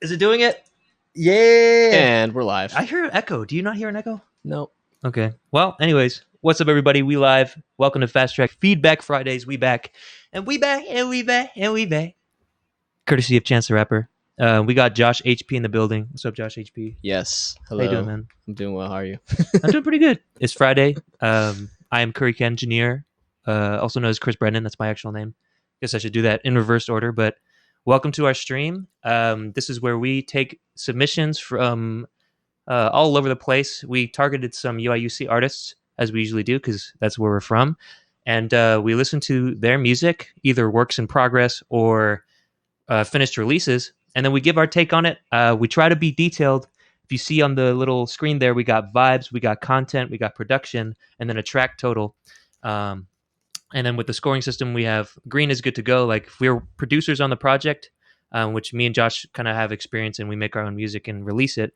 Is it doing it? Yeah. And we're live. I hear an echo. Do you not hear an echo? No. Okay. Well, anyways, what's up, everybody? We live. Welcome to FastTrack Feedback Fridays. We back. And we back. And we back. And we back. Courtesy of Chance the Rapper. We got Josh HP in the building. What's up, Josh HP? Yes. Hello. How you doing, man? I'm doing well. How are you? I'm doing pretty good. It's Friday. I am Curry Engineer, also known as Chris Brennan. That's my actual name. Guess I should do that in reverse order, but welcome to our stream. This is where we take submissions from all over the place. We targeted some UIUC artists, as we usually do, because that's where we're from. And we listen to their music, either works in progress or finished releases, and then we give our take on it. We try to be detailed. If you see on the little screen there, we got vibes, we got content, we got production, and then a track total. And then with the scoring system, we have green is good to go. Like if we're producers on the project, which me and Josh kind of have experience in, we make our own music and release it.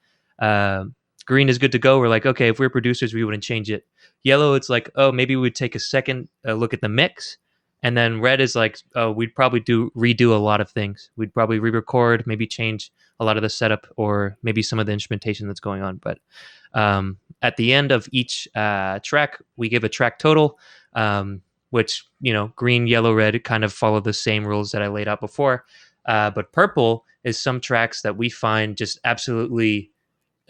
Green is good to go. We're like, okay, if we're producers, we wouldn't change it. Yellow, it's like, oh, maybe we'd take a second look at the mix. And then red is like, oh, we'd probably redo a lot of things. We'd probably re-record, maybe change a lot of the setup or maybe some of the instrumentation that's going on. But at the end of each track, we give a track total, which, you know, green, yellow, red kind of follow the same rules that I laid out before. But purple is some tracks that we find just absolutely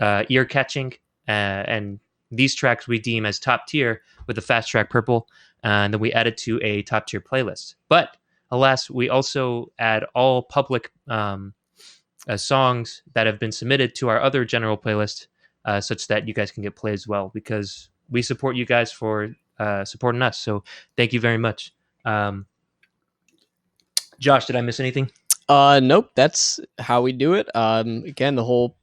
ear-catching. And these tracks we deem as top tier with the Fast Track Purple. And then we add it to a top tier playlist. But alas, we also add all public songs that have been submitted to our other general playlist, such that you guys can get play as well, because we support you guys for supporting us. So thank you very much. Josh, did I miss anything? Nope. That's how we do it. Again, the whole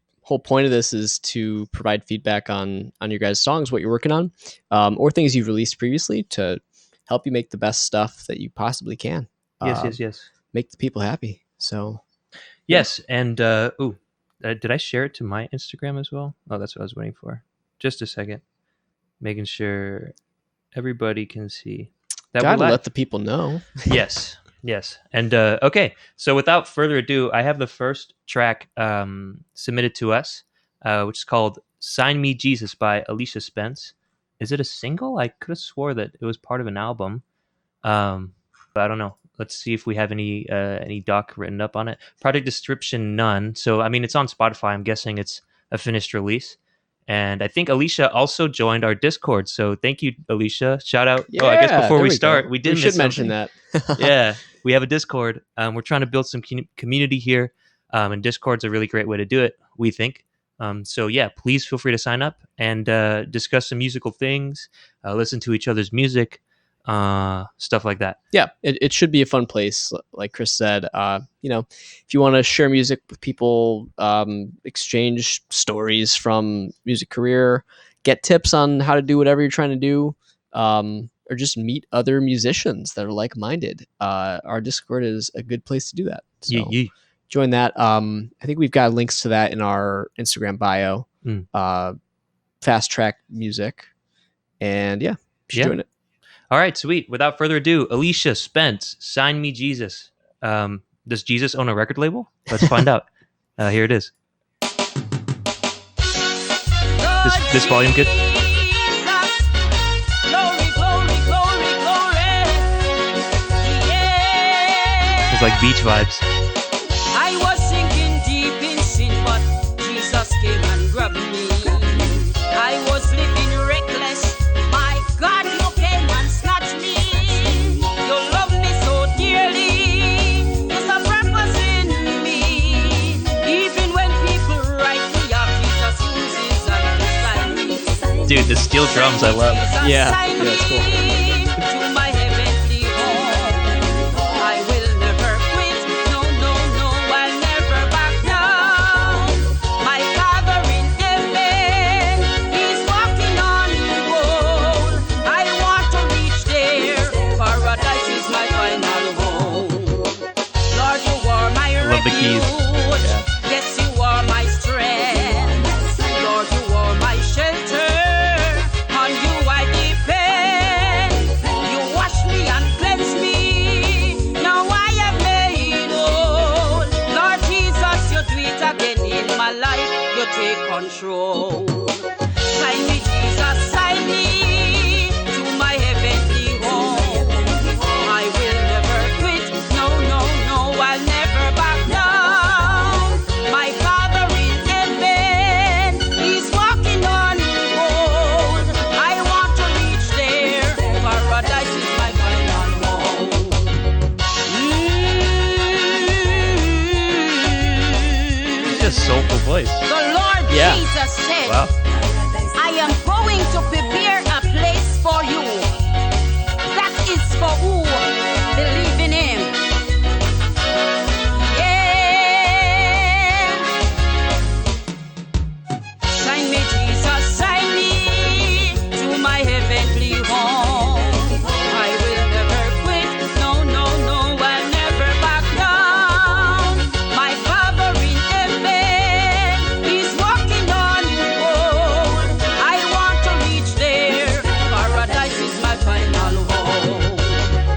point of this is to provide feedback on your guys' songs, what you're working on, or things you've released previously to help you make the best stuff that you possibly can. Yes. Make the people happy. So, yes. Yeah. And, did I share it to my Instagram as well? Oh, that's what I was waiting for. Just a second. Making sure everybody can see. Gotta let the people know. Yes. And, okay. So without further ado, I have the first track submitted to us, which is called Sign Me Jesus by Alicia Spence. Is it a single? I could have swore that it was part of an album. But I don't know. Let's see if we have any doc written up on it. Project description, none. So, I mean, it's on Spotify. I'm guessing it's a finished release. And I think Alicia also joined our Discord. So thank you, Alicia. Shout out. Yeah, I guess before we start, we should mention that. Yeah, we have a Discord. We're trying to build some community here. And Discord's a really great way to do it, we think. So yeah, please feel free to sign up and discuss some musical things, listen to each other's music, stuff like that. Yeah, it should be a fun place, like Chris said. If you want to share music with people, exchange stories from music career, get tips on how to do whatever you're trying to do, or just meet other musicians that are like-minded. Our Discord is a good place to do that. So join that. I think we've got links to that in our Instagram bio. Fast Track Music, and join it. All right, sweet. Without further ado, Alicia Spence, Sign Me Jesus. Does Jesus own a record label? Let's find out. Here it is. This volume good? It's like beach vibes. I was sinking deep in sin, but Jesus came and grabbed me. I was living reckless. My God, you came and snatched me. You love me so dearly. There's a purpose in me. Even when people write me off, Jesus uses and beside me. Dude, the steel drums I love. Yeah, it's cool. To my heavenly home. I will never quit. No, I'll never back down. My Father in heaven, He's walking on the road. I want to reach there. Paradise is my final home. Lord, you are my Love the keys. refuge. Yes, you are my strength. Lord, you are my shelter. On you I depend. you take control. Sign me, Jesus, sign me to my heavenly home. I will never quit, no, no, no, I'll never back down. My Father in heaven, He's walking on gold. I want to reach there, paradise is my final home. Just soulful voice. The Lord Yeah. Jesus said, Wow. I am going to prepare a place for you. That is for who believe in Him. Yeah. Sign me, Jesus, sign me to my heavenly home. I will never quit, no, no, no, I'll never back down. My Father in heaven, He's walking on gold. I want to reach there, paradise is my final home.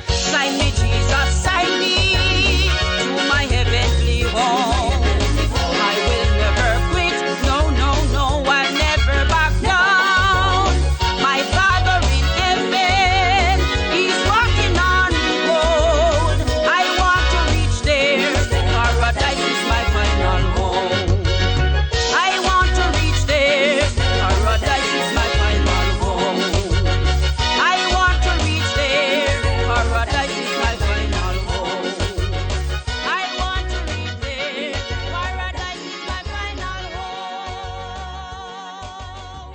Sign me, Jesus, sign me to my heavenly home. I will never quit, no, no, no, I'll never back down. My Father in heaven, He's walking on gold. I want to reach there, paradise is my final home. I want to reach there, paradise is my final home. I want to reach there, paradise is my final home. I want to reach there, paradise is my final home.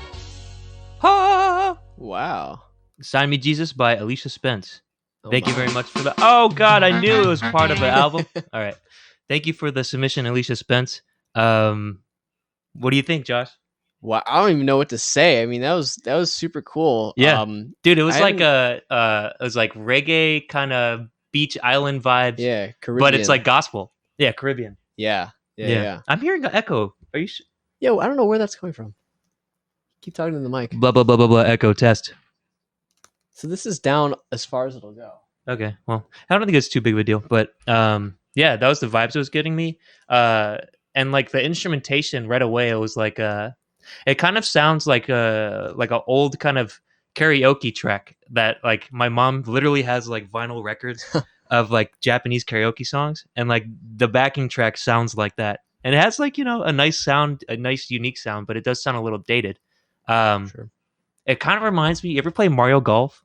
Ha! Wow. Sign Me Jesus by Alicia Spence. Oh Thank you my. very much for the. Oh God, I knew it was part of an album. All right, thank you for the submission, Alicia Spence. What do you think, Josh? Wow, I don't even know what to say. I mean, that was super cool. Yeah. Dude, it was I like haven't- it was like reggae kind of beach island vibes, yeah, Caribbean. but it's like gospel. Yeah, Caribbean. yeah. I'm hearing an echo. Are you? Yo, I don't know where that's coming from. Keep talking to the mic. Blah blah blah blah blah. Echo test. So this is down as far as it'll go. Okay, well, I don't think it's too big of a deal, but yeah, that was the vibes it was getting me. And like the instrumentation right away, it was like it kind of sounds like an old kind of karaoke track that like my mom literally has like vinyl records of like Japanese karaoke songs, and like the backing track sounds like that, and it has like a nice sound, a nice unique sound, but it does sound a little dated. Sure. It kind of reminds me. You ever play Mario Golf?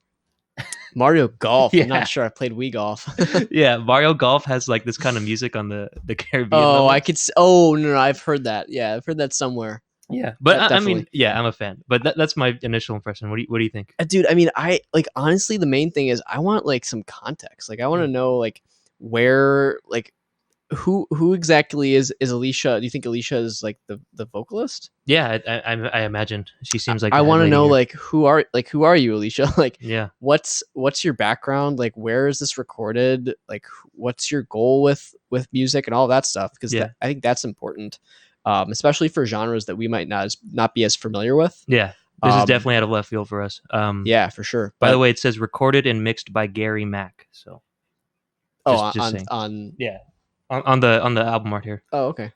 Mario Golf. Yeah. I'm not sure. I played Wii Golf. Yeah, Mario Golf has like this kind of music on the Caribbean. Oh, level. I could. Oh no, I've heard that. Yeah, I've heard that somewhere. Yeah, but That I mean, definitely. yeah, I'm a fan. But that's my initial impression. What do you think? Dude, I mean, I like honestly, the main thing is I want like some context. Like, I want to know like where, like, who exactly is Alicia? Do you think Alicia is like the vocalist? Yeah, I imagine she seems like I the want to head lady know here. like who are you, Alicia? Like, Yeah, what's your background? Like, where is this recorded? Like, what's your goal with music and all that stuff? Because Yeah. I think that's important, especially for genres that we might not be as familiar with. yeah. This is Um, definitely out of left field for us. Yeah, for sure. By the way, it says recorded and mixed by Gary Mack. So oh, just saying. on yeah, on the album art here. oh, okay.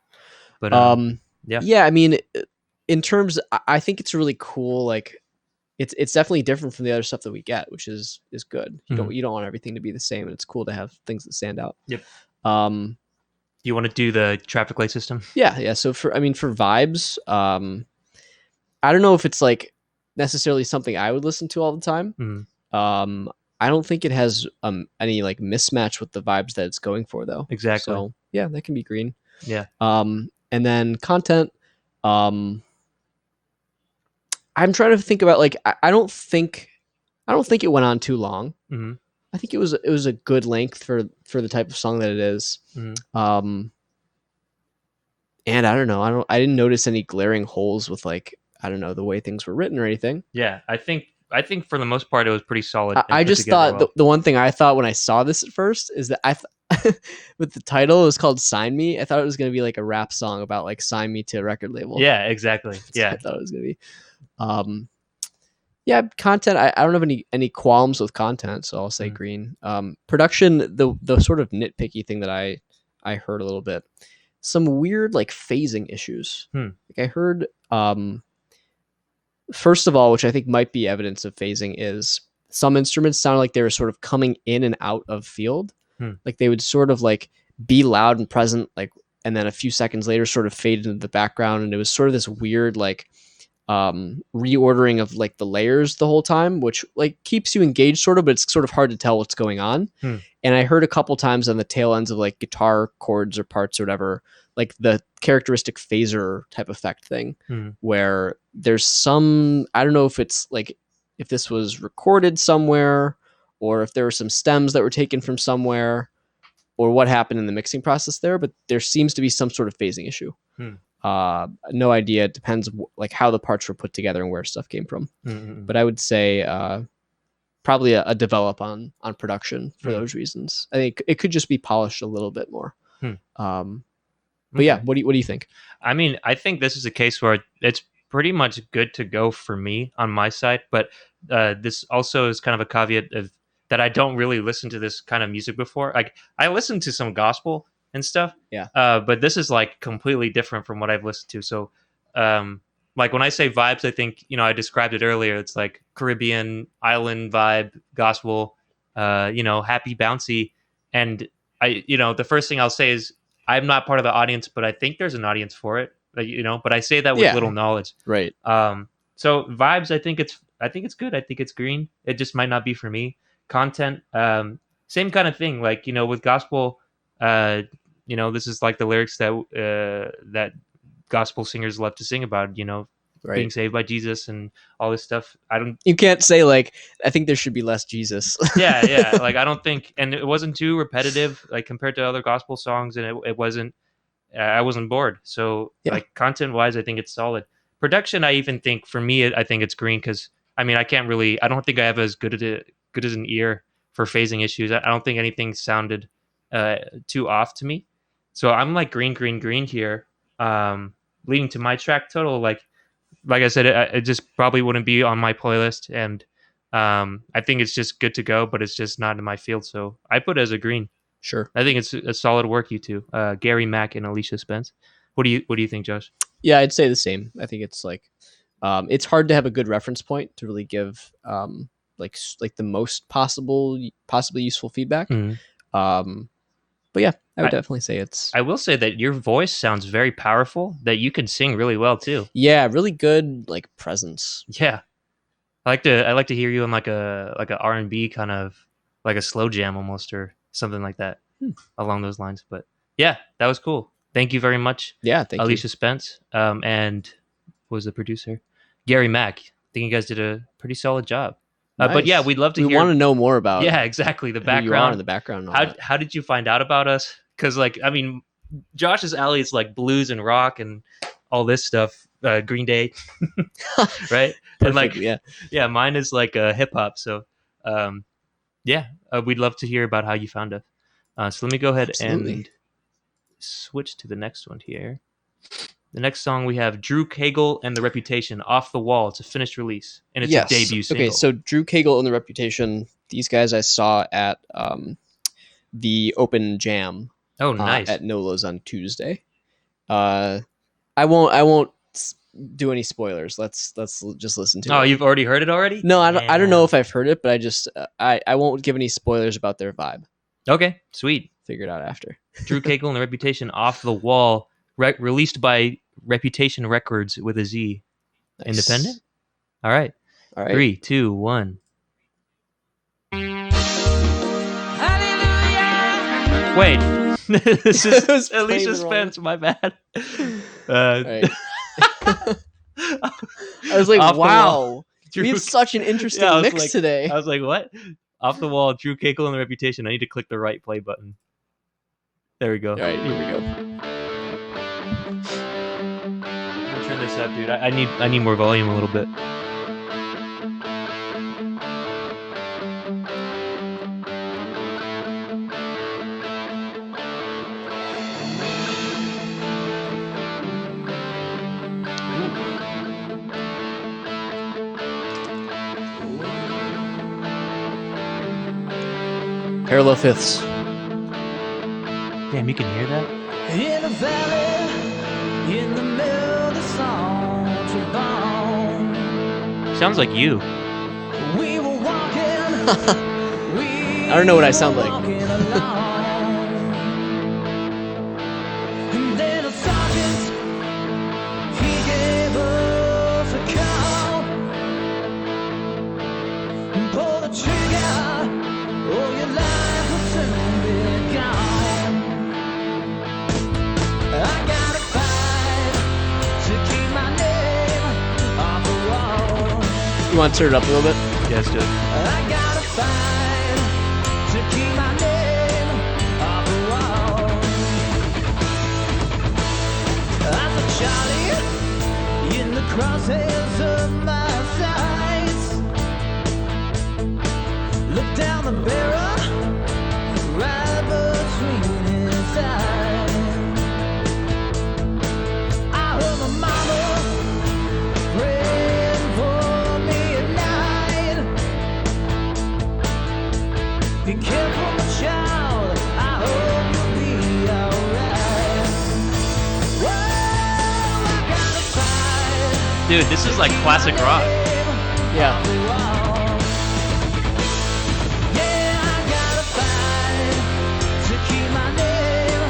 But yeah. Yeah. I mean, in terms, I think it's really cool. Like, it's definitely different from the other stuff that we get, which is good. You don't want everything to be the same, and it's cool to have things that stand out. Yep. Um, Do you want to do the traffic light system? yeah. So for vibes, I don't know if it's like necessarily something I would listen to all the time. Mhm. I don't think it has any like mismatch with the vibes that it's going for though. Exactly. So yeah, that can be green. Yeah. And then content. I'm trying to think about like I don't think it went on too long. hmm I think it was a good length for the type of song that it is. Mhm. And I don't know. I didn't notice any glaring holes with like I don't know the way things were written or anything. Yeah, I think for the most part it was pretty solid. and I put just together thought well. the one thing I thought when I saw this at first is that with the title it was called "Sign Me." I thought it was going to be like a rap song about like sign me to a record label. Yeah, exactly. That's what Yeah. I thought it was going to be. Yeah, content. I don't have any qualms with content, so I'll say green. Production, the sort of nitpicky thing that I heard a little bit. some weird like phasing issues. Hmm. Like I heard, first of all, which I think might be evidence of phasing, is some instruments sound like they were sort of coming in and out of field. Like they would sort of like be loud and present, like, and then a few seconds later sort of fade into the background. And it was sort of this weird, like, reordering of like the layers the whole time, which like keeps you engaged sort of, but it's sort of hard to tell what's going on. And I heard a couple times on the tail ends of like guitar chords or parts or whatever, like the characteristic phaser type effect thing, where there's some, I don't know if it's like, if this was recorded somewhere or if there were some stems that were taken from somewhere or what happened in the mixing process there, but there seems to be some sort of phasing issue. No idea. It depends like how the parts were put together and where stuff came from. But I would say probably a develop on production for those reasons. I think it could just be polished a little bit more. But yeah, what do you think? I mean, I think this is a case where it's pretty much good to go for me on my side, but this also is kind of a caveat of that I don't really listen to this kind of music before. Like I listen to some gospel and stuff, but this is like completely different from what I've listened to. So like when I say vibes, I think, I described it earlier. It's like Caribbean island vibe, gospel, happy, bouncy. And the first thing I'll say is I'm not part of the audience, but I think there's an audience for it. But I say that with little knowledge. Right. So vibes, I think it's good. I think it's green. It just might not be for me. Content, same kind of thing. Like, with gospel, this is like the lyrics that gospel singers love to sing about, being saved by Jesus and all this stuff. You can't say like, I think there should be less Jesus. yeah. Like, I don't think, and it wasn't too repetitive, like compared to other gospel songs. And it wasn't, I wasn't bored. So like content wise, I think it's solid. Production, I even think for me, I think it's green. Cause I mean, I don't think I have as good as an ear for phasing issues. I don't think anything sounded too off to me. So I'm like green here, leading to my track total. Like I said, it just probably wouldn't be on my playlist. And I think it's just good to go, but it's just not in my field. So I put it as a green. Sure. I think it's a solid work, you two. Gary Mack and Alicia Spence. What do you think, Josh? Yeah, I'd say the same. I think it's like, it's hard to have a good reference point to really give like the most possibly useful feedback. But yeah, I would definitely say it's. I will say that your voice sounds very powerful. That you can sing really well too. Yeah, really good like presence. Yeah, I like to hear you in like a R&B kind of like a slow jam almost or something like that along those lines. But yeah, that was cool. Thank you very much. Yeah, thank Alicia Spence. And who was the producer? Gary Mack. I think you guys did a pretty solid job. Nice. But yeah, we'd love to hear. We want to know more about. Yeah, exactly. The background. You are in the background. How did you find out about us? Because like, I mean, Josh's alley is like blues and rock and all this stuff. Green Day, right? And like, yeah, mine is like hip hop. So, we'd love to hear about how you found us. So let me go ahead and switch to the next one here. The next song we have Drew Cagle and The Reputation, Off the Wall. It's a finished release, and it's a debut single. Okay, so Drew Cagle and The Reputation, these guys I saw at the Open Jam. Oh, nice. At Nola's on Tuesday. I won't do any spoilers. Let's just listen to it. Oh, you've already heard it already? No, I don't know if I've heard it, but I just I won't give any spoilers about their vibe. Okay, sweet. Figure it out after. Drew Cagle and The Reputation, Off the Wall, released by Reputation Records with a Z. Nice. Independent? All right. 3, 2, 1. Hallelujah. Wait. This is Alicia Spence, my bad. Right. I was like, wow. We have such an interesting mix today. I was like, what? Off the Wall, Drew Cagle and The Reputation. I need to click the right play button. There we go. All right, here we go. I'm gonna turn this up, dude. I need more volume a little bit. Parallel fifths. Damn, you can hear that? In the valley, in the middle of the song, Sounds like you. we were walking. I don't know what I sound like. And then a sergeant, he gave us a call. Pull the trigger, or your life will soon be gone. I gotta fight to keep my name off the wall. You want to turn it up a little bit? Yeah, let's do it. I gotta fight to keep my name off the wall. I'm a Charlie in the crosshairs of my sights. Look down the barrel, right between his eyes. I heard my mama praying for me at night. Be careful, my child. I hope you'll be alright. Whoa, I gotta fight. Dude, this is like classic rock. Yeah. Yeah, I gotta fight to keep my name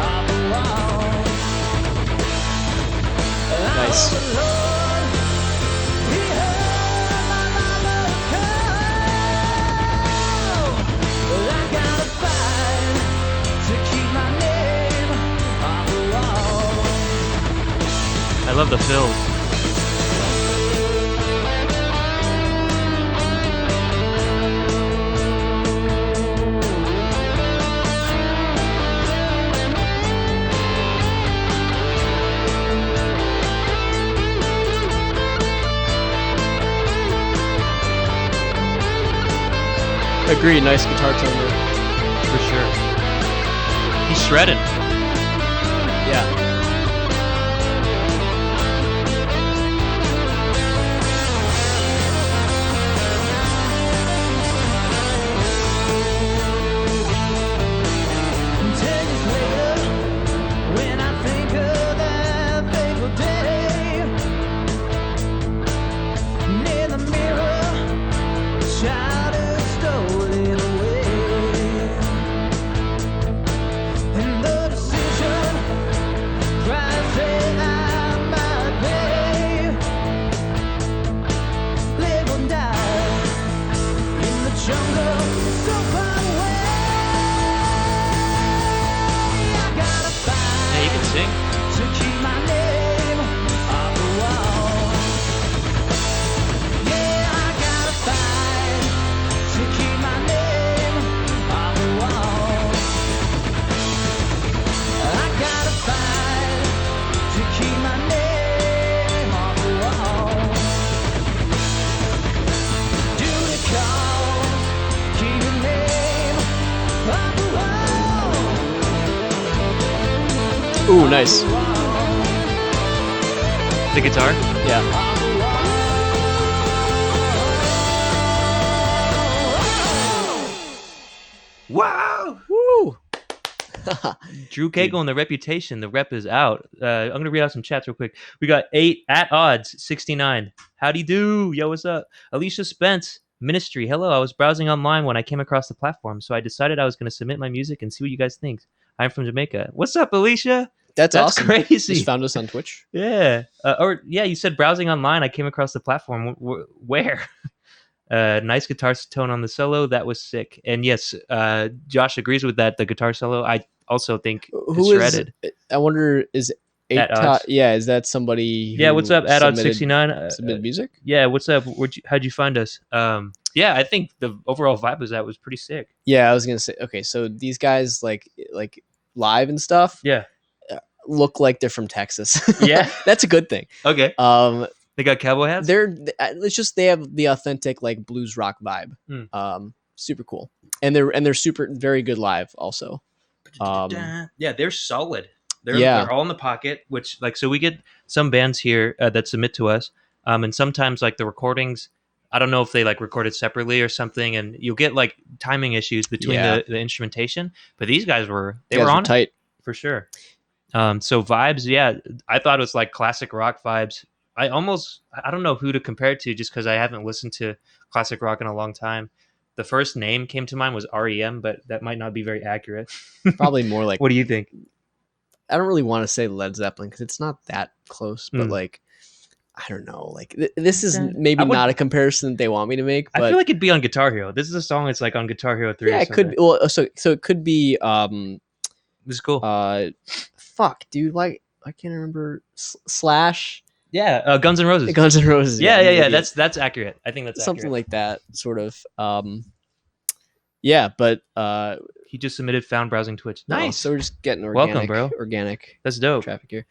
off the wall. Nice. I hope the Lord, He heard my mama's call. Well, I gotta fight to keep my name off the wall. I love the fills. Agreed. Nice guitar tone there. For sure. He's shredding. Yeah. And 10 years later, when I think of that fateful day, in the mirror, a child is stolen away, and the decision cries that I might pay, live or die in the jungle, so far away. I gotta fight Yeah, you can sing. to keep my name off the wall. Yeah, I gotta fight to keep my name off the wall. I gotta fight to keep my name off the wall. Duty calls, keep your name off the wall. Ooh, nice. The guitar? Yeah. Wow! Woo! Drew Cagle and the Reputation. The rep is out. I'm going to read out some chats real quick. We got 8 at odds, 69. Howdy do? Yo, what's up? Alicia Spence, Ministry. Hello, I was browsing online when I came across the platform, so I decided I was going to submit my music and see what you guys think. I'm from Jamaica. What's up, Alicia? That's That's awesome. crazy. Just found us on Twitch. Yeah. You said browsing online. I came across the platform. Where? Nice guitar tone on the solo. That was sick. And yes, Josh agrees with that. The guitar solo, I also think is Who is? shredded. I wonder, is At Odds. yeah, is that somebody? Yeah, what's up? At Odd submitted- 69. Submitted music. Yeah, what's up? How'd you find us? Yeah, I think the overall vibe of that was pretty sick. Yeah, I was gonna say. Okay, so these guys like live and stuff Yeah. look like they're from Texas. Yeah. That's a good thing. Okay. They got cowboy hats? It's just they have the authentic like blues rock vibe. Super cool, and they're super very good live also. Yeah, they're solid. They're all in the pocket, which so we get some bands here that submit to us, and sometimes like the recordings, I don't know if they recorded separately or something, and you'll get timing issues between the instrumentation. But these guys were on tight it for sure. So vibes, yeah, I thought it was like classic rock vibes. I don't know who to compare it to just because I haven't listened to classic rock in a long time. The first name came to mind was REM, but that might not be very accurate. Probably more like, What do you think? I don't really want to say Led Zeppelin because it's not that close, but Mm. like, I don't know. Like this is I maybe would- not a comparison that they want me to make, but I feel like it'd be on Guitar Hero. This is a song that's like on Guitar Hero 3 yeah, or it could something. be. Well, so it could be. This is cool. Fuck, dude. Why I can't remember. Slash Yeah, Guns N' Roses. Guns N' Roses. Yeah. I'm an idiot. That's accurate. I think that's Something accurate. like that, sort of. Yeah, but He just submitted found browsing Twitch. no, Nice. so we're just getting organic, Welcome, bro. organic That's dope. traffic here.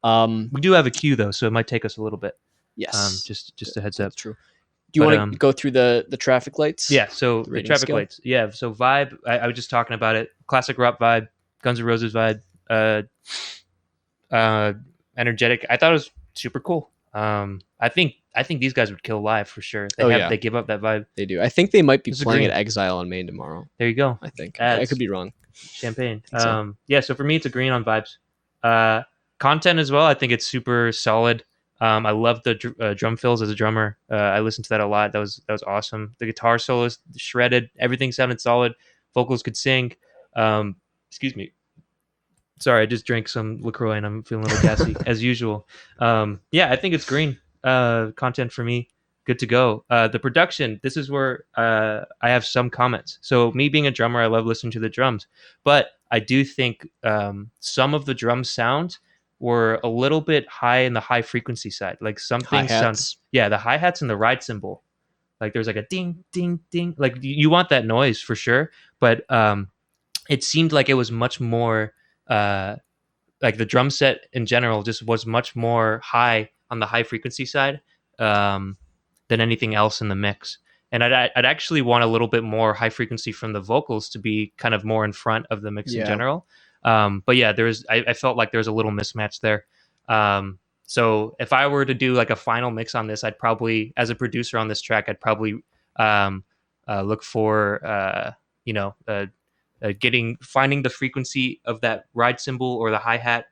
We do have a queue though, so it might take us a little bit. Yes, Just a heads up. that's true. Do you But, want to go through the traffic lights? Yeah, so the rating traffic scale? lights. Yeah, so vibe. I was just talking about it. Classic rock vibe, Guns N' Roses vibe, energetic. I thought it was super cool. I think these guys would kill live for sure. They give up that vibe. They do. I think they might be This is playing green. at Exile on Main tomorrow. There you go. I think. I Ads. could be wrong. Champagne. think so. Yeah, so for me it's a green on vibes. Content as well. I think it's super solid. I love the drum fills as a drummer. I listened to that a lot. That was awesome. The guitar solos shredded. Everything sounded solid. Vocals could sing. Excuse me. Sorry, I just drank some LaCroix and I'm feeling a little gassy as usual. Yeah, I think it's green. Content for me. Good to go. The production. This is where I have some comments. So me being a drummer, I love listening to the drums, but I do think some of the drum sounds were a little bit high in the high frequency side. Like something sounds, yeah, the hi-hats and the ride cymbal. Like there's like a ding, ding, ding. Like you want that noise for sure. But it seemed like it was much more, like the drum set in general just was much more high on the high frequency side than anything else in the mix. And I'd actually want a little bit more high frequency from the vocals to be kind of more in front of the mix in general. But yeah, I felt like there was a little mismatch there. So if I were to do like a final mix on this, I'd probably, as a producer on this track, I'd probably look for, finding the frequency of that ride cymbal or the hi-hat,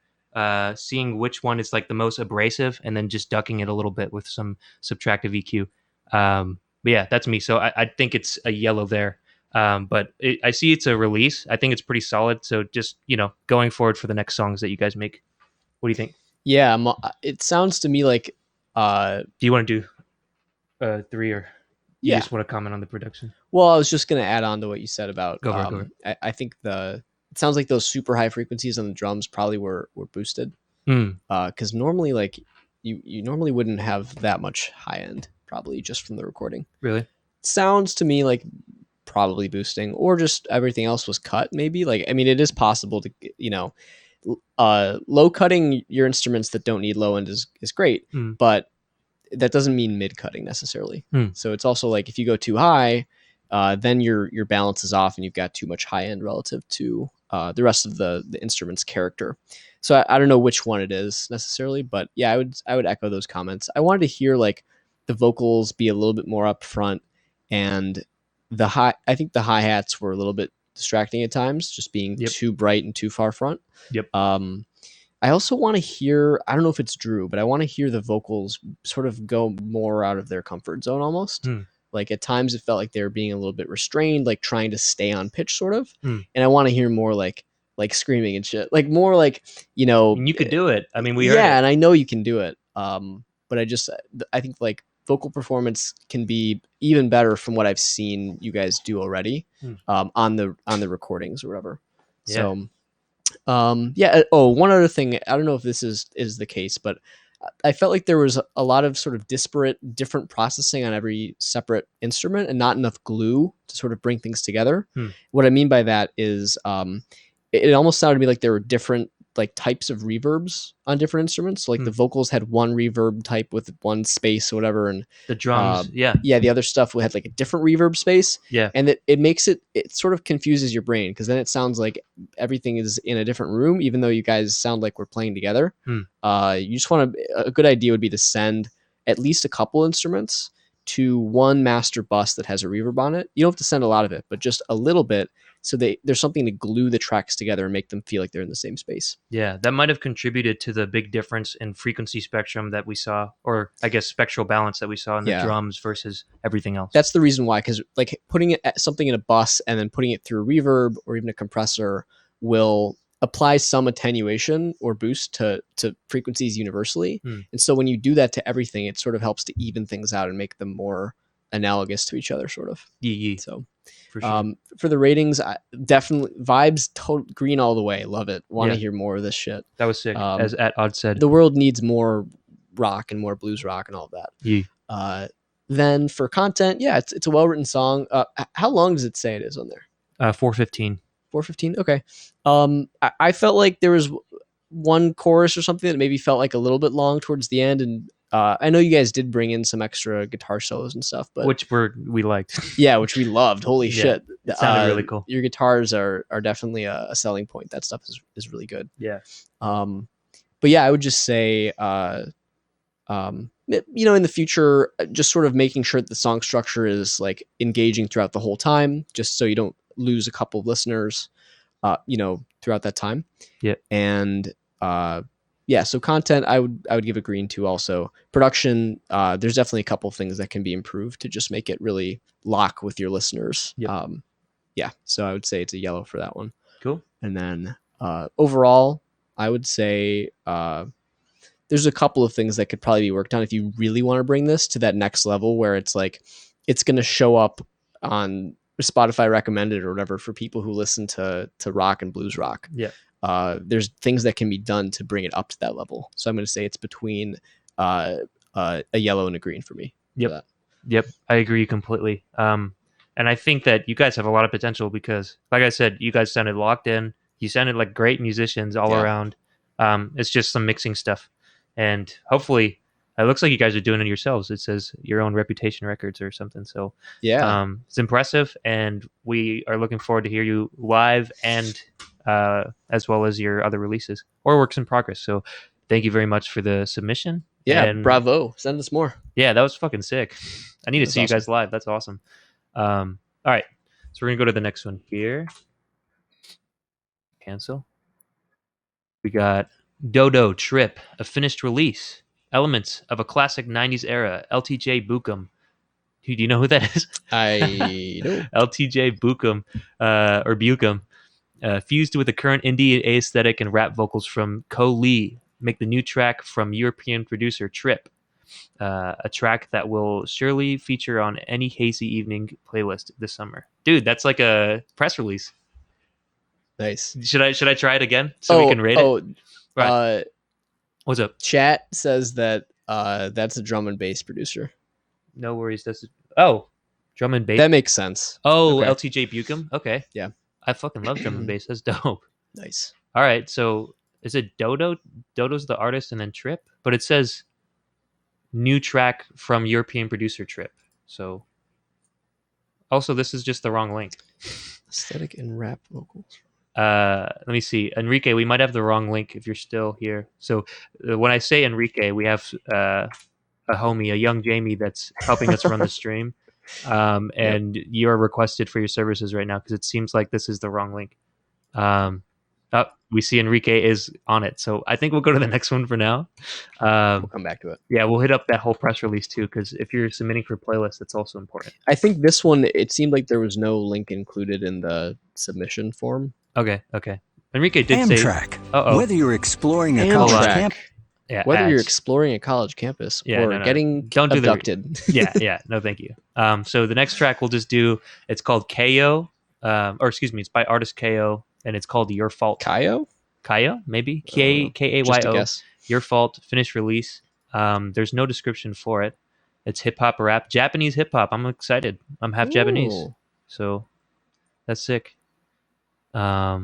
seeing which one is like the most abrasive, and then just ducking it a little bit with some subtractive EQ. But yeah, that's me. So I think it's a yellow there. But I see it's a release. I think it's pretty solid. So just, going forward for the next songs that you guys make. What do you think? Yeah, it sounds to me like... do you want to do 3 or you yeah. just want to comment on the production? Well, I was just going to add on to what you said about... Go for it. I think it sounds like those super high frequencies on the drums probably were boosted. Because normally, like, you normally wouldn't have that much high end, probably just from the recording. Really? Sounds to me like probably boosting, or just everything else was cut, maybe. Like, I mean, it is possible to, low cutting your instruments that don't need low end is great, but that doesn't mean mid cutting necessarily. So it's also like if you go too high, then your balance is off and you've got too much high end relative to the rest of the instrument's character. So I don't know which one it is necessarily, but yeah, I would echo those comments. I wanted to hear like the vocals be a little bit more up front, and I think the hi-hats were a little bit distracting at times, just being too bright and too far front. I also want to hear, I don't know if it's Drew, but I want to hear the vocals sort of go more out of their comfort zone almost. Like at times it felt like they were being a little bit restrained, like trying to stay on pitch sort of. And I want to hear more like screaming and shit, like more like, And you could do it. I mean, we heard it. and I know you can do it. But I think like vocal performance can be even better from what I've seen you guys do already on the recordings or whatever. So one other thing, I don't know if this is the case, but I felt like there was a lot of sort of disparate different processing on every separate instrument and not enough glue to sort of bring things together. What I mean by that is it almost sounded to me like there were different like types of reverbs on different instruments. So, like the vocals had one reverb type with one space or whatever, and the drums, the other stuff had like a different reverb space. And it makes it sort of confuses your brain, because then it sounds like everything is in a different room, even though you guys sound like we're playing together. You just want a good idea would be to send at least a couple instruments to one master bus that has a reverb on it. You don't have to send a lot of it, but just a little bit, So there's something to glue the tracks together and make them feel like they're in the same space. Yeah, that might have contributed to the big difference in frequency spectrum that we saw, or I guess spectral balance that we saw in the Yeah. drums versus everything else. That's the reason why, because like putting something in a bus and then putting it through a reverb or even a compressor will apply some attenuation or boost to frequencies universally. And so when you do that to everything, it sort of helps to even things out and make them more analogous to each other, sort of. Yeah. So For sure. for the ratings, definitely vibes, green all the way. Love it. Want to Yeah. hear more of this shit. That was sick. As at Odd said, The world needs more rock and more blues rock and all of that. yeah. Then for content, yeah, it's a well written song. How long does it say it is on there? 4:15. 4:15. Okay. I felt like there was one chorus or something that maybe felt like a little bit long towards the end, and I know you guys did bring in some extra guitar solos and stuff, but Which we liked. yeah, which we loved. Holy Yeah, shit, it sounded really cool. Your guitars are definitely a selling point. That stuff is really good. Yeah. But yeah, I would just say, in the future, just sort of making sure that the song structure is like engaging throughout the whole time, just so you don't lose a couple of listeners, throughout that time. Yeah. And so content, I would give a green to. Also production, there's definitely a couple things that can be improved to just make it really lock with your listeners. Yep. So I would say it's a yellow for that one. Cool. And then overall, I would say there's a couple of things that could probably be worked on if you really want to bring this to that next level where it's like it's going to show up on Spotify recommended or whatever for people who listen to rock and blues rock. Yeah. There's things that can be done to bring it up to that level. So I'm going to say it's between a yellow and a green for me. Yep. Yep. I agree completely. And I think that you guys have a lot of potential because, like I said, you guys sounded locked in. You sounded like great musicians all around. It's just some mixing stuff. And hopefully, it looks like you guys are doing it yourselves. It says your own Reputation Records or something. So yeah, it's impressive. And we are looking forward to hear you live and as well as your other releases or works in progress. So thank you very much for the submission. Yeah, and bravo. Send us more. Yeah, that was fucking sick. I need to see awesome. you guys live. That's awesome. All right. So we're going to go to the next one here. Cancel. We got Dodo Trip, a finished release. Elements of a classic 90s era. LTJ Bukum. Do you know who that is? I know. LTJ Bukum, or Bukum. Fused with the current indie aesthetic and rap vocals from Ko Lee, make the new track from European producer Trip. A track that will surely feature on any hazy evening playlist this summer. Dude, that's like a press release. Nice. Should I try it again so we can rate it? Right. What's up? Chat says that that's a drum and bass producer. No worries. Drum and bass. That makes sense. Oh, Okay. LTJ Bukum. Okay. Yeah. I fucking love drum and bass. That's dope. Nice. All right. So is it Dodo? Dodo's the artist, and then Trip, but it says new track from European producer Trip. So also, this is just the wrong link. Aesthetic and rap vocals. Let me see. Enrique, we might have the wrong link if you're still here. So when I say Enrique, we have a homie, a young Jamie that's helping us run the stream. And you are requested for your services right now because it seems like this is the wrong link. We see Enrique is on it. So I think we'll go to the next one for now. We'll come back to it. Yeah, we'll hit up that whole press release too, because if you're submitting for playlists, that's also important. I think this one, it seemed like there was no link included in the submission form. Okay. Enrique did say FastTrack. Uh-oh. Whether you're exploring a Amtrak. college camp, Yeah, Whether you're ads. exploring a college campus Yeah, or no. getting Don't do the- abducted. yeah, no, thank you. So the next track we'll just do. It's called KO, it's by artist KO, and it's called Your Fault. Kayo? Kayo, maybe Just a Kayo. guess. Your Fault. Finished release. There's no description for it. It's hip hop rap, Japanese hip hop. I'm excited. I'm half Japanese, Ooh. so that's sick. I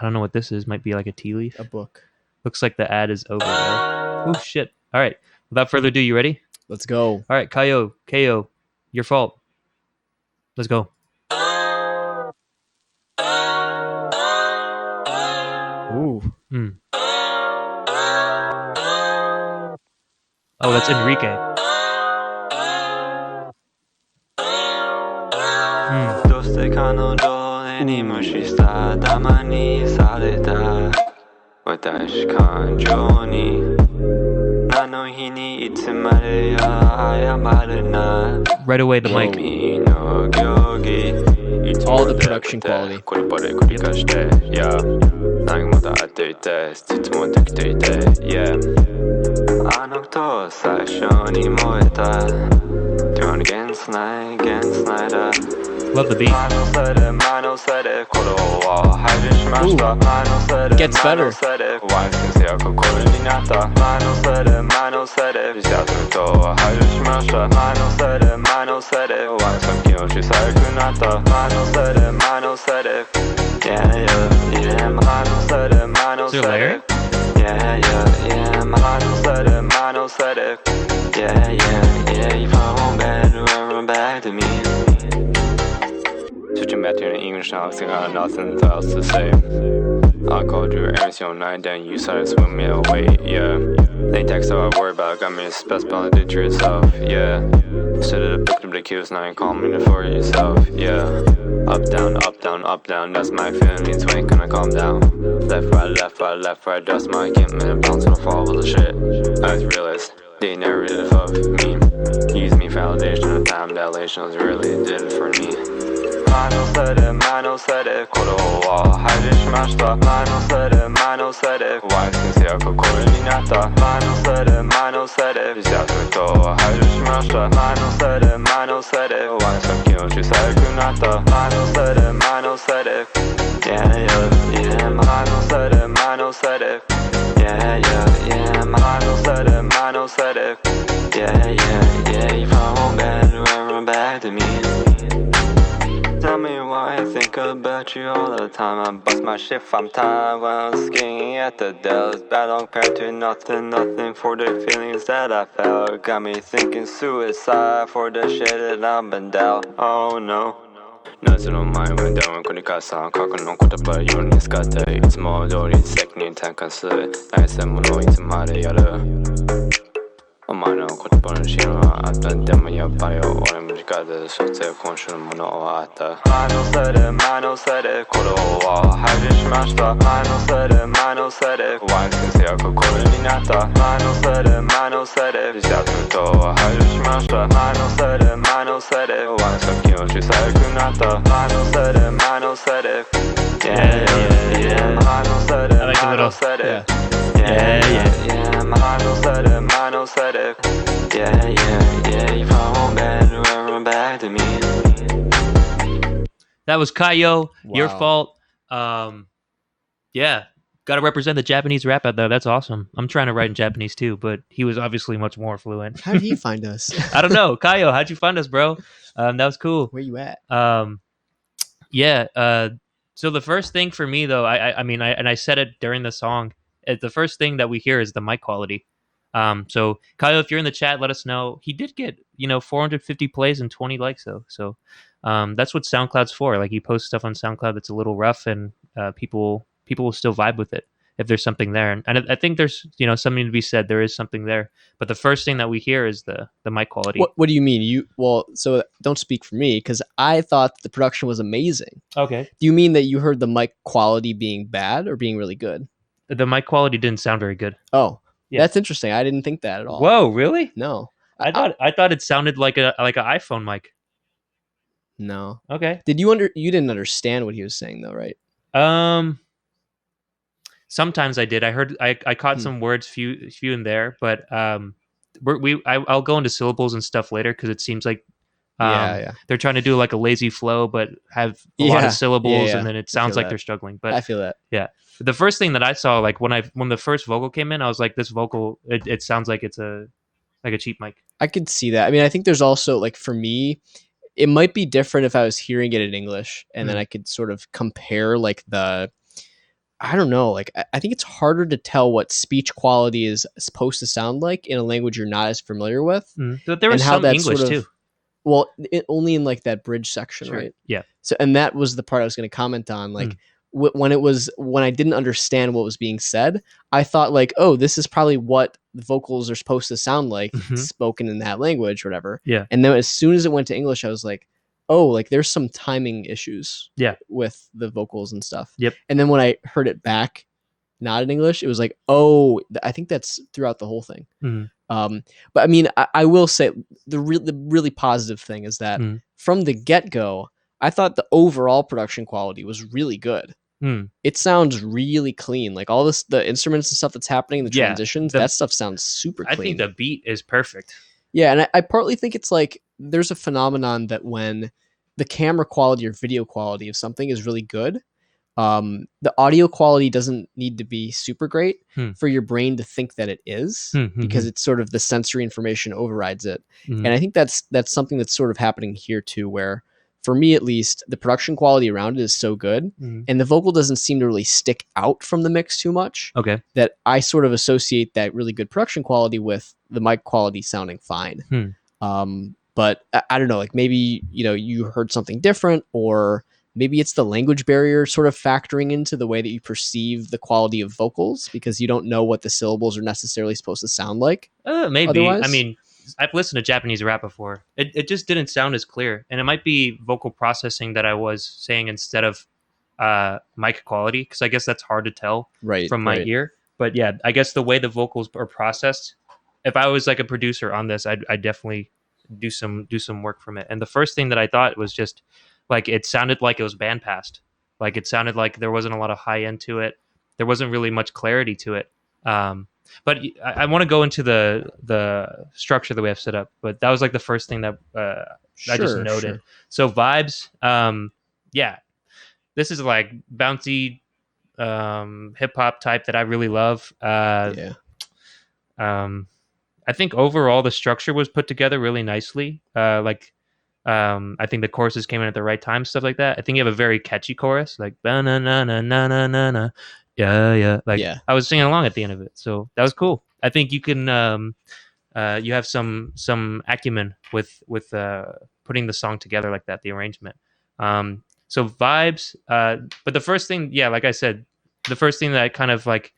don't know what this is. Might be like a tea leaf. A book. Looks like the ad is over though. Oh shit! All right. Without further ado, you ready? Let's go. All right, KO, Your Fault. Let's go. Ooh. Oh, that's Enrique. に無視した頭にされた私感情にあの日にいつまでや謝るな Right away, the mic. 君の行儀いつ All も the で production て quality. こればれ繰り返して Yeah 何もだっていていつもできていて Yeah あのこと最初に燃えた Do you wanna get inside, get inside Love the beat. 前のせいで前のせいで鼓動を排除しました前のせいで Gets 前 better. のせいでワイ先生は心になった前のせいで前のせいでビザルトを排除しました前のせいで前のせいでワイさん気持ち最悪になった前のせいで前のせいで Yeah yeah yeah 前のせいで前のせい Is there a layer? で Yeah yeah yeah 前のせいで前のせいで Yeah yeah yeah You found better run back to me Switching back to the English now, I got nothing else to say. I called you every all night, then you started to swim me away, yeah. Latex, so I worry about, got me a spell spell, did to yourself, yeah. Stood at the book of the cues, now you call me for yourself, yeah. Up, down, up, down, up, down, that's my feelings, when can I calm down? Left, right, left, right, left, right, that's my commitment, bounce on the fall with the shit. I just realized, they never did it for me. Use me for validation, and time dilation was really did it for me. 前のせいで前のせいで鼓動を排除しました前のせいで前のせいでワイ先生は心になった前のせいで前のせいでビザルトを排除しました前のせいで前のせいでワイさん気持ち最悪になった前のせいで前のせいで Yeah yeah yeah 前のせいで前のせいで Yeah yeah yeah 前のせいで前のせいで Yeah yeah yeah You found better run back to me Tell me why I think about you all the time I bust my shit from time when I'm skiing at the Dells Battle compared to nothing, nothing for the feelings that I felt Got me thinking suicide for the shit that I've been down Oh no 夏の前は電話繰り返さ過去の言葉ように使っていつも通り責任転換する大切なものをいつまでやるお前の言葉のシーンはあったでもやっぱり俺も時間でそして今週のものはあった前のせいで前のせいで鼓動を排除しました前のせいで前のせいでワイ先生は心になった前のせいで前のせいでビザルトを排除しました前のせいで前のせいでワイさん気持ち最悪になった前のせいで前のせいで Yeah yeah yeah 前のせいで前のせいで Yeah yeah yeah 前のせいで前のせいで Yeah yeah yeah You found better run back to me That was Kaio. Your Wow. fault. Yeah, gotta represent the Japanese rap out there. That's awesome. I'm trying to write in Japanese too, but he was obviously much more fluent. How did he find us? I don't know, Kaio. How'd you find us, bro? That was cool. Where you at? Yeah. So the first thing for me, though, I mean, I said it during the song. The first thing that we hear is the mic quality. So Kyle, if you're in the chat, let us know. He did get 450 plays and 20 likes though. So that's what SoundCloud's for. Like he posts stuff on SoundCloud that's a little rough, and people will still vibe with it if there's something there. And I think there's something to be said. There is something there. But the first thing that we hear is the mic quality. What do you mean? So don't speak for me because I thought the production was amazing. Okay. Do you mean that you heard the mic quality being bad or being really good? The mic quality didn't sound very good. Oh, Yeah. That's interesting. I didn't think that at all. Whoa, really? No. I thought it sounded like an iPhone mic. No. Okay. You didn't understand what he was saying though, right? Sometimes I did. I caught some words few and there, but I'll go into syllables and stuff later because it seems like they're trying to do like a lazy flow, but have a lot of syllables, and then it sounds like they're struggling. But I feel that. Yeah. The first thing that I saw, like when the first vocal came in, I was like, this vocal, it sounds like it's a cheap mic. I could see that. I mean, I think there's also like for me, it might be different if I was hearing it in English, and then I could sort of compare like I don't know, like I think it's harder to tell what speech quality is supposed to sound like in a language you're not as familiar with. But there was some English too. Well, only in like that bridge section, right? Yeah. So, and that was the part I was going to comment on. Like when I didn't understand what was being said, I thought like, oh, this is probably what the vocals are supposed to sound like spoken in that language or whatever. Yeah. And then as soon as it went to English, I was like, oh, like there's some timing issues Yeah. with the vocals and stuff. Yep. And then when I heard it back, not in English, it was like, oh, I think that's throughout the whole thing. Mhm. But I mean, I will say the really positive thing is that Mhm. from the get-go, I thought the overall production quality was really good. Mhm. It sounds really clean. Like all this, the instruments and stuff that's happening, the Yeah, transitions, the- that stuff sounds super I clean. think the beat is perfect. Yeah, and I partly think it's like there's a phenomenon that when the camera quality or video quality of something is really good, the audio quality doesn't need to be super great for your brain to think that it is, because it's sort of the sensory information overrides it. Mhm. And I think that's something that's sort of happening here too, where for me at least, the production quality around it is so good, Mhm. and the vocal doesn't seem to really stick out from the mix too much. Okay. That I sort of associate that really good production quality with the mic quality sounding fine. But I don't know, like maybe you heard something different, or maybe it's the language barrier sort of factoring into the way that you perceive the quality of vocals because you don't know what the syllables are necessarily supposed to sound like. Maybe. Otherwise? I mean, I've listened to Japanese rap before. It just didn't sound as clear, and it might be vocal processing that I was saying instead of mic quality, because I guess that's hard to tell from my ear. But yeah, I guess the way the vocals are processed. If I was like a producer on this, I'd definitely do some work from it. And the first thing that I thought was just like it sounded like it was bandpassed. Like it sounded like there wasn't a lot of high end to it. There wasn't really much clarity to it. But I want to go into the structure that we have set up. But that was like the first thing that I just noted. Sure. So vibes, yeah, this is like bouncy hip hop type that I really love. Yeah. I think overall the structure was put together really nicely. I think the choruses came in at the right time, stuff like that. I think you have a very catchy chorus, like na na na na na na na, yeah. Like I was singing along at the end of it, so that was cool. I think you can you have some acumen with putting the song together like that, the arrangement. So vibes, but the first thing, yeah, like I said, the first thing that I kind of like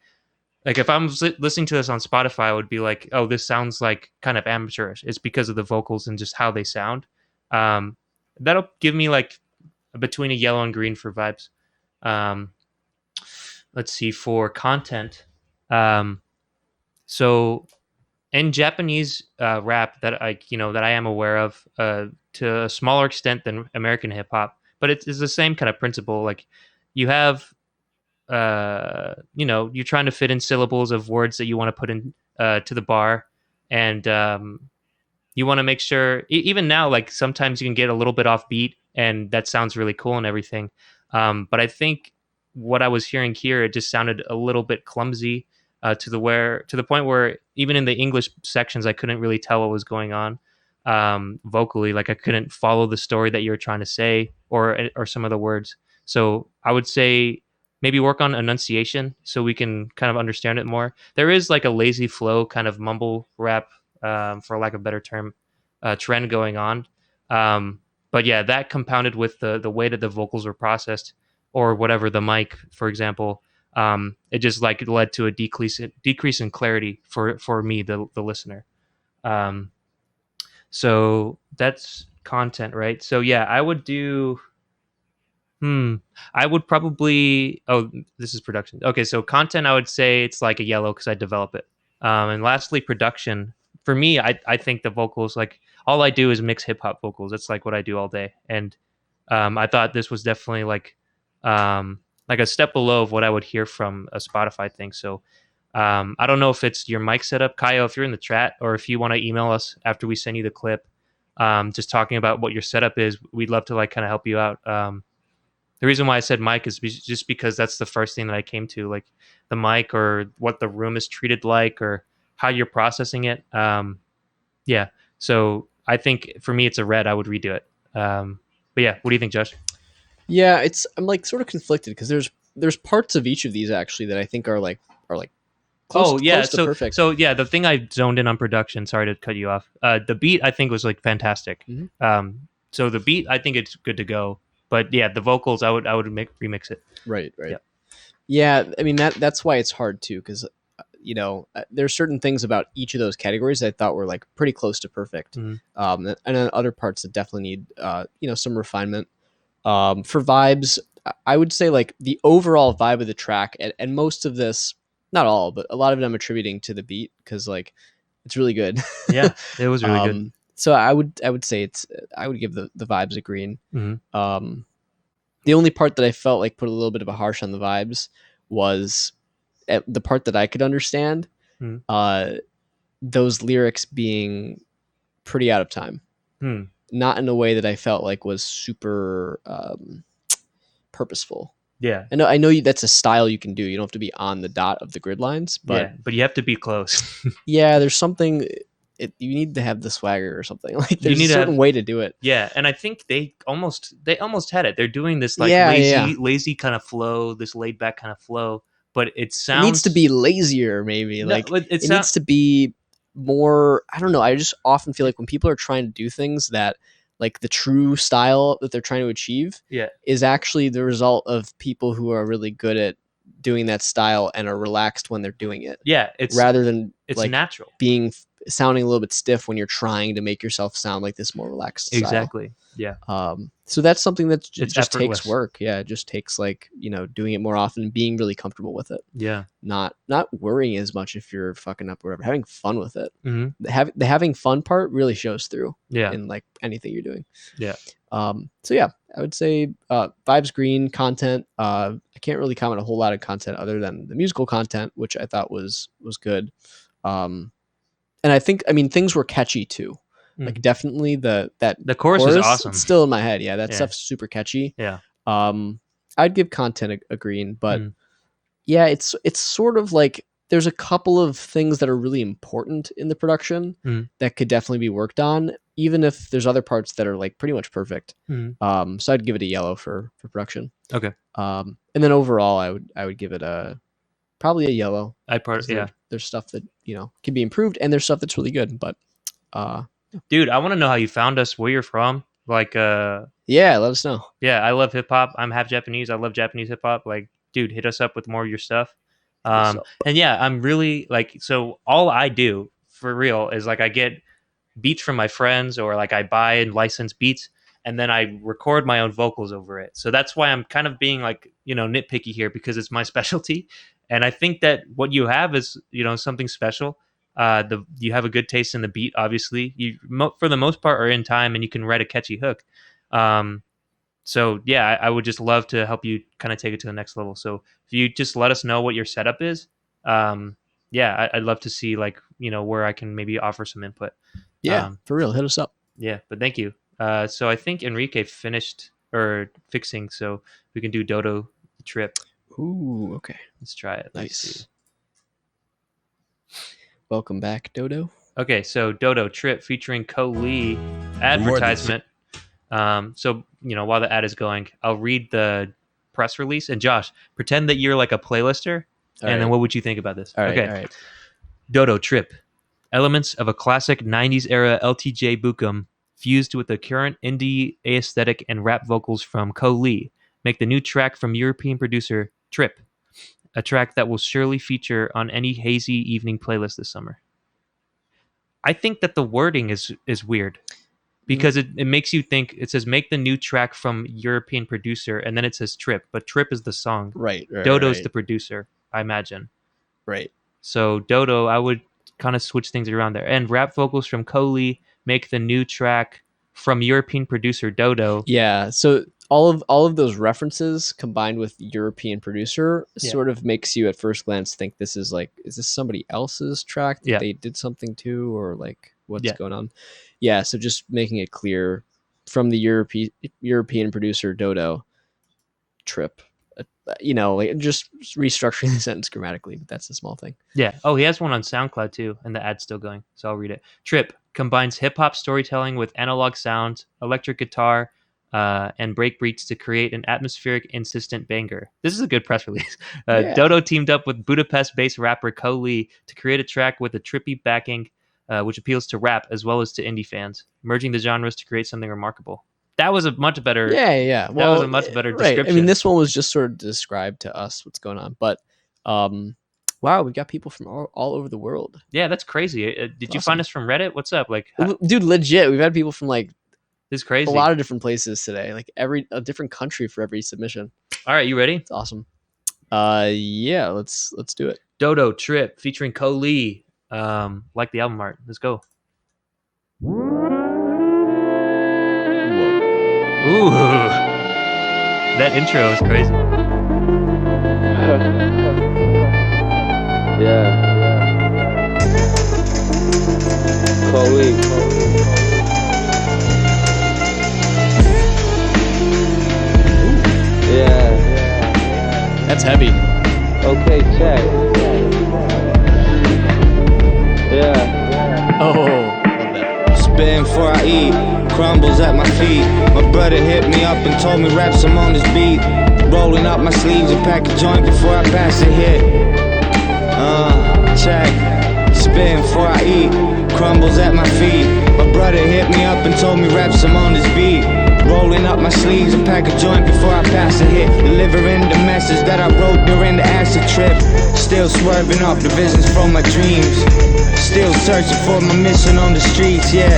if I'm listening to this on Spotify, I would be like, oh, this sounds like kind of amateurish. It's because of the vocals and just how they sound. That'll give me like between a yellow and green for vibes. Let's see, for content. So in Japanese rap that I am aware of, to a smaller extent than American hip hop, but it's the same kind of principle. Like you have you're trying to fit in syllables of words that you want to put in to the bar, and you want to make sure even now, like sometimes you can get a little bit off beat and that sounds really cool and everything, but I think what I was hearing here, it just sounded a little bit clumsy, to the point where even in the English sections I couldn't really tell what was going on vocally. Like I couldn't follow the story that you were trying to say, or some of the words. So I would say maybe work on enunciation so we can kind of understand it more. There is like a lazy flow kind of mumble rap, for lack of a better term, trend going on. But yeah, that compounded with the way that the vocals were processed, or whatever, the mic, for example, it just like led to a decrease in clarity for me, the listener. So that's content, right? So yeah, I would do. I would probably. Oh, this is production. Okay, so content, I would say it's like a yellow because I develop it. And lastly, production. For me, I think the vocals, like all I do is mix hip hop vocals. That's like what I do all day. And I thought this was definitely like a step below of what I would hear from a Spotify thing. So I don't know if it's your mic setup, Kaio. If you're in the chat, or if you want to email us after we send you the clip, just talking about what your setup is, we'd love to like kind of help you out. The reason why I said mic is just because that's the first thing that I came to, like the mic, or what the room is treated like, or how you're processing it. Yeah. So I think for me, it's a red. I would redo it. But yeah, what do you think, Josh? Yeah, I'm like sort of conflicted because there's parts of each of these actually that I think are close, close to perfect. So yeah, the thing I zoned in on production. Sorry to cut you off. The beat I think was like fantastic. Mm-hmm. So the beat, I think it's good to go. But yeah, the vocals, I would remix it. Right. Yeah. I mean that's why it's hard too, because there's certain things about each of those categories that I thought were like pretty close to perfect. Mhm. And then other parts that definitely need some refinement. For vibes, I would say like the overall vibe of the track, and most of this, not all, but a lot of it I'm attributing to the beat, because like it's really good. Yeah, it was really good. So I would say I would give the vibes a green. Mhm. The only part that I felt like put a little bit of a harsh on the vibes was the part that I could understand. Mhm. Those lyrics being pretty out of time, Hmm. not in a way that I felt like was super purposeful. Yeah, I know that's a style you can do. You don't have to be on the dot of the grid lines, but yeah, but you have to be close. yeah, there's something. You need to have the swagger or something. Like there's need a to certain have- way to do it. Yeah, and I think they almost had it. They're doing this like Yeah, lazy kind of flow, this laid back kind of flow, but it sounds It needs to be lazier, maybe. No, Like it it needs to be more. I don't know. I just often feel like when people are trying to do things that, like, the true style that they're trying to achieve Yeah, is actually the result of people who are really good at doing that style and are relaxed when they're doing it, yeah. It's rather than like natural. sounding a little bit stiff when you're trying to make yourself sound like this more relaxed style. Exactly. Yeah. So that's something that It's just effortless. takes work. Yeah, it just takes like doing it more often, being really comfortable with it, Yeah. not worrying as much if you're fucking up or whatever, having fun with it. Hmm. The having fun part really shows through Yeah. in like anything you're doing. Yeah. So yeah, I would say vibes green. Content, I can't really comment a whole lot of content other than the musical content, which I thought was good. And I think, I mean, things were catchy too. Like definitely the chorus is awesome. It's still in my head. Yeah, that Yeah. stuff's super catchy. Yeah. I'd give content a green, but yeah, it's sort of like there's a couple of things that are really important in the production that could definitely be worked on, even if there's other parts that are like pretty much perfect. So I'd give it a yellow for production. Okay. And then overall, I would give it probably a yellow. Yeah. There's stuff that can be improved, and there's stuff that's really good. But dude, I want to know how you found us, where you're from. Like, yeah, let us know. Yeah, I love hip hop. I'm half Japanese. I love Japanese hip hop. Like, dude, hit us up with more of your stuff. And yeah, I'm really like, so all I do for real is like I get beats from my friends, or like I buy and license beats, and then I record my own vocals over it. So that's why I'm kind of being like, nitpicky here, because it's my specialty. And I think that what you have is, something special. You have a good taste in the beat. Obviously, you for the most part are in time, and you can write a catchy hook. So yeah, I would just love to help you kind of take it to the next level. So if you just let us know what your setup is, yeah, I'd love to see like where I can maybe offer some input. Yeah, for real, hit us up. Yeah, but thank you. So I think Enrique finished or fixing, so we can do Dodo Trip. Ooh, okay. Let's try it. Nice. Welcome back, Dodo. Okay, so Dodo Trip featuring Ko Lee advertisement. So while the ad is going, I'll read the press release. And Josh, pretend that you're like a playlister, then what would you think about this? All right, okay. All right. Dodo Trip. Elements of a classic 90s era LTJ Bukum fused with the current indie aesthetic and rap vocals from Ko Lee make the new track from European producer Trip, a track that will surely feature on any hazy evening playlist this summer. I think that the wording is weird, because it makes you think. It says make the new track from European producer, and then it says Trip, but Trip is the song. Right. Dodo's the producer, I imagine. Right. So Dodo, I would kind of switch things around there. And rap vocals from Ko Lee make the new track from European producer Dodo. Yeah. So all of those references combined with European producer sort of makes you at first glance think is this somebody else's track that they did something to, or like what's going on? Yeah. So just making it clear from the European producer Dodo, Trip. Like just restructuring the sentence grammatically, but that's a small thing. Yeah. Oh, he has one on SoundCloud too, and the ad's still going, so I'll read it. Trip combines hip-hop storytelling with analog sounds, electric guitar, and breakbeats to create an atmospheric, insistent banger. This is a good press release. Dodo teamed up with Budapest-based rapper Ko Lee to create a track with a trippy backing, which appeals to rap as well as to indie fans, merging the genres to create something remarkable. That was a much better. Yeah. Well, that was a much better description. I mean, this one was just sort of described to us what's going on, but Wow, we've got people from all over the world. Yeah, that's crazy. Did you Awesome. find us from Reddit? What's up? Like, Dude, legit, we've had people from like this is a crazy. lot of different places today. Like a different country for every submission. All right, you ready? It's awesome. Yeah, let's do it. Dodo Trip featuring Co Lee. Like the album art. Let's go. Ooh, that intro is crazy. Yeah. Colleague. Yeah. That's heavy. Okay, check. Yeah. Oh, love that. Spitting before I eat, crumbles at my feet. My brother hit me up and told me rap some on this beat. Rolling up my sleeves, a pack a joint before I pass a hit. Check. Spitting before I eat, crumbles at my feet. My brother hit me up and told me rap some on this beat. Rolling up my sleeves, a pack a joint before I pass a hit. Delivering the message that I wrote during the acid trip. Still swerving off the visions from my dreams. Still searching for my mission on the streets, yeah.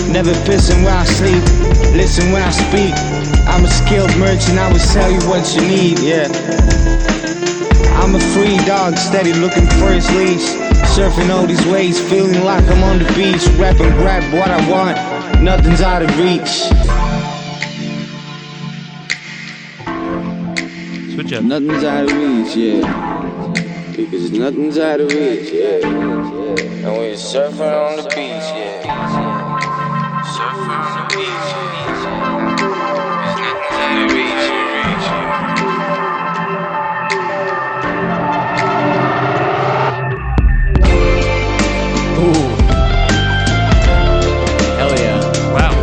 Never pissing where I sleep, listen when I speak. I'm a skilled merchant, I will sell you what you need, yeah. I'm a free dog, steady looking for his leash. Surfing all these waves, feeling like I'm on the beach. Rap and grab what I want, nothing's out of reach. Switch up. Nothing's out of reach, yeah. Because nothing's out of reach, yeah. And we're surfing on the beach, yeah. Surfing on the beach, yeah. Because nothing's out of reach, Ooh. Hell yeah. Wow.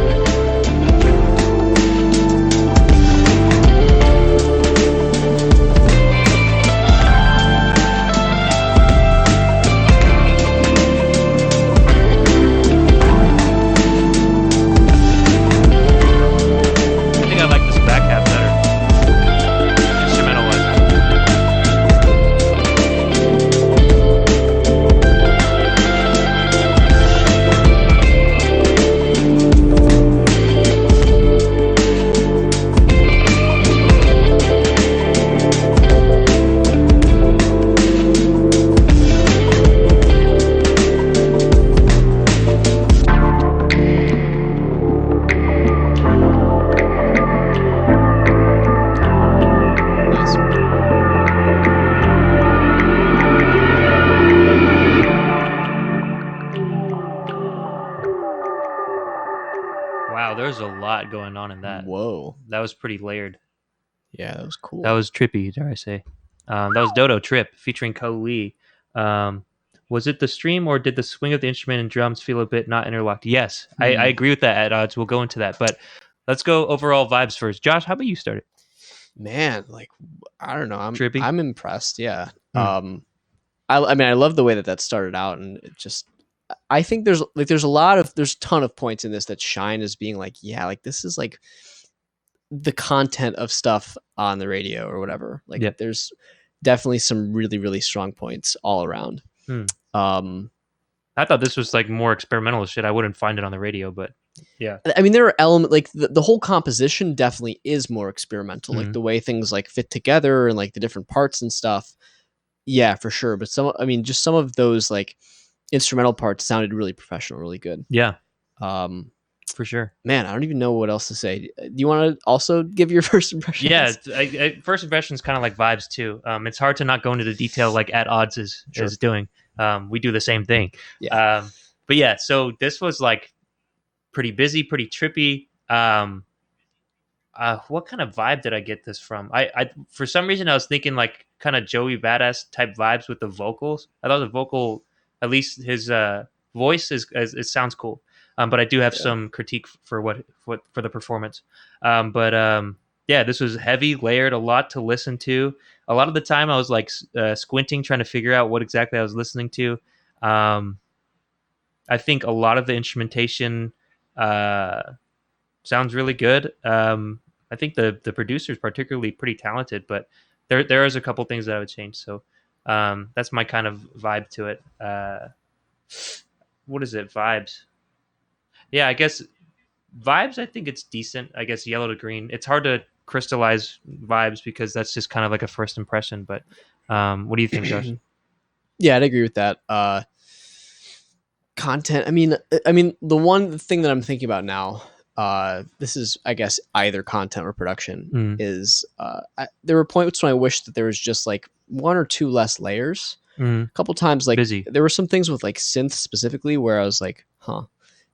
I think I like this back half better. Instrumental wise. Nice. Wow, there's a lot going on in that. Whoa. That was pretty layered. Yeah, that was cool. That was trippy, dare I say. That was Dodo Trip featuring Co Lee. Was it the stream or did the swing of the instrument and drums feel a bit not interlocked? Yes, I agree with that at odds. We'll go into that. But let's go overall vibes first. Josh, how about you start it? Man, like I don't know. Trippy? I'm impressed. Yeah. Hmm. I mean, I love the way that started out, and it just I think there's a ton of points in this that shine as being like, yeah, like this is like the content of stuff on the radio or whatever. Like Yep. there's definitely some really, really strong points all around. Hmm. Um I thought this was like more experimental shit. I wouldn't find it on the radio, but yeah. I mean, there are elements like the whole composition definitely is more experimental, like Mhm. the way things like fit together and like the different parts and stuff. Yeah, for sure. But just some of those like instrumental parts sounded really professional, really good. Yeah, Um, for sure. man, I don't even know what else to say. Do you want to also give your first impressions? Yeah, first impression is kind of like vibes too. It's hard to not go into the detail like at odds is doing. We do the same thing. Yeah. But yeah, so this was like pretty busy, pretty trippy. What kind of vibe did I get this from? I for some reason I was thinking like kind of Joey Badass type vibes with the vocals. I thought the vocal, at least his voice it sounds cool. But I do have some critique for what for the performance. Yeah, this was heavy, layered, a lot to listen to. A lot of the time I was like squinting, trying to figure out what exactly I was listening to. I think a lot of the instrumentation sounds really good. I think the producer is particularly pretty talented, but there is a couple things that I would change. So That's my kind of vibe to it. What is it? Vibes. Yeah, I guess vibes. I think it's decent. I guess yellow to green. It's hard to crystallize vibes because that's just kind of like a first impression. But what do you think, Josh? Yeah, I'd agree with that. Content. I mean, the one thing that I'm thinking about now, this is, I guess, either content or production, Mm. is there were points when I wished that there was just like one or two less layers. Mm. A couple times, like Busy. there were some things with like synth specifically where I was like, huh,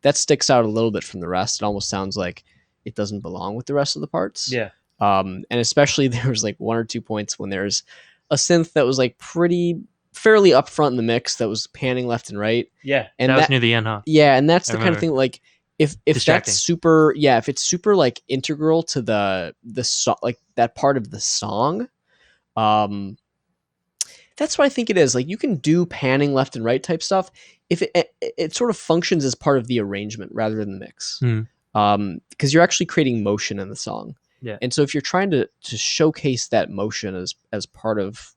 that sticks out a little bit from the rest. It almost sounds like it doesn't belong with the rest of the parts. Yeah. And especially there was like one or two points when there's a synth that was like fairly upfront in the mix that was panning left and right. Yeah. And that was that- near the end, huh? Yeah, and that's I the kind of remember. thing like if Distracting. that's super, yeah, if it's super like integral to the like that part of the song, that's what I think it is. Like you can do panning left and right type stuff if it sort of functions as part of the arrangement rather than the mix. Because you're actually creating motion in the song. Yeah. And so if you're trying to showcase that motion as part of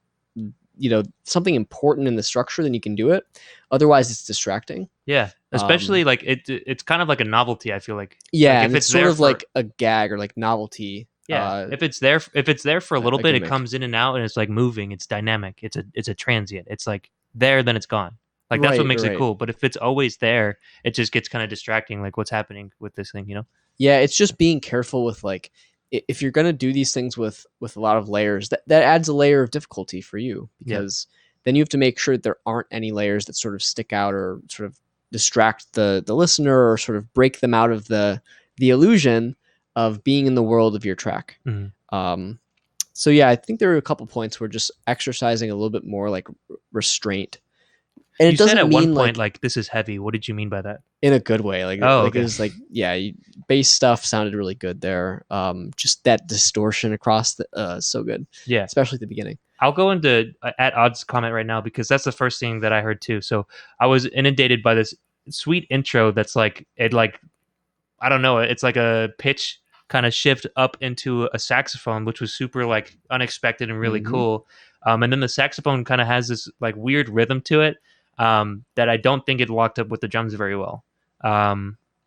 something important in the structure, then you can do it. Otherwise, it's distracting. Yeah. Especially like it's kind of like a novelty. I feel like. Yeah, Like, and it's sort of like a gag or like novelty. Yeah, if it's there for a little a bit, it gimmick. comes in and out, and it's like moving. It's dynamic. It's a transient. It's like there, then it's gone. Like that's what Right, makes right. it cool. But if it's always there, it just gets kind of distracting. Like what's happening with this thing, you know? Yeah, it's just being careful with like if you're gonna do these things with a lot of layers, that adds a layer of difficulty for you because then you have to make sure that there aren't any layers that sort of stick out or sort of distract the listener or sort of break them out of the illusion of being in the world of your track. Mhm. So yeah, I think there were a couple points where just exercising a little bit more like restraint. And You it doesn't said at mean one point like this is heavy. What did you mean by that? in a good way. Like, Oh, like okay. it was like, yeah, bass stuff sounded really good there. Just that distortion across the so good, Yeah, especially at the beginning. I'll go into at odds comment right now because that's the first thing that I heard too. So I was inundated by this sweet intro that's like it like I don't know. It's like a pitch kind of shift up into a saxophone, which was super like unexpected and really Mhm. cool. And then the saxophone kind of has this like weird rhythm to it that I don't think it locked up with the drums very well.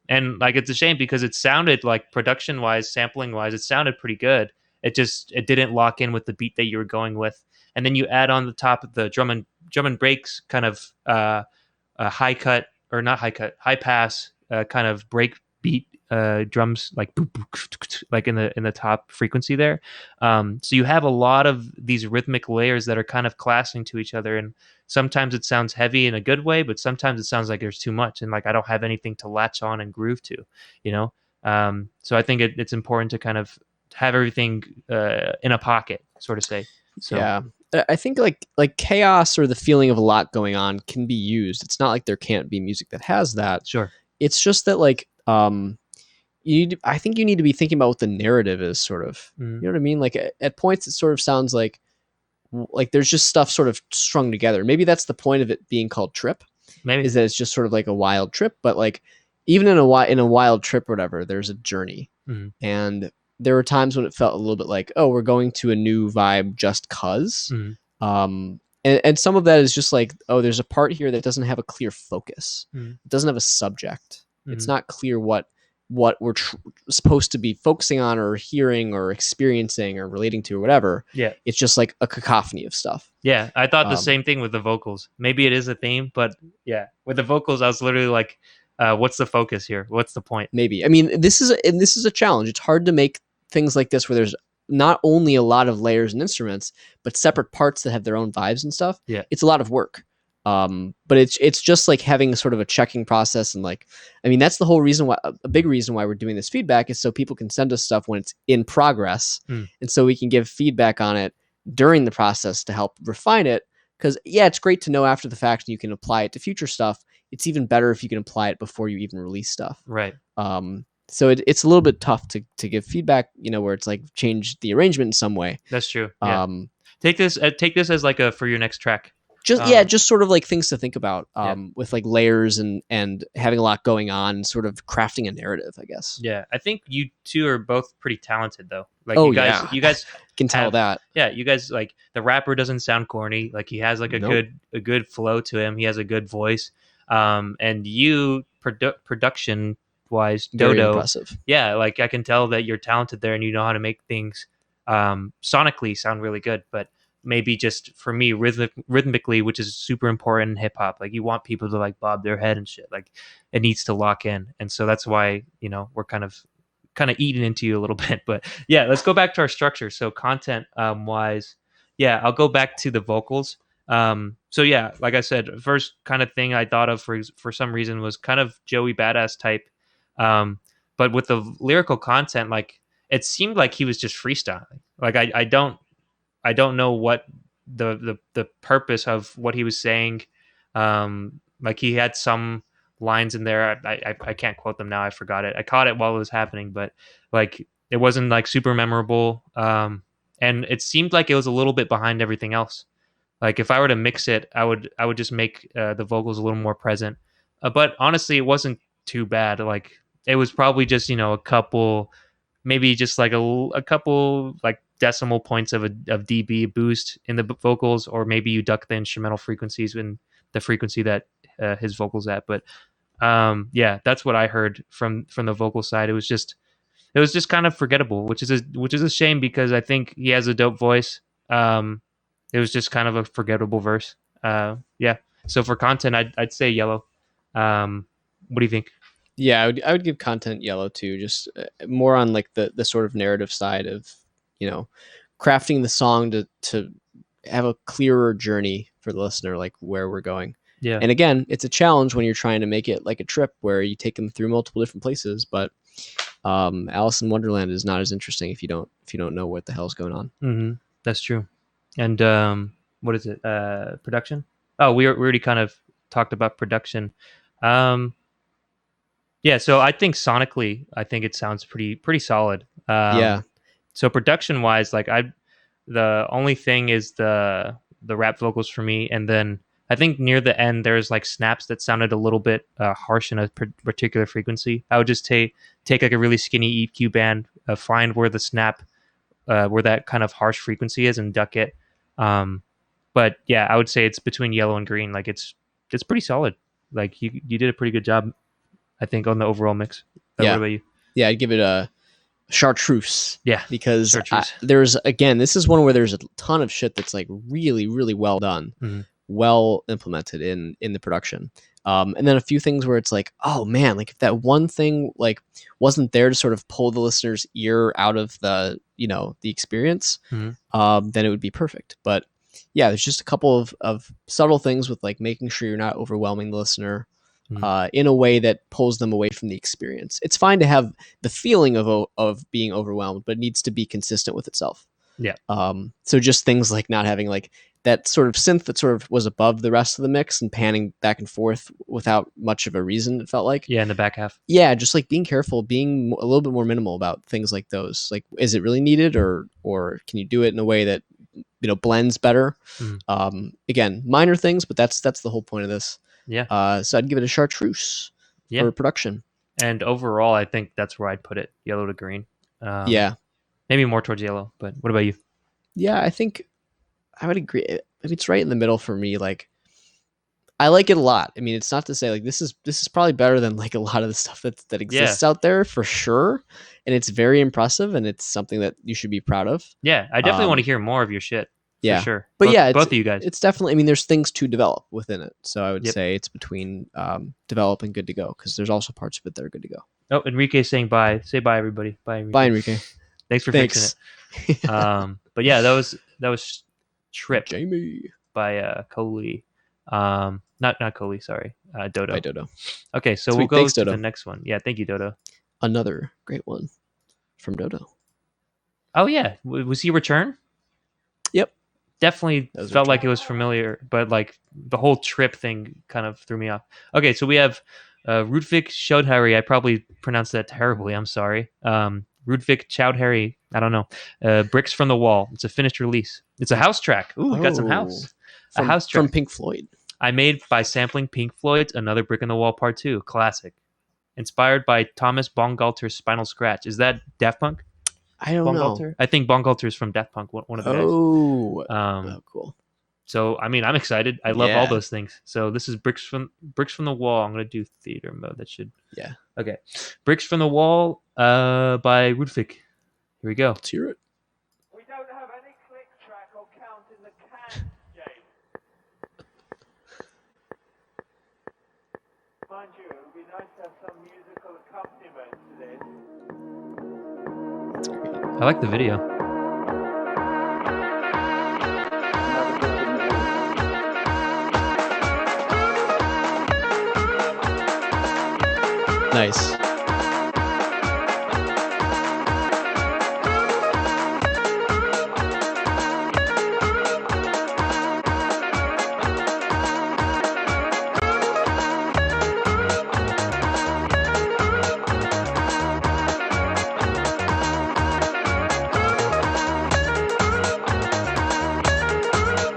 And like it's a shame because it sounded like production wise, sampling wise, it sounded pretty good. It didn't lock in with the beat that you were going with. And then you add on the top of the drum and breaks kind of a high cut or not high cut, high pass kind of break beat drums like boop, boop, like in the top frequency there. So you have a lot of these rhythmic layers that are kind of clashing to each other, and sometimes it sounds heavy in a good way, but sometimes it sounds like there's too much, and like I don't have anything to latch on and groove to, you know. So I think it's important to kind of have everything in a pocket, sort of say. So Yeah, I think like chaos or the feeling of a lot going on can be used. It's not like there can't be music that has that. sure. It's just that like I think you need to be thinking about what the narrative is, sort of. Mhm. You know what I mean? Like at points, it sort of sounds like there's just stuff sort of strung together. Maybe that's the point of it being called trip, Maybe. is that it's just sort of like a wild trip. But like even in a wild trip or whatever, there's a journey, Mhm. and there were times when it felt a little bit like, oh, we're going to a new vibe just cause. Mhm. And some of that is just like, oh, there's a part here that doesn't have a clear focus. Mhm. It doesn't have a subject. It's Mhm. not clear what we're supposed to be focusing on or hearing or experiencing or relating to or whatever. Yeah. It's just like a cacophony of stuff. Yeah, I thought the Um, same thing with the vocals. Maybe it is a theme, but yeah, with the vocals, I was literally like, "What's the focus here? What's the point?" Maybe. I mean, this is a challenge. It's hard to make things like this where there's not only a lot of layers and instruments, but separate parts that have their own vibes and stuff. Yeah. It's a lot of work. But it's just like having sort of a checking process, and like, I mean, that's the whole reason why, a big reason why we're doing this feedback is so people can send us stuff when it's in progress, Mm. and so we can give feedback on it during the process to help refine it. Because yeah, it's great to know after the fact and you can apply it to future stuff. It's even better if you can apply it before you even release stuff. Right. So it's a little bit tough to give feedback, where it's like change the arrangement in some way. That's true. Yeah. Um, Take this as like a for your next track. just sort of like things to think about with like layers and having a lot going on, sort of crafting a narrative, I guess. Yeah, I think you two are both pretty talented though. Like Oh, you guys can tell that. Yeah, you guys, like, the rapper doesn't sound corny. Like, he has like a Nope. good flow to him. He has a good voice. And you production wise, Very Dodo, impressive. yeah, like I can tell that you're talented there and you know how to make things sonically sound really good. But maybe just for me, rhythmically, which is super important in hip hop, like you want people to like bob their head and shit. Like it needs to lock in, and so that's why we're kind of eating into you a little bit. But yeah, let's go back to our structure. So content wise, yeah, I'll go back to the vocals. So yeah, like I said, first kind of thing I thought of for some reason was kind of Joey Badass type. But with the lyrical content, like it seemed like he was just freestyling. Like I don't know what the purpose of what he was saying. Like he had some lines in there. I can't quote them now. I forgot it. I caught it while it was happening, but like it wasn't like super memorable. And it seemed like it was a little bit behind everything else. Like if I were to mix it, I would just make the vocals a little more present. But honestly, it wasn't too bad. Like it was probably just a couple, maybe just like a couple like decimal points of dB boost in the vocals, or maybe you duck the instrumental frequencies in the frequency that his vocals at. But yeah, that's what I heard from the vocal side. It was just kind of forgettable, which is a shame because I think he has a dope voice. It was just kind of a forgettable verse. Yeah. So for content, I'd say yellow. What do you think? Yeah, I would give content yellow too, just more on like the sort of narrative side of, crafting the song to have a clearer journey for the listener, like where we're going. Yeah. And again, it's a challenge when you're trying to make it like a trip where you take them through multiple different places, but Alice in Wonderland is not as interesting if you don't know what the hell's going on. Mm-hmm. That's true. And what is it? Production? Oh, we already kind of talked about production. Yeah, so I think sonically, I think it sounds pretty solid. Yeah. So production wise, like the only thing is the rap vocals for me, and then I think near the end there's like snaps that sounded a little bit harsh in a particular frequency. I would just take like a really skinny EQ band, find where the snap, where that kind of harsh frequency is, and duck it. But yeah, I would say it's between yellow and green. Like it's pretty solid. Like you did a pretty good job, I think, on the overall mix. Yeah. What about you? Yeah, I'd give it a chartreuse. Yeah, because chartreuse. There's, again, this is one where there's a ton of shit that's like really, really well done, well implemented in the production. And then a few things where it's like, oh man, like if that one thing like wasn't there to sort of pull the listener's ear out of the the experience, then it would be perfect. But yeah, there's just a couple of subtle things with like making sure you're not overwhelming the listener in a way that pulls them away from the experience. It's fine to have the feeling of being overwhelmed, but it needs to be consistent with itself. Yeah. So just things like not having like that sort of synth that sort of was above the rest of the mix and panning back and forth without much of a reason, it felt like. Yeah, in the back half. Yeah, just like being careful, being a little bit more minimal about things like those. Like, is it really needed, or can you do it in a way that blends better? Again, minor things, but that's the whole point of this. Yeah. So I'd give it a chartreuse for production. And overall, I think that's where I'd put it, yellow to green. Yeah. Maybe more towards yellow, but what about you? Yeah, I think I would agree. I mean, it's right in the middle for me. Like, I like it a lot. I mean, it's not to say like this is probably better than like a lot of the stuff that exists out there for sure. And it's very impressive, and it's something that you should be proud of. Yeah, I definitely want to hear more of your shit. Yeah, for sure. But both of you guys. It's definitely. I mean, there's things to develop within it. So I would say it's between develop and good to go, because there's also parts of it that are good to go. Oh, Enrique's saying bye. Say bye, everybody. Bye, Enrique. Bye, Enrique. Thanks for fixing it. But yeah, that was Trip Jamie by Coley. Not Coley, sorry. Dodo. By Dodo. Okay, so Sweet. we'll go Thanks, to Dodo. the next one. Yeah, thank you, Dodo. Another great one from Dodo. Oh yeah, was he return? Yep. Definitely felt like it was familiar, but like the whole Trip thing kind of threw me off. Okay, so we have Rudvik Chaudhary. I probably pronounced that terribly. I'm sorry. Rudvik Chaudhary. I don't know. Bricks from the Wall. It's a finished release. It's a house track. Ooh, we got some house. from, house from track Pink Floyd. I made by sampling Pink Floyd's Another Brick in the Wall Part 2, classic. Inspired by Thomas Bangalter's Spinal Scratch. Is that Daft Punk? I don't know. Bangalter? I think Bangalter is from Daft Punk, one of the guys. Oh, cool. So I mean, I'm excited. I love all Yeah. those things. So this is Bricks from the Wall. I'm gonna do theater mode. That should Yeah. Okay. Bricks from the Wall by Rudvik. Here we go. Let's hear it. We don't have any click track or count in the can game. Mind you, it would be nice to have some musical accompaniment to this. I like the video. Nice.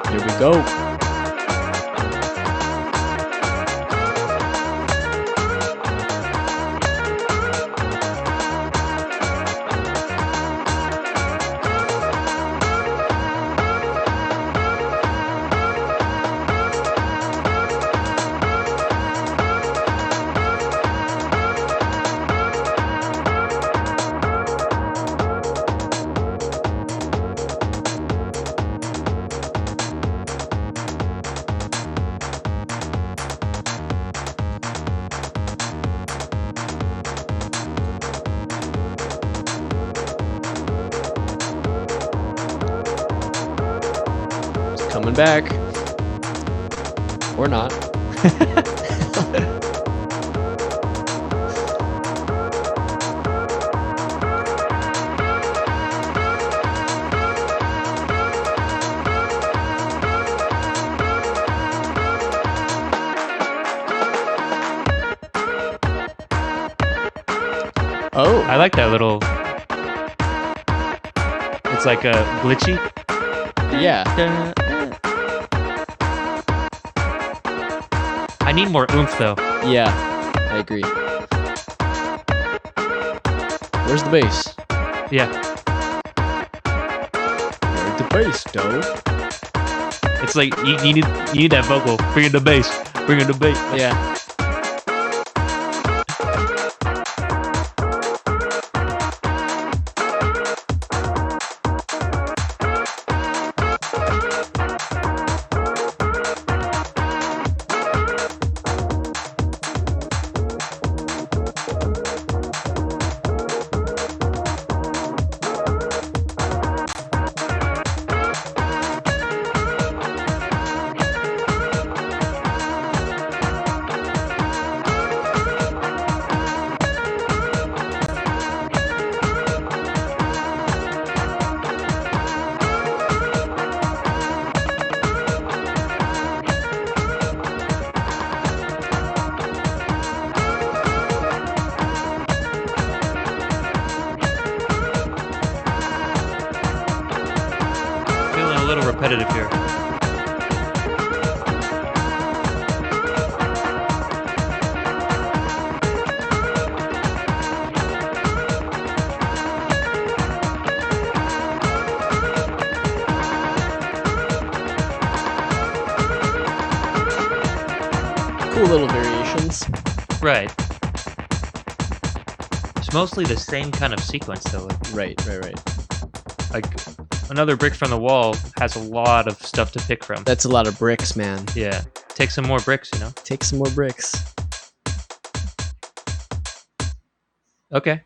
Here we go. It's coming back. Or not. Oh, I like that little. It's like a glitchy. yeah. I need more oomph though. Yeah, I agree. Where's the bass? Yeah, Where's the bass, though? it's like you need that vocal. Bring in the bass. Bring in the bass. Yeah. Feeling a little repetitive here. Cool little variations. Right. It's mostly the same kind of sequence though. Right. Like Another Brick from the Wall has a lot of stuff to pick from. That's a lot of bricks, man. Yeah. Take some more bricks, you know? Take some more bricks. Okay.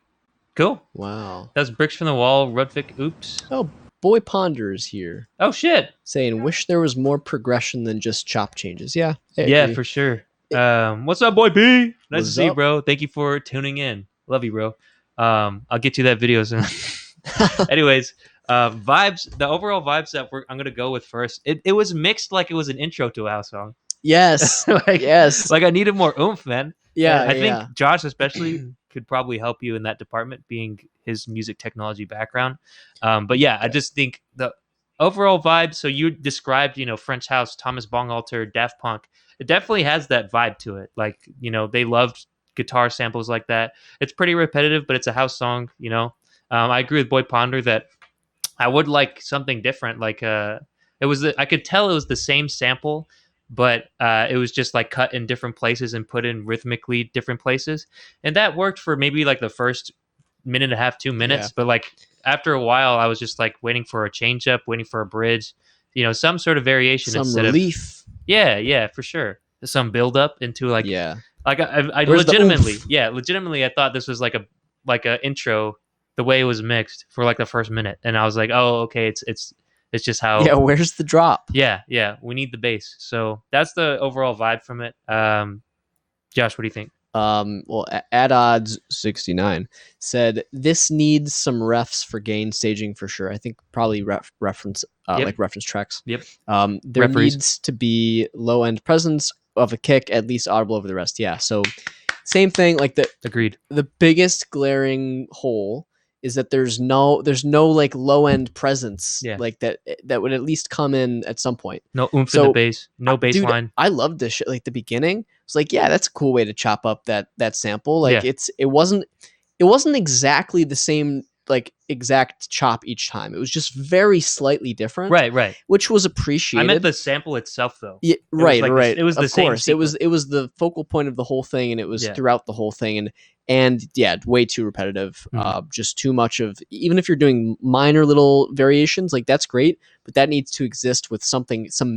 Cool. Wow. That's Bricks from the Wall, Rudvik. Oops. Oh, Boy Ponders here Oh, shit. saying, "Wish there was more progression than just chop changes." Yeah. I Yeah, agree. for sure. What's up, boy P? Nice to What's see you, up? bro. Thank you for tuning in. Love you, bro. I'll get you that video soon. Anyways, vibes. The overall vibes that I'm gonna go with first. It was mixed like it was an intro to a house song. Yes. Like, Yes. Like I needed more oomph, man. Yeah. I think yeah. Josh especially could probably help you in that department, being his music technology background. But yeah, I just think the overall vibe. So you described, French House, Thomas Bangalter, Daft Punk. It definitely has that vibe to it. Like, they loved guitar samples like that. It's pretty repetitive, but it's a house song. I agree with Boy Ponder that I would like something different. Like, I could tell it was the same sample, but it was just like cut in different places and put in rhythmically different places, and that worked for maybe like the first minute and a half, 2 minutes. Yeah. But like after a while, I was just like waiting for a change up, waiting for a bridge, some sort of variation Some instead relief. of yeah, for sure, some build up into like Yeah. like I Where's the legitimately oomph? legitimately I thought this was like a intro the way it was mixed for like the first minute, and I was like, oh, okay, it's just how. Yeah. Where's the drop? Yeah, we need the bass. So that's the overall vibe from it. Josh, what do you think? Well, at odds 69 said this needs some refs for gain staging for sure. I think probably reference Yep. like reference tracks. Yep. There Referees. needs to be low end presence of a kick at least audible over the rest. Yeah. So same thing. Like Agreed. the biggest glaring hole is that there's no like low end presence Yeah. like that would at least come in at some point. No oomph in So, the bass. No bass Dude, line. I love this shit. Like the beginning, it's like, yeah, that's a cool way to chop up that sample. Like Yeah. it wasn't exactly the same like exact chop each time. It was just very slightly different, Right. which was appreciated. I meant the sample itself, though. Yeah, right, like right. It was the of same course, it was the focal point of the whole thing, and it was Yeah. throughout the whole thing, and yeah, way too repetitive. Just too much of. Even if you're doing minor little variations, like that's great, but that needs to exist with some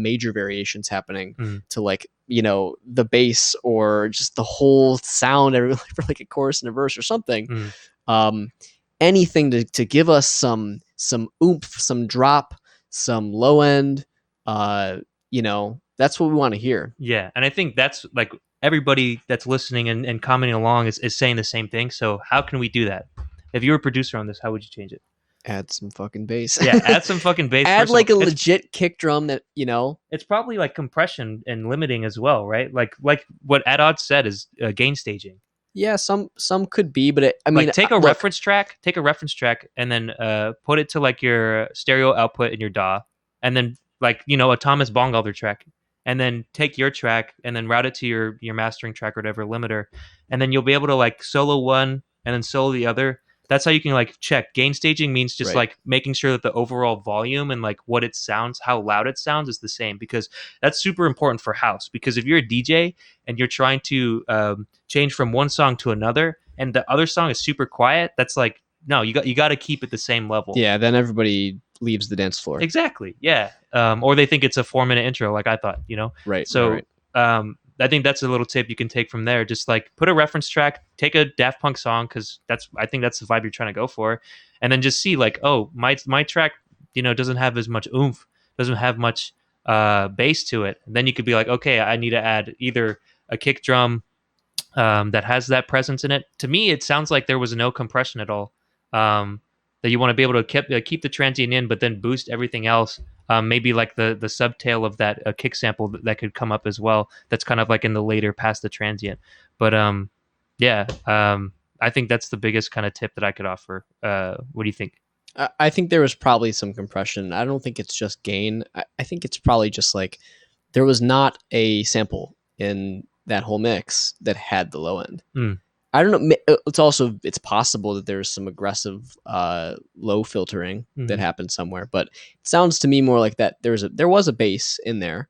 major variations happening to like the bass or just the whole sound for like a chorus and a verse or something. Anything to give us some oomph, some drop, some low end. That's what we want to hear. Yeah, and I think that's like everybody that's listening and commenting along is saying the same thing. So how can we do that? If you were a producer on this, how would you change it? Add some fucking bass. Yeah, add some fucking bass. Add first of like a all. legit kick drum that It's probably like compression and limiting as well, right? Like what Adod said is gain staging. Yeah, some could be, but I mean, like take a reference track, and then put it to like your stereo output in your DAW, and then like a Thomas Bangalter track, and then take your track and then route it to your mastering track or whatever limiter, and then you'll be able to like solo one and then solo the other. That's how you can like check. Gain staging means just Right. like making sure that the overall volume and like what it sounds, how loud it sounds is the same, because that's super important for house. Because if you're a DJ and you're trying to change from one song to another and the other song is super quiet, that's like, no, you got to keep it the same level. Yeah, then everybody leaves the dance floor. Exactly. Yeah. Or they think it's a 4-minute intro, like I thought, Right. So right. I think that's a little tip you can take from there. Just like put a reference track, take a Daft Punk song, because I think that's the vibe you're trying to go for, and then just see like, oh, my track, doesn't have as much oomph, doesn't have much bass to it. And then you could be like, okay, I need to add either a kick drum that has that presence in it. To me, it sounds like there was no compression at all. That you want to be able to keep the transient in, but then boost everything else. Maybe like the subtail of that kick sample that could come up as well. That's kind of like in the later past the transient. But I think that's the biggest kind of tip that I could offer. What do you think? I think there was probably some compression. I don't think it's just gain. I think it's probably just like there was not a sample in that whole mix that had the low end. I don't know. It's possible that there's some aggressive low filtering that happened somewhere, but it sounds to me more like that there was a bass in there,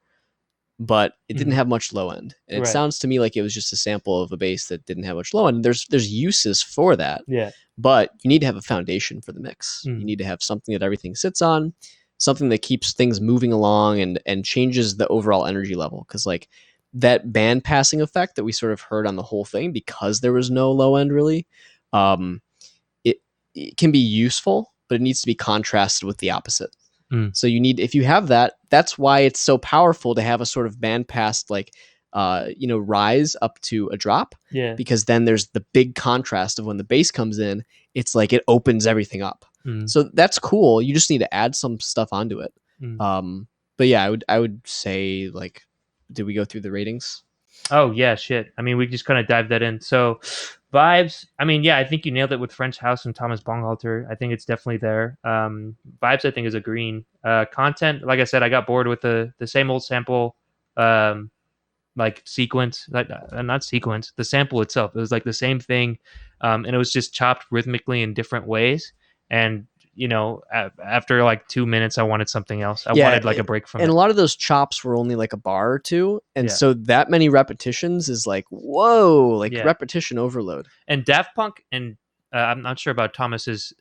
but it didn't have much low end. And it sounds to me like it was just a sample of a bass that didn't have much low end. There's uses for that. Yeah. But you need to have a foundation for the mix. You need to have something that everything sits on, something that keeps things moving along and changes the overall energy level. Because like that band passing effect that we sort of heard on the whole thing, because there was no low end really, it can be useful, but it needs to be contrasted with the opposite. So if you have that, that's why it's so powerful to have a sort of band pass like rise up to a drop. Yeah. Because then there's the big contrast of when the bass comes in, it's like it opens everything up. So that's cool. You just need to add some stuff onto it. But yeah, I would say, like, did we go through the ratings? Oh yeah, shit. I mean, we just kind of dive that in. So, vibes. I mean, yeah, I think you nailed it with French House and Thomas Bangalter. I think it's definitely there. Vibes, I think, is a green. Content, like I said, I got bored with the same old sample, um, like sequence, like not sequence. The sample itself, it was like the same thing, and it was just chopped rhythmically in different ways. And after like 2 minutes, I wanted something else. I wanted like a break from and a it. lot of those chops were only like a bar or two, and Yeah. so that many repetitions is like, whoa, like Yeah. repetition overload. And Daft Punk, and I'm not sure about Thomas's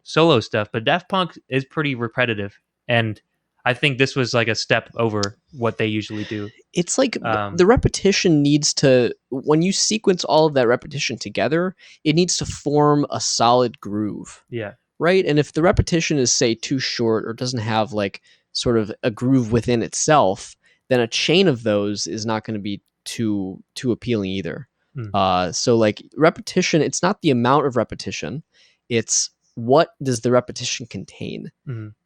solo stuff, but Daft Punk is pretty repetitive, and I think this was like a step over what they usually do. It's like Um, the repetition needs to, when you sequence all of that repetition together, it needs to form a solid groove, Yeah, right? And if the repetition is, say, too short or doesn't have like sort of a groove within itself, then a chain of those is not going to be too appealing either. So like repetition, it's not the amount of repetition, it's what does the repetition contain?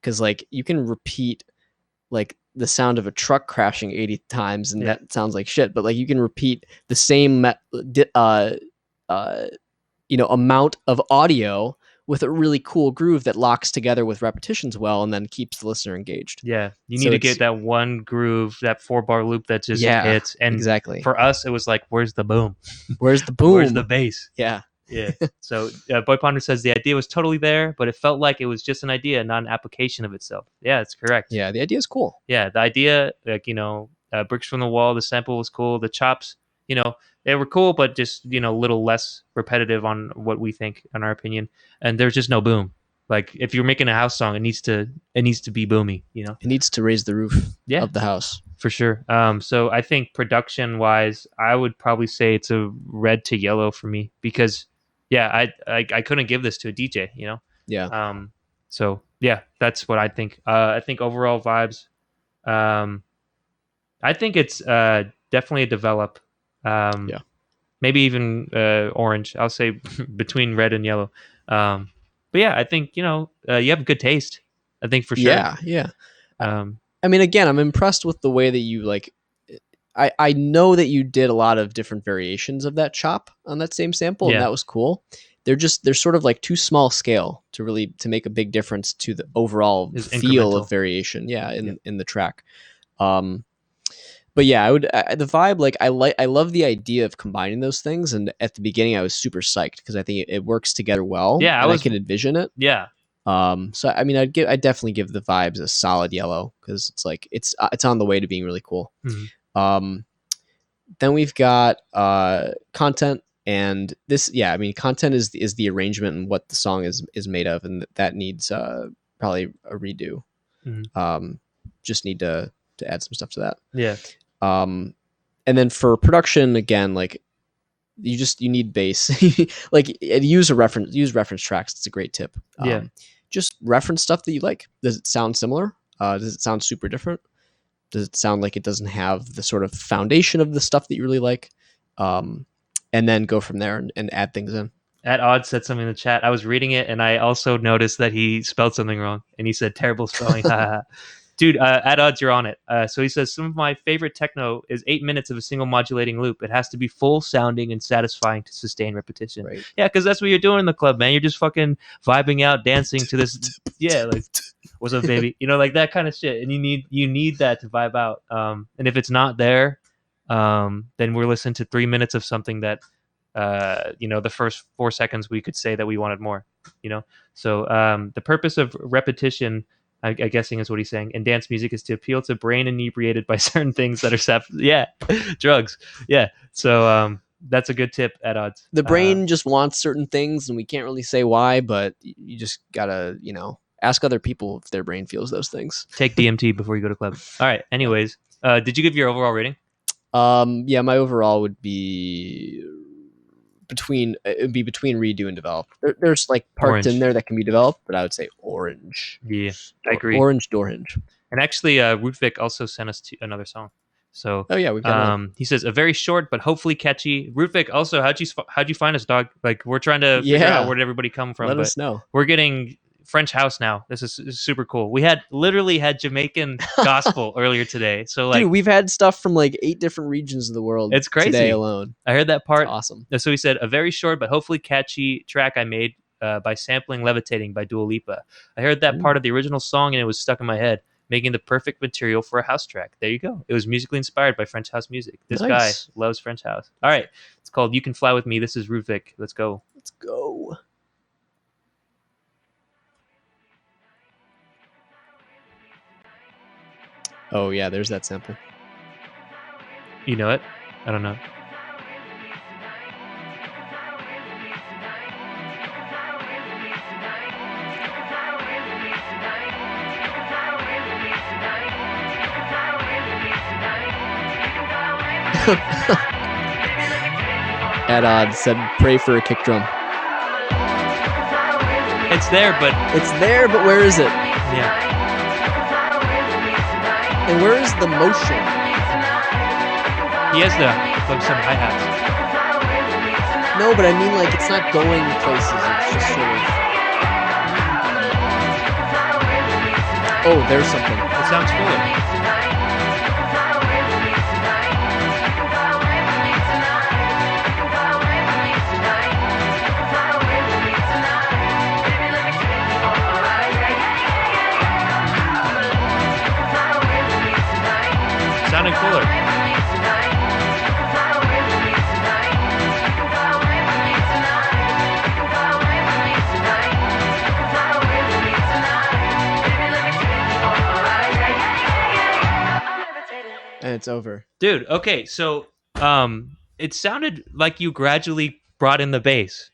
Because like you can repeat like the sound of a truck crashing 80 times and that sounds like shit, but like you can repeat the same amount of audio with a really cool groove that locks together with repetitions well and then keeps the listener engaged. Yeah, you So need to it's- get that one groove, that 4-bar loop that just Yeah, hits. And exactly. for us, it was like, where's the boom? Where's the boom? Where's the bass? Yeah. Yeah. So Boy Ponder says the idea was totally there, but it felt like it was just an idea, not an application of itself. Yeah, that's correct. Yeah, the idea is cool. Yeah, the idea, like, bricks from the wall, the sample was cool. The chops, they were cool, but just, a little less repetitive on what we think, in our opinion. And there's just no boom. Like, if you're making a house song, it needs to be boomy, It needs to raise the roof of the house. For sure. So I think production wise, I would probably say it's a red to yellow for me because, yeah, I couldn't give this to a DJ, Yeah. So yeah, that's what I think. I think overall vibes. I think it's definitely a develop. Yeah. Maybe even orange. I'll say between red and yellow. But yeah, I think you have good taste. I think for sure. Yeah. I mean, again, I'm impressed with the way that you like. I know that you did a lot of different variations of that chop on that same sample, and that was cool. They're sort of like too small scale to make a big difference to the overall feel of variation. Yeah, in the track. But yeah, the vibe, like I love the idea of combining those things, and at the beginning I was super psyched because I think it works together well. Yeah, I could envision it. Yeah. So I mean, I'd definitely give the vibes a solid yellow because it's like it's on the way to being really cool. Mm-hmm. Then we've got content, and this, yeah, I mean, content is the arrangement and what the song is made of, and that needs probably a redo. Mm-hmm. Just need to add some stuff to that. Yeah. And then for production, again, like you need bass. Like use reference tracks. It's a great tip. Yeah. Just reference stuff that you like. Does it sound similar? Does it sound super different? Does it sound like it doesn't have the sort of foundation of the stuff that you really like? And then go from there and add things in. At Odd said something in the chat. I was reading it and I also noticed that he spelled something wrong and he said terrible spelling. Dude, at Odds, you're on it. So he says, some of my favorite techno is 8 minutes of a single modulating loop. It has to be full sounding and satisfying to sustain repetition. Right. Yeah, because that's what you're doing in the club, man. You're just fucking vibing out, dancing to this. Yeah, like, what's up, baby? Like that kind of shit. And you need that to vibe out. And if it's not there, then we're listening to 3 minutes of something that, the first 4 seconds we could say that we wanted more, So the purpose of repetition, I guessing is what he's saying, and dance music is to appeal to brain inebriated by certain things that are drugs. Yeah. So that's a good tip at Odds. The brain just wants certain things and we can't really say why, but you just gotta, ask other people if their brain feels those things. Take DMT before you go to club. All right. Anyways, did you give your overall rating? Yeah, my overall would be between redo and develop. There's like parts Orange. in there that can be developed, but I would say orange. Yeah, I agree. Orange Dorhinge. And actually, Rootvik also sent us another song. So oh yeah, we've got he says a very short but hopefully catchy. Rootvik, also how'd you find us, dog? Like we're trying to figure out where did everybody come from. Let us know. We're getting French house now. This is super cool. We literally had Jamaican gospel earlier today. So like, Dude, we've had stuff from like 8 different regions of the world. It's crazy. Today alone. I heard that It's part. awesome. So he said, a very short but hopefully catchy track I made by sampling Levitating by Dua Lipa. I heard that part of the original song and it was stuck in my head, making the perfect material for a house track. There you go. It was musically inspired by French house music. This Nice. guy loves French house. All right. It's called You Can Fly With Me. This is Ruvik. Let's go. Let's go. Oh yeah, there's that sample. You know it? I don't know. At odds said pray for a kick drum. It's there, but It's there, but where is it? yeah. And where is the motion? He has some hi-hats. No, but I mean like it's not going places. It's just sort of. Oh, there's something. It sounds cooler. Sounding cooler. And it's over. Dude, okay, so it sounded like you gradually brought in the bass,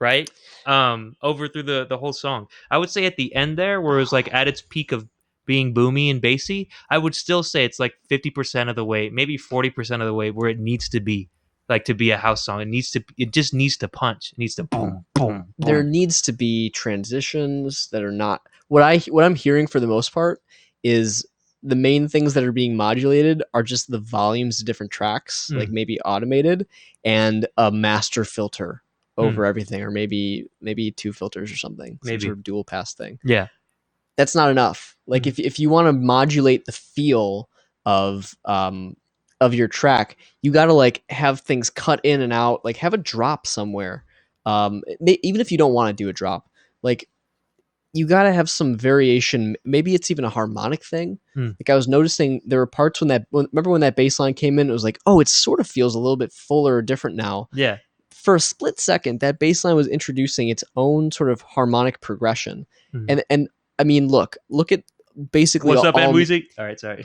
right? Over through the whole song. I would say at the end there, where it was like at its peak of being boomy and bassy, I would still say it's like 50% of the way, maybe 40% of the way where it needs to be, like to be a house song. It just needs to punch. It needs to boom, boom, There boom. needs to be transitions that are not what I'm hearing for the most part is the main things that are being modulated are just the volumes of different tracks, like maybe automated, and a master filter over everything, or maybe 2 filters or something, some Maybe. sort of dual pass thing. Yeah. That's not enough. Like if you want to modulate the feel of your track, you got to like have things cut in and out, like have a drop somewhere. Even if you don't want to do a drop, like you got to have some variation. Maybe it's even a harmonic thing. Like I was noticing there were parts remember when that bass line came in, it was like, oh, it sort of feels a little bit fuller or different now. Yeah. For a split second, that bass line was introducing its own sort of harmonic progression. And I mean, look at basically What's up, all music? All right, sorry.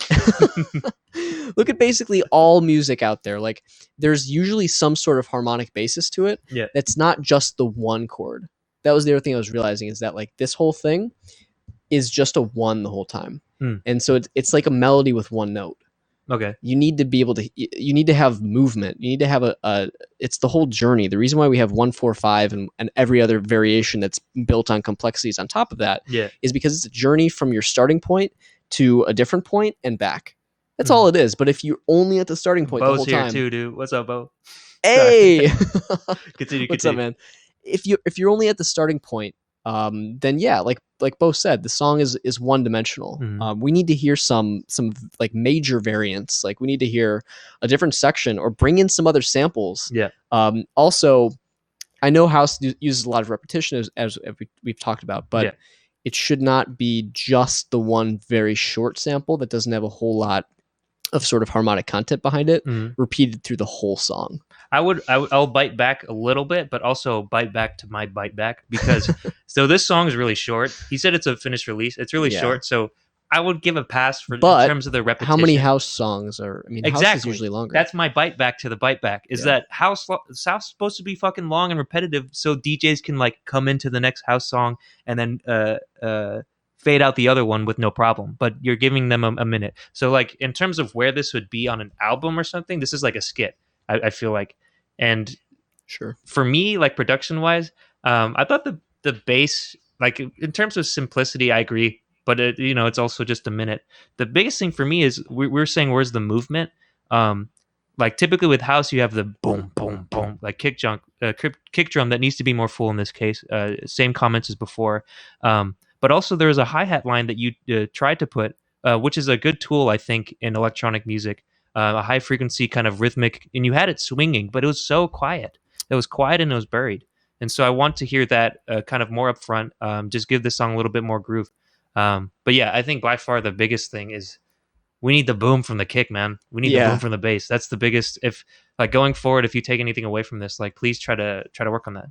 look at basically all music out there. Like there's usually some sort of harmonic basis to it. Yeah. That's not just the one chord. That was the other thing I was realizing, is that like this whole thing is just a 1 the whole time. And so it's like a melody with 1 note. Okay. You need to be able to, you need to have movement. You need to have it's the whole journey. The reason why we have 1, 4, 5 and every other variation that's built on complexities on top of that is because it's a journey from your starting point to a different point and back. That's all it is. But if you're only at the starting point Bo's the whole here time. too, dude. What's up, Bo? Hey, Continue. what's up, man? If you're only at the starting point, then yeah, like Bo said, the song is one dimensional. We need to hear some like major variants. Like we need to hear a different section or bring in some other samples. Yeah. Also, I know house uses a lot of repetition as we've talked about, but it should not be just the one very short sample that doesn't have a whole lot of sort of harmonic content behind it, repeated through the whole song. I'll bite back a little bit, but also bite back to my bite back, because so this song is really short. He said it's a finished release. It's really short, so I would give a pass in terms of the repetition. How many house songs are? I mean, exactly. house is usually longer. That's my bite back to the bite back. Is that house supposed to be fucking long and repetitive, so DJs can like come into the next house song and then fade out the other one with no problem. But you're giving them a minute. So like in terms of where this would be on an album or something, this is like a skit. I feel like, and sure for me, like production wise, I thought the bass, like in terms of simplicity, I agree. But it's also just a minute. The biggest thing for me is we're saying, where's the movement? like typically with house, you have the boom, boom, boom, like kick drum that needs to be more full in this case. Same comments as before. But also there's a hi-hat line that you tried to put, which is a good tool, I think, in electronic music. A high frequency kind of rhythmic, and you had it swinging, but it was so quiet. It was quiet and it was buried. And so I want to hear that kind of more upfront. Just give this song a little bit more groove. But yeah, I think by far the biggest thing is we need the boom from the kick, man. We need the Yeah. boom from the bass. That's the biggest. If like going forward, if you take anything away from this, like please try to work on that.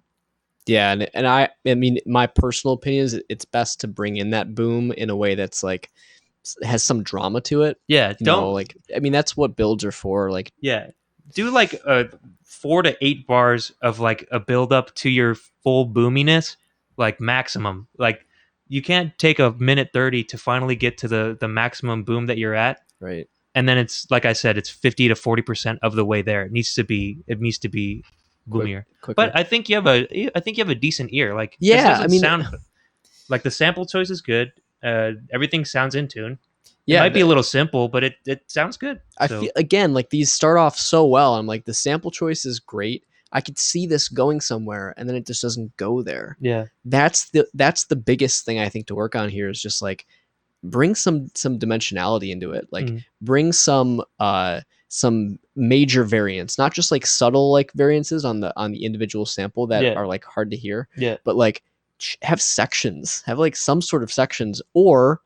Yeah, and I mean, my personal opinion is it's best to bring in that boom in a way that's like has some drama to it. Yeah, You don't know, like I mean, that's what builds are for. Like, yeah, do like 4 to 8 bars of like a build up to your full boominess, like maximum. Like you can't take a minute 30 to finally get to the maximum boom that you're at. right? And then it's like I said, it's 50 to 40% of the way there. It needs to be boomier. Quicker. But I think you have a decent ear. Like this Yeah, doesn't I mean- sound like the sample choice is good. Everything sounds in tune. It Yeah, might be a little simple, but it sounds good. I So, feel again like these start off so well. I'm like the sample choice is great. I could see this going somewhere, and then it just doesn't go there. yeah, That's the biggest thing I think to work on here is just like bring some dimensionality into it. Like Mhm. bring some major variants, not just like subtle like variances on the individual sample that Yeah. are like hard to hear, yeah, but like have sections, have like some sort of sections, or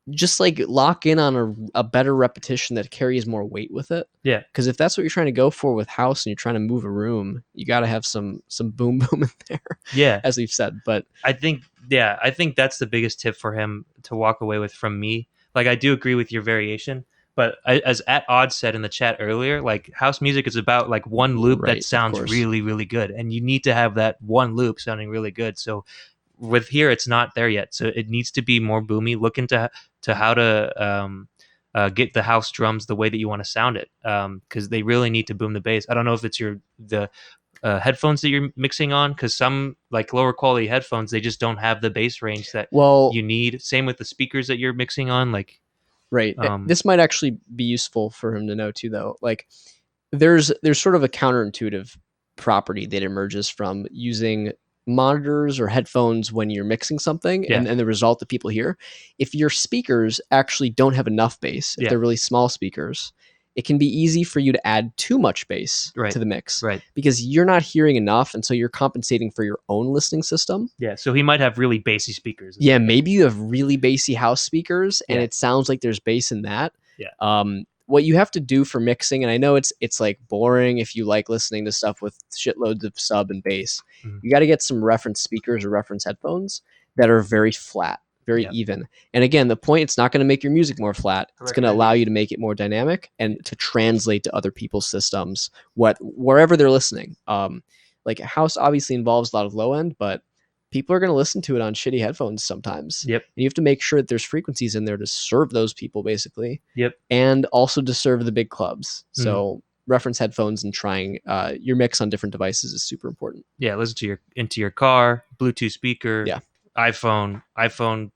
just like lock in on a better repetition that carries more weight with it. Yeah. Because if that's what you're trying to go for with house and you're trying to move a room, you got to have some boom boom in there, yeah. as we've said. But I think that's the biggest tip for him to walk away with from me. Like I do agree with your variation, but as at odds said in the chat earlier, like house music is about like one loop Right, that of sounds course. really, really good, and you need to have that one loop sounding really good. So with here, it's not there yet, so it needs to be more boomy. Look into how to get the house drums the way that you want to sound it, because they really need to boom the bass. I don't know if it's the headphones that you're mixing on, because some like lower quality headphones, they just don't have the bass range that well, you need. Same with the speakers that you're mixing on. Like right. Um, This might actually be useful for him to know too, though. Like, there's sort of a counterintuitive property that emerges from using monitors or headphones when you're mixing something, Yeah. and the result that people hear. If your speakers actually don't have enough bass, if Yeah. they're really small speakers, it can be easy for you to add too much bass Right. to the mix right, because you're not hearing enough, and so you're compensating for your own listening system. yeah. So he might have really bassy speakers. Yeah, maybe you have really bassy house speakers and Yeah. it sounds like there's bass in that. Yeah. What you have to do for mixing, and I know it's like boring if you like listening to stuff with shitloads of sub and bass. Mhm. You got to get some reference speakers or reference headphones that are very flat, very Yeah. even. And again, the point, it's not going to make your music more flat. It's Correct going to idea. allow you to make it more dynamic and to translate to other people's systems, wherever they're listening. Like house obviously involves a lot of low end, but people are going to listen to it on shitty headphones sometimes. Yep. And you have to make sure that there's frequencies in there to serve those people basically. Yep. And also to serve the big clubs. So reference headphones and trying your mix on different devices is super important. Yeah. Listen to into your car, Bluetooth speaker. Yeah. iPhone,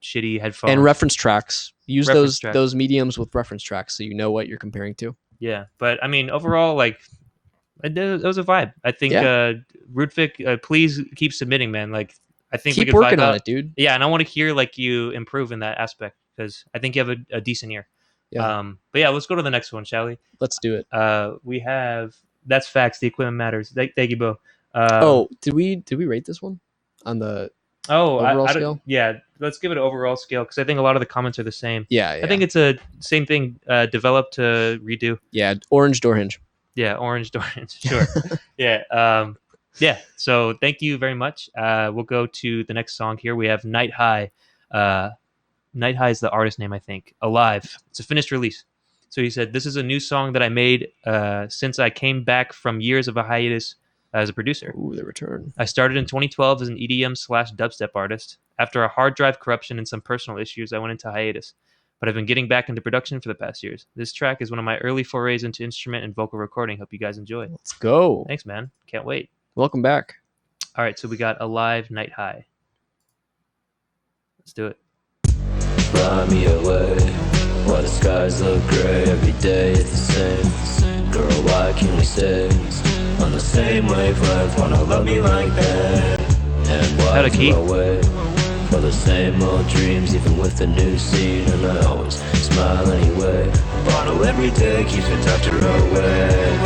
shitty headphones, And reference tracks. Use Reference tracks. those mediums with reference tracks so you know what you're comparing to. Yeah, but I mean, overall, like, it was a vibe. I think, Rudvik, please keep submitting, man. Like, I think we Keep could working vibe on out. it, dude. Yeah, and I want to hear like you improve in that aspect because I think you have a decent ear. Yeah. But yeah, let's go to the next one, shall we? Let's do it. We have That's Facts. The Equipment Matters. Thank you, Bo. Did we rate this one on the I overall don't- scale? Yeah, let's give it an overall scale because I think a lot of the comments are the same. Yeah. I think it's a same thing. Develop to redo. yeah, orange door hinge. Yeah, orange. Sure. Yeah. Yeah. So thank you very much. We'll go to the next song here. We have Night High. Night High is the artist name, I think. Alive. It's a finished release. So he said, "This is a new song that I made since I came back from years of a hiatus as a producer. Ooh, the return. I started in 2012 as an EDM/dubstep artist. After a hard drive corruption and some personal issues, I went into hiatus. But I've been getting back into production for the past years. This track is one of my early forays into instrument and vocal recording. Hope you guys enjoy. Let's go. Thanks, man. Can't wait. Welcome back. All right, so we got Alive, Night High. Let's do it. Fly me away while the skies look gray. Every day it's the same. Girl, why can't we stay on the same wavelength? Wanna love me like that? And why That a key? do I wait for the same old dreams, even with the new scene? And I always smile anyway. A bottle every day keeps me doctor away.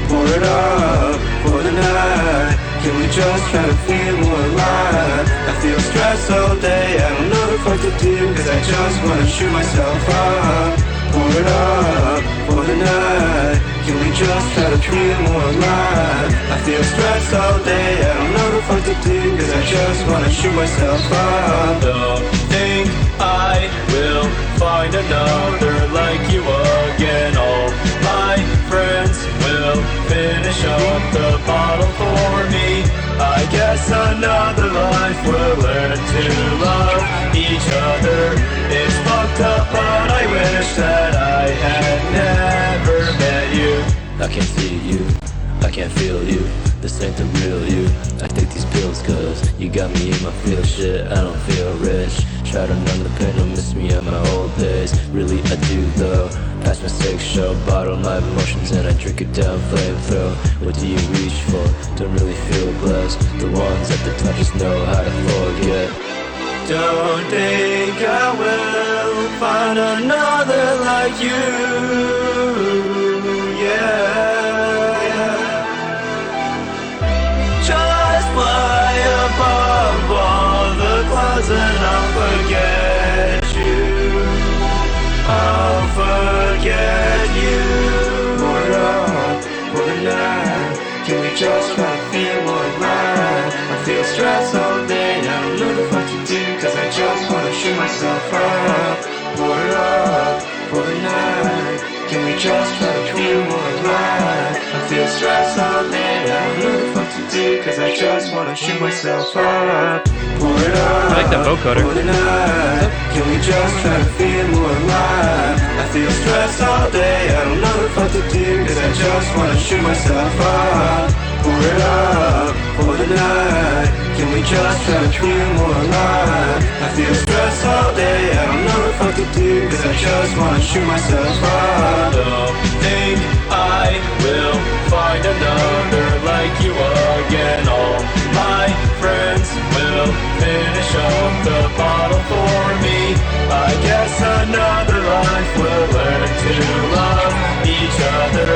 Pour it up for the night. Can we just try to feel more alive? I feel stressed all day, I don't know the fuck to do, cause I just wanna shoot myself up. Pour it up for the night. Can we just try to feel more alive? I feel stressed all day, I don't know the fuck to do, cause I just wanna shoot myself up. Don't think I will find another like you again. All my friends will finish up the bottle for me. I guess another life will learn to love each other. It's fucked up, but I wish that I had never met you. I can't see you, I can't feel you. This ain't the real you. I take these pills cause you got me in my feel shit. I don't feel rich. Try to numb the pain, don't miss me at my old days. Really I do though. Past mistakes show, bottle my emotions and I drink it down, flamethrower. What do you reach for? Don't really feel blessed. The ones at the top just know how to forget. Don't think I will find another like you. Yeah. Just fly above all the clouds and I'll forget you. I'll forget you. Pour it up for the night. Can we just try to feel more alive? I feel stressed all day, I don't know the fuck to do, cause I just wanna shoot myself up. Pour it up for the night. Can we just try to feel more alive? I feel stressed all day, I don't know the fuck to do, cause I just wanna shoot myself up. Pour it up I like that vocoder. for the night. Can we just try to feel more alive? I feel stressed all day, I don't know the fuck to do, cause I just wanna shoot myself up. Pour it up for the night. Can we just try to feel more alive? I feel stressed all day, I don't know the fuck to do, cause I just wanna shoot myself up. Don't think I will find another like you again. All my friends will finish up the bottle for me. I guess another life will learn to love each other.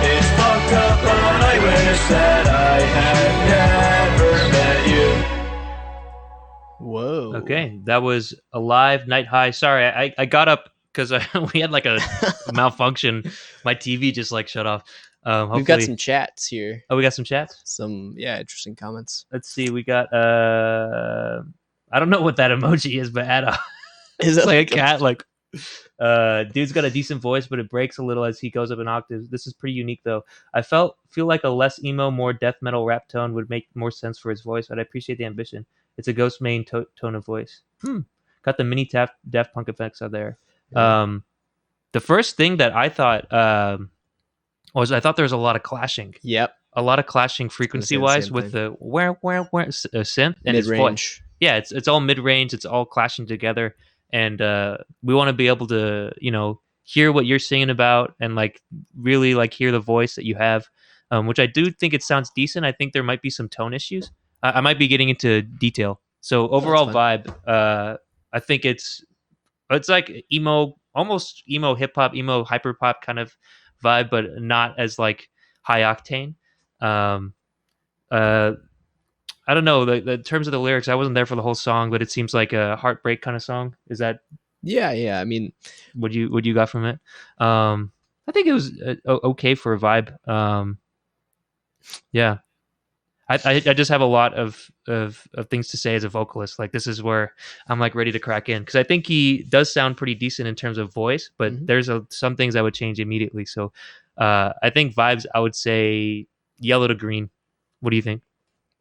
It's fucked up, but I wish that I had never met you. Whoa. Okay, that was Alive Night High. Sorry, I got up because we had like a malfunction. My TV just like shut off. We've got some chats here. Oh, we got some chats. Some interesting comments. Let's see. We got I don't know what that emoji is, but Ada. Is It's it like a cat. Like, dude's got a decent voice, but it breaks a little as he goes up in octaves. This is pretty unique, though. I feel like a less emo, more death metal rap tone would make more sense for his voice, but I appreciate the ambition. It's a Ghost main tone of voice. Got the mini Daft Punk effects out there. Yeah. The first thing that I thought was I thought there was a lot of clashing. Yep. A lot of clashing frequency-wise same with thing. the where synth and his voice. Mid-range. Yeah, it's all mid-range. It's all clashing together, and we want to be able to, hear what you're singing about and like really like hear the voice that you have, which I do think it sounds decent. I think there might be some tone issues. I might be getting into detail. So overall vibe, I think it's like emo, almost emo hip hop, emo hyper pop kind of vibe, but not as like high octane. I don't know the terms of the lyrics. I wasn't there for the whole song, but it seems like a heartbreak kind of song. Is that Yeah. I mean, what you got from it? I think it was okay for a vibe. Yeah, I just have a lot of things to say as a vocalist. Like this is where I'm like ready to crack in because I think he does sound pretty decent in terms of voice, but there's some things I would change immediately. So I think vibes, I would say yellow to green. What do you think?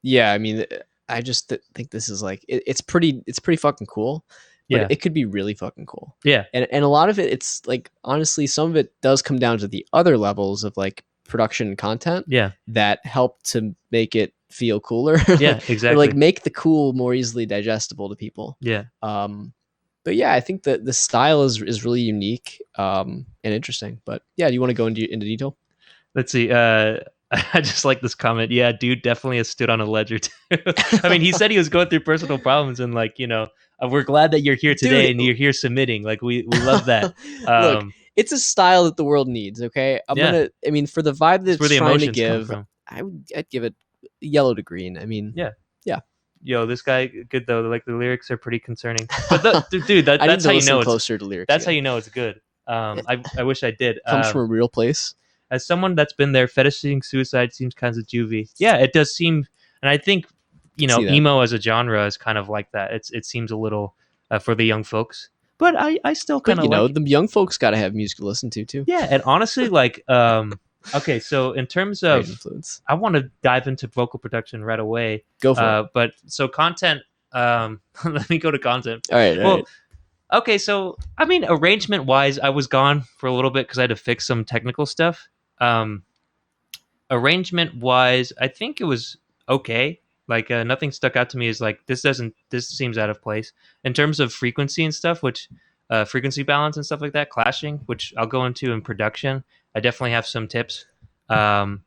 yeah. I mean, I just think this is like it's pretty fucking cool. But Yeah. it could be really fucking cool. Yeah. And a lot of it, it's like honestly, some of it does come down to the other levels of like production and content. Yeah. That help to make it feel cooler. Yeah, exactly. Or like make the cool more easily digestible to people. Yeah. But yeah, I think that the style is really unique and interesting. But yeah, do you want to go into detail? Let's see. I just like this comment. Yeah, dude definitely has stood on a ledger too. I mean, he said he was going through personal problems, and like, we're glad that you're here today Dude. and you're here submitting. Like, we love that. Look, it's a style that the world needs. Okay, Yeah. I mean, for the vibe that It's where it's the trying to emotions come give, from. I'd give it yellow to green. I mean, Yeah. yeah. Yo, this guy good though. Like the lyrics are pretty concerning. But dude, I need that's to how you listen know it's closer to lyrics. that's how again. you know it's good. I wish I did. Comes from a real place. As someone that's been there, fetishing suicide seems kind of juvie. Yeah, it does seem, and I think See that. emo as a genre is kind of like that. It seems a little for the young folks, but I still kind But of like. the young folks got to have music to listen to too. Yeah, and honestly, like, okay, so in terms Great of, influence. I want to dive into vocal production right away. Go for it. But so content. Let me go to content. All right. Well, okay, so I mean, arrangement wise, I was gone for a little bit because I had to fix some technical stuff. Arrangement wise, I think it was okay. Like nothing stuck out to me as like this seems out of place in terms of frequency and stuff, which frequency balance and stuff like that, clashing, which I'll go into in production. I definitely have some tips. Bo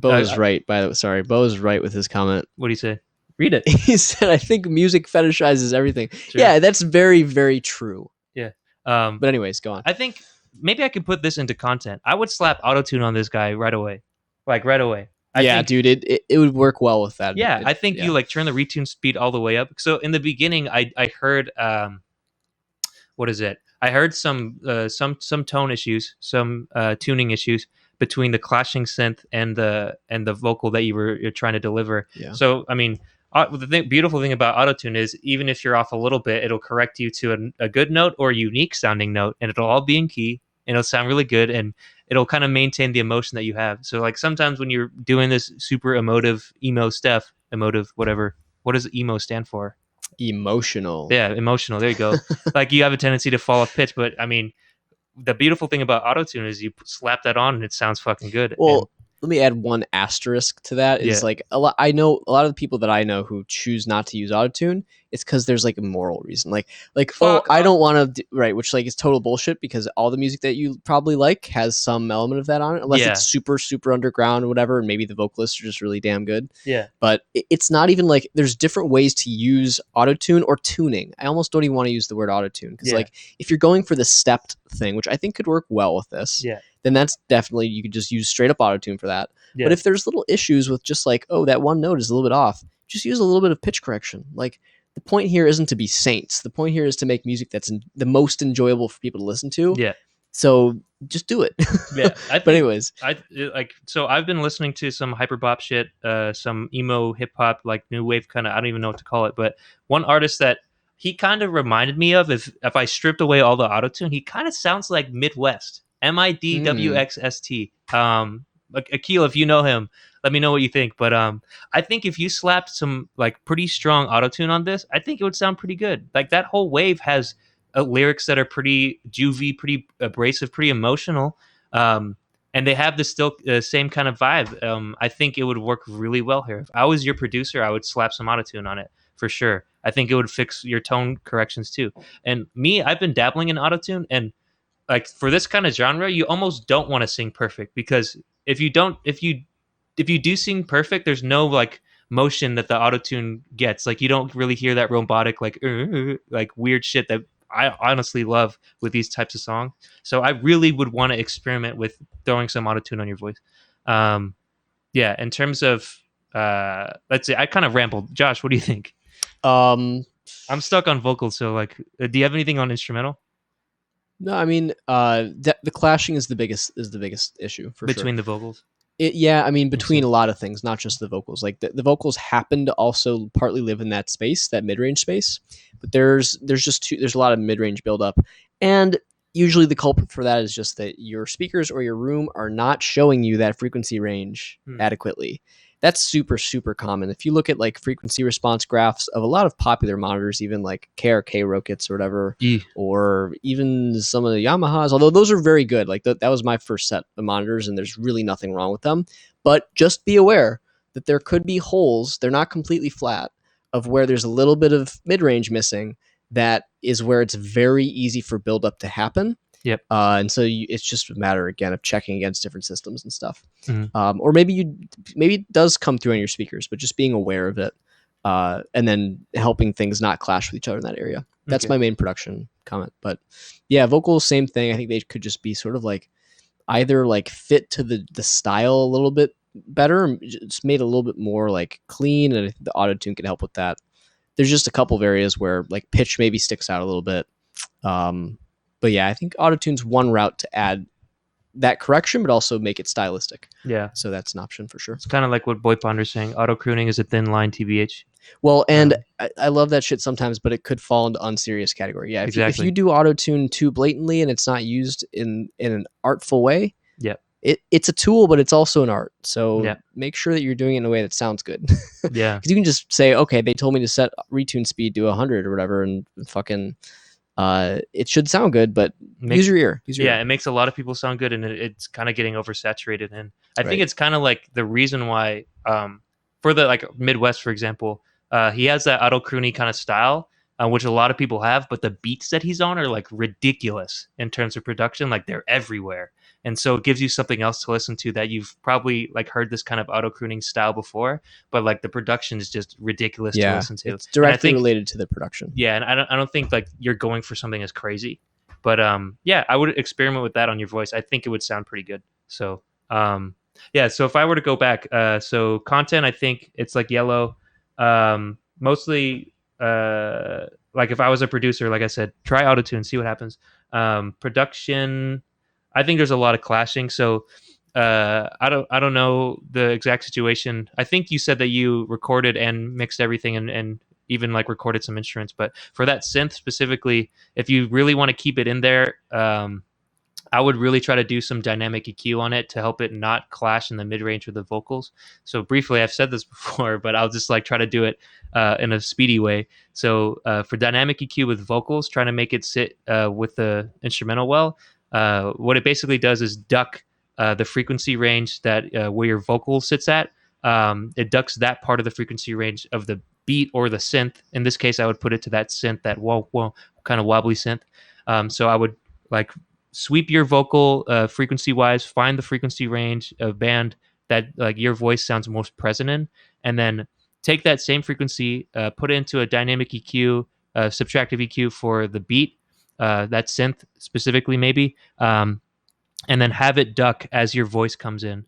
is right. By the way, sorry, Bo is right with his comment. What do you say? Read it. He said, "I think music fetishizes everything." True. Yeah, that's very, very true. Yeah. But anyways, go on. I think maybe I could put this into content. I would slap autotune on this guy right away. Like right away. I think, dude, it would work well with that. Yeah, I think you like turn the retune speed all the way up. So in the beginning, I heard what is it? I heard some tone issues, some tuning issues between the clashing synth and the vocal that you're trying to deliver. Yeah. So I mean, beautiful thing about autotune is even if you're off a little bit, it'll correct you to a good note or a unique sounding note, and it'll all be in key, and it'll sound really good, and it'll kind of maintain the emotion that you have. So like sometimes when you're doing this super emotive emo stuff, whatever, what does emo stand for? Emotional. Yeah, emotional. There you go. Like you have a tendency to fall off pitch, but I mean, the beautiful thing about autotune is you slap that on and it sounds fucking good. Well, let me add one asterisk to that. Is Yeah. like I know a lot of the people that I know who choose not to use autotune. It's because there's like a moral reason. Like Fuck I off. don't want to right, which like is total bullshit because all the music that you probably like has some element of that on it, unless Yeah. it's super super underground or whatever, and maybe the vocalists are just really damn good. Yeah. But it's not even like there's different ways to use autotune or tuning. I almost don't even want to use the word autotune because Yeah. like if you're going for the stepped thing, which I think could work well with this, Yeah. then that's definitely you could just use straight up autotune for that. Yeah. But if there's little issues with just like, oh, that one note is a little bit off, just use a little bit of pitch correction. Like the point here isn't to be saints. The point here is to make music that's the most enjoyable for people to listen to. Yeah. So just do it. Yeah. But anyways, So I've been listening to some hyperbop shit, some emo hip hop, like new wave kind of. I don't even know what to call it. But one artist that he kind of reminded me of, if I stripped away all the autotune, he kind of sounds like Midwest. Midwxt. Akil, if you know him, let me know what you think. But I think if you slapped some like pretty strong autotune on this, I think it would sound pretty good. Like that whole wave has lyrics that are pretty juvie, pretty abrasive, pretty emotional, and they have the still same kind of vibe. I think it would work really well here. If I was your producer, I would slap some autotune on it for sure. I think it would fix your tone corrections too. And me, I've been dabbling in autotune, and like for this kind of genre, you almost don't want to sing perfect because if you do sing perfect, there's no like motion that the autotune gets. Like you don't really hear that robotic like weird shit that I honestly love with these types of songs. So I really would want to experiment with throwing some autotune on your voice. Yeah, in terms of let's see, I kind of rambled. Josh, what do you think? I'm stuck on vocals, so like, do you have anything on instrumental? no, I mean, the clashing is the biggest issue for sure. Between the vocals? I mean, between a lot of things, not just the vocals. Like the vocals happen to also partly live in that space, that mid-range space. But there's a lot of mid-range buildup, and usually the culprit for that is just that your speakers or your room are not showing you that frequency range adequately. That's super, super common. If you look at like frequency response graphs of a lot of popular monitors, even like KRK Rokits or whatever, or even some of the Yamahas, although those are very good. Like that was my first set of monitors and there's really nothing wrong with them. But just be aware that there could be holes, they're not completely flat, of where there's a little bit of mid-range missing. That is where it's very easy for buildup to happen. Yep. And so it's just a matter again of checking against different systems and stuff. Mhm. Or maybe it does come through on your speakers, but just being aware of it, and then helping things not clash with each other in that area. That's Okay. my main production comment. But yeah, vocals, same thing. I think they could just be sort of like either like fit to the style a little bit better, just made a little bit more like clean, and I think the auto tune can help with that. There's just a couple of areas where like pitch maybe sticks out a little bit. But yeah, I think auto tune's one route to add that correction, but also make it stylistic. Yeah. So that's an option for sure. It's kind of like what Boy Ponder's saying. Auto crooning is a thin line, TBH. Well, and I love that shit sometimes, but it could fall into unserious category. Yeah, if Exactly. you do auto tune too blatantly and it's not used in an artful way, Yep. It's a tool, but it's also an art. So Yeah. make sure that you're doing it in a way that sounds good. Yeah. Because you can just say, okay, they told me to set retune speed to 100 or whatever, and fucking it should sound good, but use your ear. Use your Yeah, ear. it makes a lot of people sound good, and it's kind of getting oversaturated. And I think Right. it's kind of like the reason why, for the like Midwest, for example, he has that auto croony kind of style, which a lot of people have, but the beats that he's on are like ridiculous in terms of production. Like they're everywhere, and so it gives you something else to listen to that you've probably like heard this kind of auto crooning style before, but like the production is just ridiculous to Yeah, listen to. it's directly think- related to the production. Yeah, and I don't think like you're going for something as crazy, but yeah, I would experiment with that on your voice. I think it would sound pretty good. So yeah, so if I were to go back, so content, I think it's like yellow, mostly like if I was a producer, like I said, try autotune, see what happens. Production, I think there's a lot of clashing. So I don't know the exact situation. I think you said that you recorded and mixed everything and even like recorded some instruments, but for that synth specifically, if you really want to keep it in there, I would really try to do some dynamic EQ on it to help it not clash in the mid range with the vocals. So briefly, I've said this before, but I'll just like try to do it in a speedy way. So for dynamic EQ with vocals, trying to make it sit with the instrumental well, what it basically does is duck the frequency range that where your vocal sits at. It ducks that part of the frequency range of the beat or the synth. In this case, I would put it to that synth, that whoa kind of wobbly synth. So I would like sweep your vocal frequency wise, find the frequency range of band that like your voice sounds most present in, and then take that same frequency, put it into a dynamic EQ, subtractive EQ for the beat, that synth specifically maybe, and then have it duck as your voice comes in.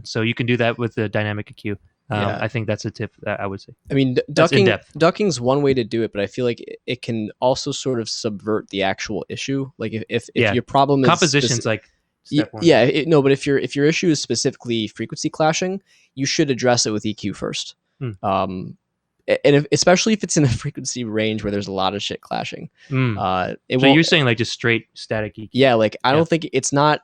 So you can do that with the dynamic EQ. Yeah. I think that's a tip that I would say. I mean, That's in-depth. ducking's one way to do it, but I feel like it can also sort of subvert the actual issue. Like if Yeah. your problem is Composition's like step one. yeah, no, but if your issue is specifically frequency clashing, you should address it with EQ first. And especially if it's in a frequency range where there's a lot of shit clashing. Mm. It So won't, you're saying like just straight static EQ? yeah, like I Yeah. don't think it's not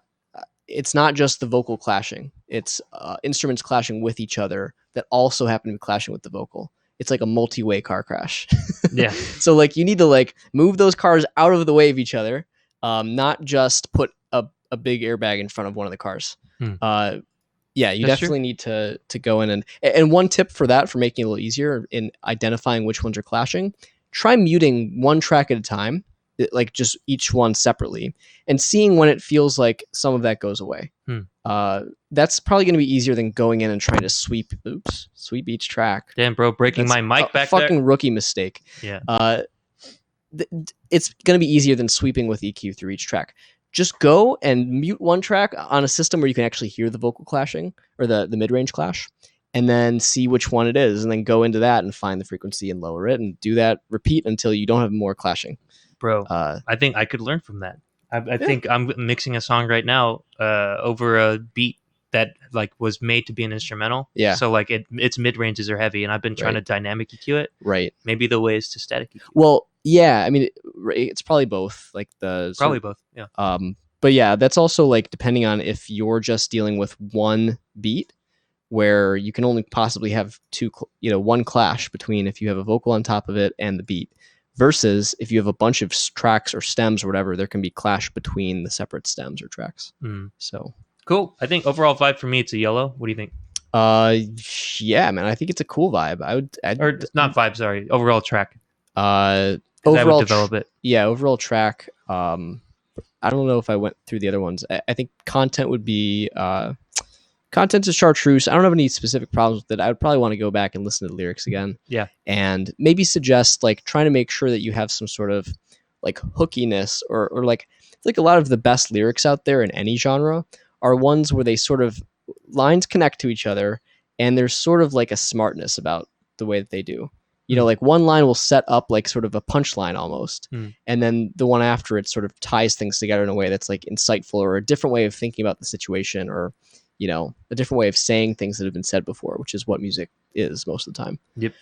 just the vocal clashing. It's instruments clashing with each other that also happen to be clashing with the vocal. It's like a multi-way car crash. Yeah. So like you need to like move those cars out of the way of each other, not just put a big airbag in front of one of the cars. Yeah, you That's true. definitely need to go in and one tip for that, for making it a little easier in identifying which ones are clashing, try muting one track at a time, like just each one separately, and seeing when it feels like some of that goes away. That's probably going to be easier than going in and trying to sweep each track. Damn, bro, breaking That's my mic a back fucking there. rookie mistake. Yeah. It's going to be easier than sweeping with EQ through each track. Just go and mute one track on a system where you can actually hear the vocal clashing or the mid-range clash, and then see which one it is, and then go into that and find the frequency and lower it, and do that, repeat until you don't have more clashing. Bro, I think I could learn from that. I think I'm mixing a song right now over a beat that like was made to be an instrumental. Yeah. So like its mid ranges are heavy, and I've been trying to dynamic EQ it. Right. Maybe the way is to static EQ. Well, yeah. I mean, it's probably both. Like Probably both. Yeah. But yeah, that's also like depending on if you're just dealing with one beat, where you can only possibly have one clash between if you have a vocal on top of it and the beat, versus if you have a bunch of tracks or stems or whatever, there can be clash between the separate stems or tracks. So cool. I think overall vibe for me, it's a yellow. What do you think? yeah, man, I think it's a cool vibe. Or not vibe, sorry. Overall track. 'Cause Overall I would develop it. Yeah, overall track. I don't know if I went through the other ones. I think content would be content to chartreuse. I don't have any specific problems with it. I would probably want to go back and listen to the lyrics again. Yeah. And maybe suggest like trying to make sure that you have some sort of like hookiness or like a lot of the best lyrics out there in any genre are ones where they sort of lines connect to each other and there's sort of like a smartness about the way that they do. You know, like one line will set up like sort of a punchline almost. And then the one after it sort of ties things together in a way that's like insightful or a different way of thinking about the situation or, you know, a different way of saying things that have been said before, which is what music is most of the time. Yep.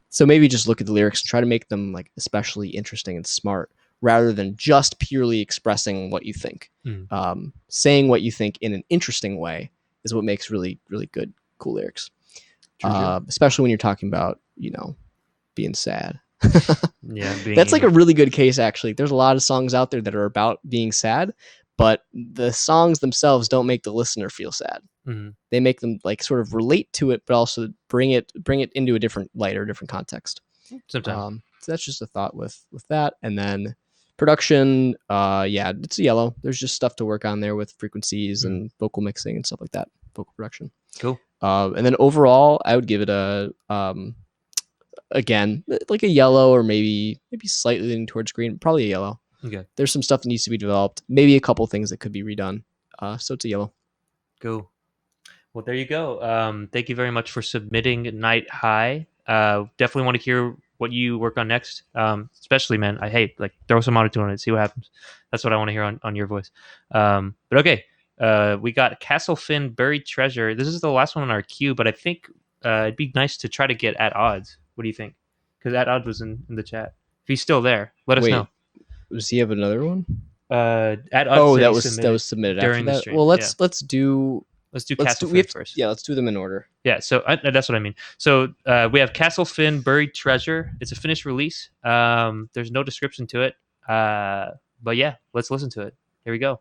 So maybe just look at the lyrics and try to make them like especially interesting and smart rather than just purely expressing what you think. Saying what you think in an interesting way is what makes really, really good, cool lyrics. Especially when you're talking about, you know, being sad. Yeah. That's like a really good case, actually. There's a lot of songs out there that are about being sad, but the songs themselves don't make the listener feel sad. They make them like sort of relate to it, but also bring it into a different light or different context. Sometimes. So that's just a thought with that. And then production, yeah, it's a yellow. There's just stuff to work on there with frequencies and vocal mixing and stuff like that. Vocal production. Cool. And then overall, I would give it a again like a yellow or maybe slightly leaning towards green. Probably a yellow. Okay. There's some stuff that needs to be developed. Maybe a couple things that could be redone. So it's a yellow. Cool. Well, there you go. Thank you very much for submitting Night High. Definitely want to hear what you work on next. Especially, man, I hate like throw some autotune on it, see what happens. That's what I want to hear on your voice. But okay, we got Castle Finn Buried Treasure. This is the last one on our queue, but I think it'd be nice to try to get At Odds. What do you think? Because At Odds was in the chat. If he's still there, let us know. Does he have another one? At Odds. Oh, that was submitted during after the that. stream. Well, let's do Castle Finn first. Yeah, let's do them in order. Yeah, so that's what I mean. So we have Castle Finn Buried Treasure. It's a finished release. There's no description to it. But yeah, let's listen to it. Here we go.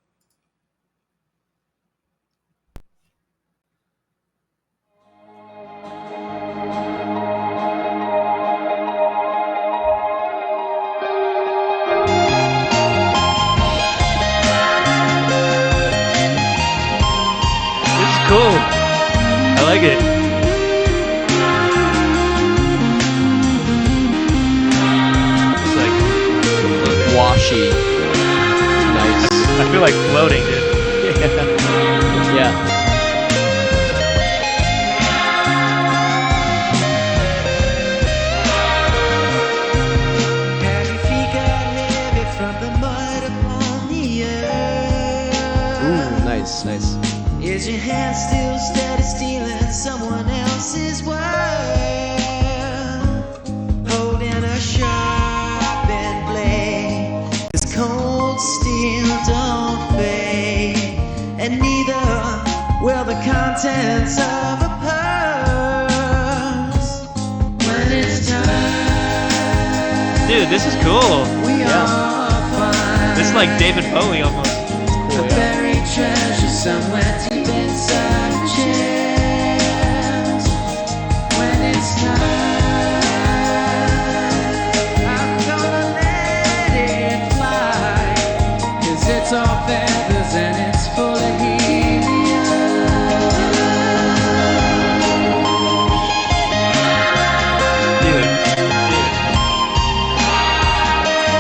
Cool. I like it. It's like washy. Nice. I feel like floating, dude. Yeah. Ooh, nice. Is your hand still steady stealing someone else's world? Holding a sharpened blade, 'cause cold steel don't fade, and neither will the contents of a purse. When it's time, Dude, this is cool. we all find This is like David Bowie almost. a buried treasure somewhere deep inside a chest. When it's time, I'm gonna let it fly, 'cause it's all feathers and it's full of helium. Dude.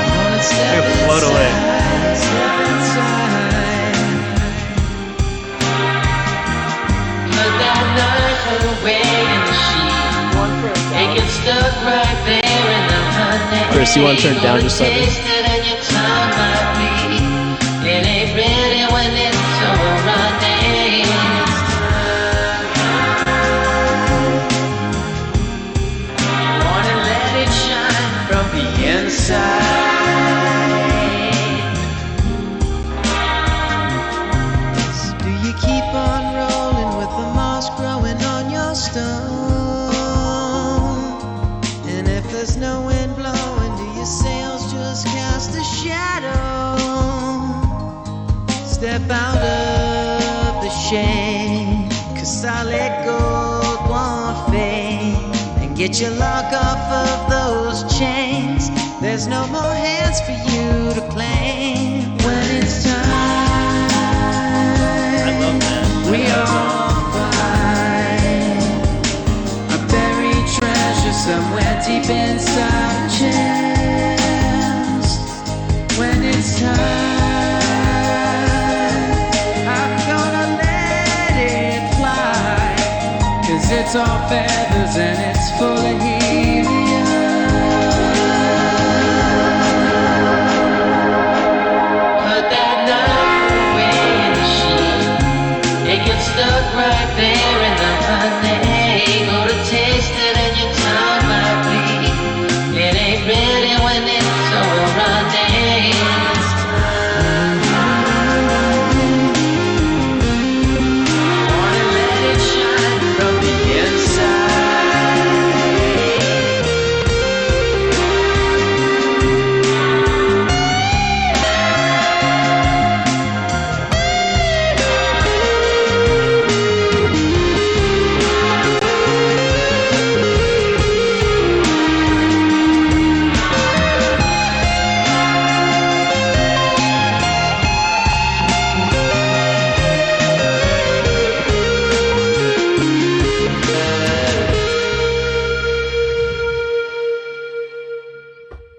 I'm gonna step It'll float away. inside, step inside. Put that knife away in the sheet. It gets stuck right there in the honey. Chris, you want to turn it down just slightly? Taste it and your tongue might bleed. It ain't ready when it's over running. Wanna let it shine from the inside. Do you keep on rolling with the moss growing on your stone? And if there's no wind blowing, do your sails just cast a shadow? Step out of the shade, 'cause solid gold won't fade. And get your lock off of those chains. There's no more hands for you to claim. When it's we all find a buried treasure somewhere deep inside a chest. When it's time, I'm gonna let it fly, 'cause it's all feathers and it's full of helium. Put that number in the sheet. It gets stuck right there in the honey. Go to taste it and your tongue might bleed. It ain't ready when it's over running. It's time. Wanna let it shine from the inside.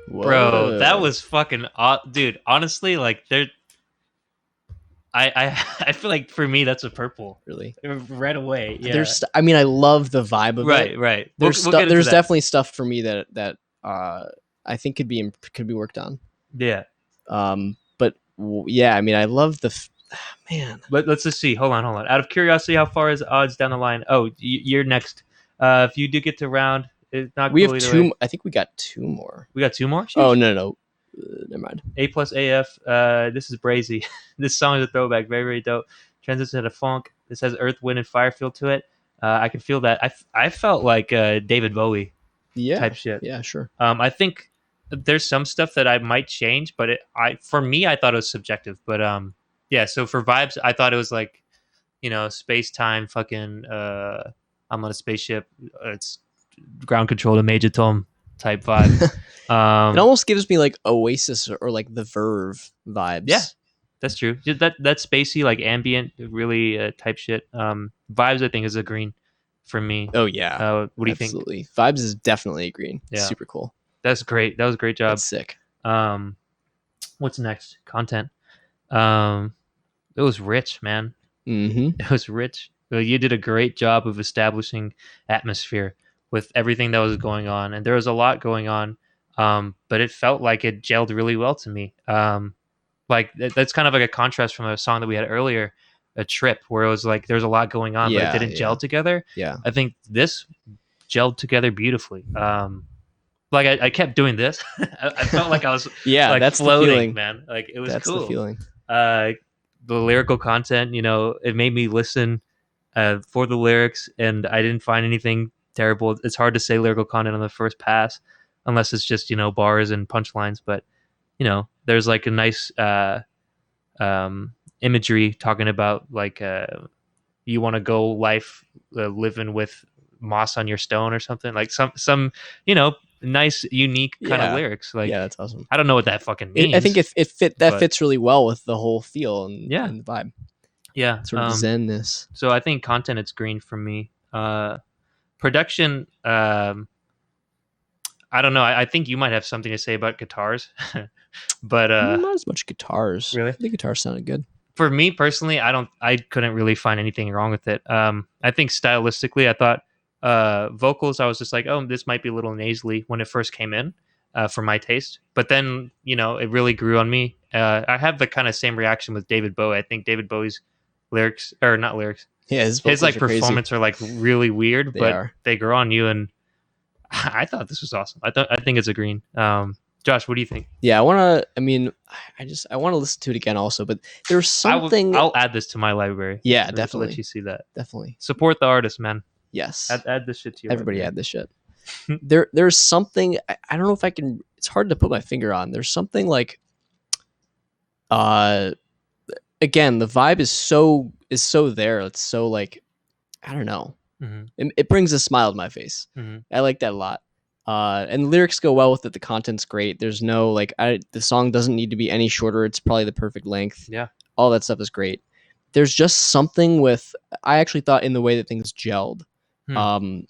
Bro, that was fucking dude. Honestly, like there, I feel like for me that's a purple really. right away. Yeah, I mean, I love the vibe of it. right. There's We'll get into there's that. definitely stuff for me that I think could be worked on. Yeah, But yeah, I mean, I love man. let's just see. Hold on. Out of curiosity, how far is odds down the line? Oh, you're next. If you do get to round, it's not. We cool have either two. way. I think we got two more. We got two more. Oh Sheesh. no. Never mind. A plus AF. This is Brazy. This song is a throwback. Very, very dope. Transition to funk. This has Earth, Wind, and Fire feel to it. I can feel that. I felt like David Bowie Yeah. type shit. Yeah, sure. I think there's some stuff that I might change, but for me, I thought it was subjective. But yeah. So for vibes, I thought it was like, space time. Fucking. I'm on a spaceship. It's ground control to Major Tom type vibe. It almost gives me like Oasis or like the Verve vibes. Yeah, that's true. Just that spacey, like ambient, really type shit. Vibes, I think, is a green for me. Oh yeah. What do you think? Absolutely. Vibes is definitely a green. Yeah. Super cool. That's great. That was a great job. That's sick. What's next? Content. It was rich, man. Mm-hmm. It was rich. Well, you did a great job of establishing atmosphere with everything that was going on, and there was a lot going on. But it felt like it gelled really well to me. Like that's kind of like a contrast from a song that we had earlier, A Trip, where it was like there's a lot going on, but Yeah, it didn't gel together. Yeah. I think this gelled together beautifully. Like I kept doing this. I felt like I was Yeah, like that's the floating, feeling. man. Like it was That's cool. the feeling. The lyrical content, it made me listen for the lyrics, and I didn't find anything terrible. It's hard to say lyrical content on the first pass unless it's just bars and punchlines, but there's like a nice imagery talking about like you want to go life living with moss on your stone or something, like some nice unique kind of Yeah. lyrics. Like Yeah, that's awesome. I don't know what that fucking means. I think it but- fits really well with the whole feel and, Yeah. and the vibe. yeah, Sort of zenness. so I think content, it's green for me. Production, I don't know. I think you might have something to say about guitars, but Not as much guitars. Really? The guitars sounded good. for me personally, I couldn't really find anything wrong with it. I think stylistically, I thought vocals, I was just like, oh, this might be a little nasally when it first came in for my taste. But then, it really grew on me. I have the kind of same reaction with David Bowie. I think David Bowie's lyrics, or not lyrics, Yeah, his like performance are like really weird, They but are. they grow on you. And I thought this was awesome. I think it's a green. Josh, what do you think? Yeah, I want to listen to it again also, but there's something. I'll add this to my library. Yeah, Just to definitely. let you see that. Definitely. Support the artist, man. Yes. Add this shit to your Everybody library. add this shit. There's something, I don't know if I can, it's hard to put my finger on. There's something like again, the vibe is so there. It's so like, I don't know. Mhm. It brings a smile to my face. Mhm. I like that a lot. And the lyrics go well with it. The content's great. There's no like, the song doesn't need to be any shorter. It's probably the perfect length. Yeah. All that stuff is great. there's just something with. I actually thought in the way that things gelled. Hmm.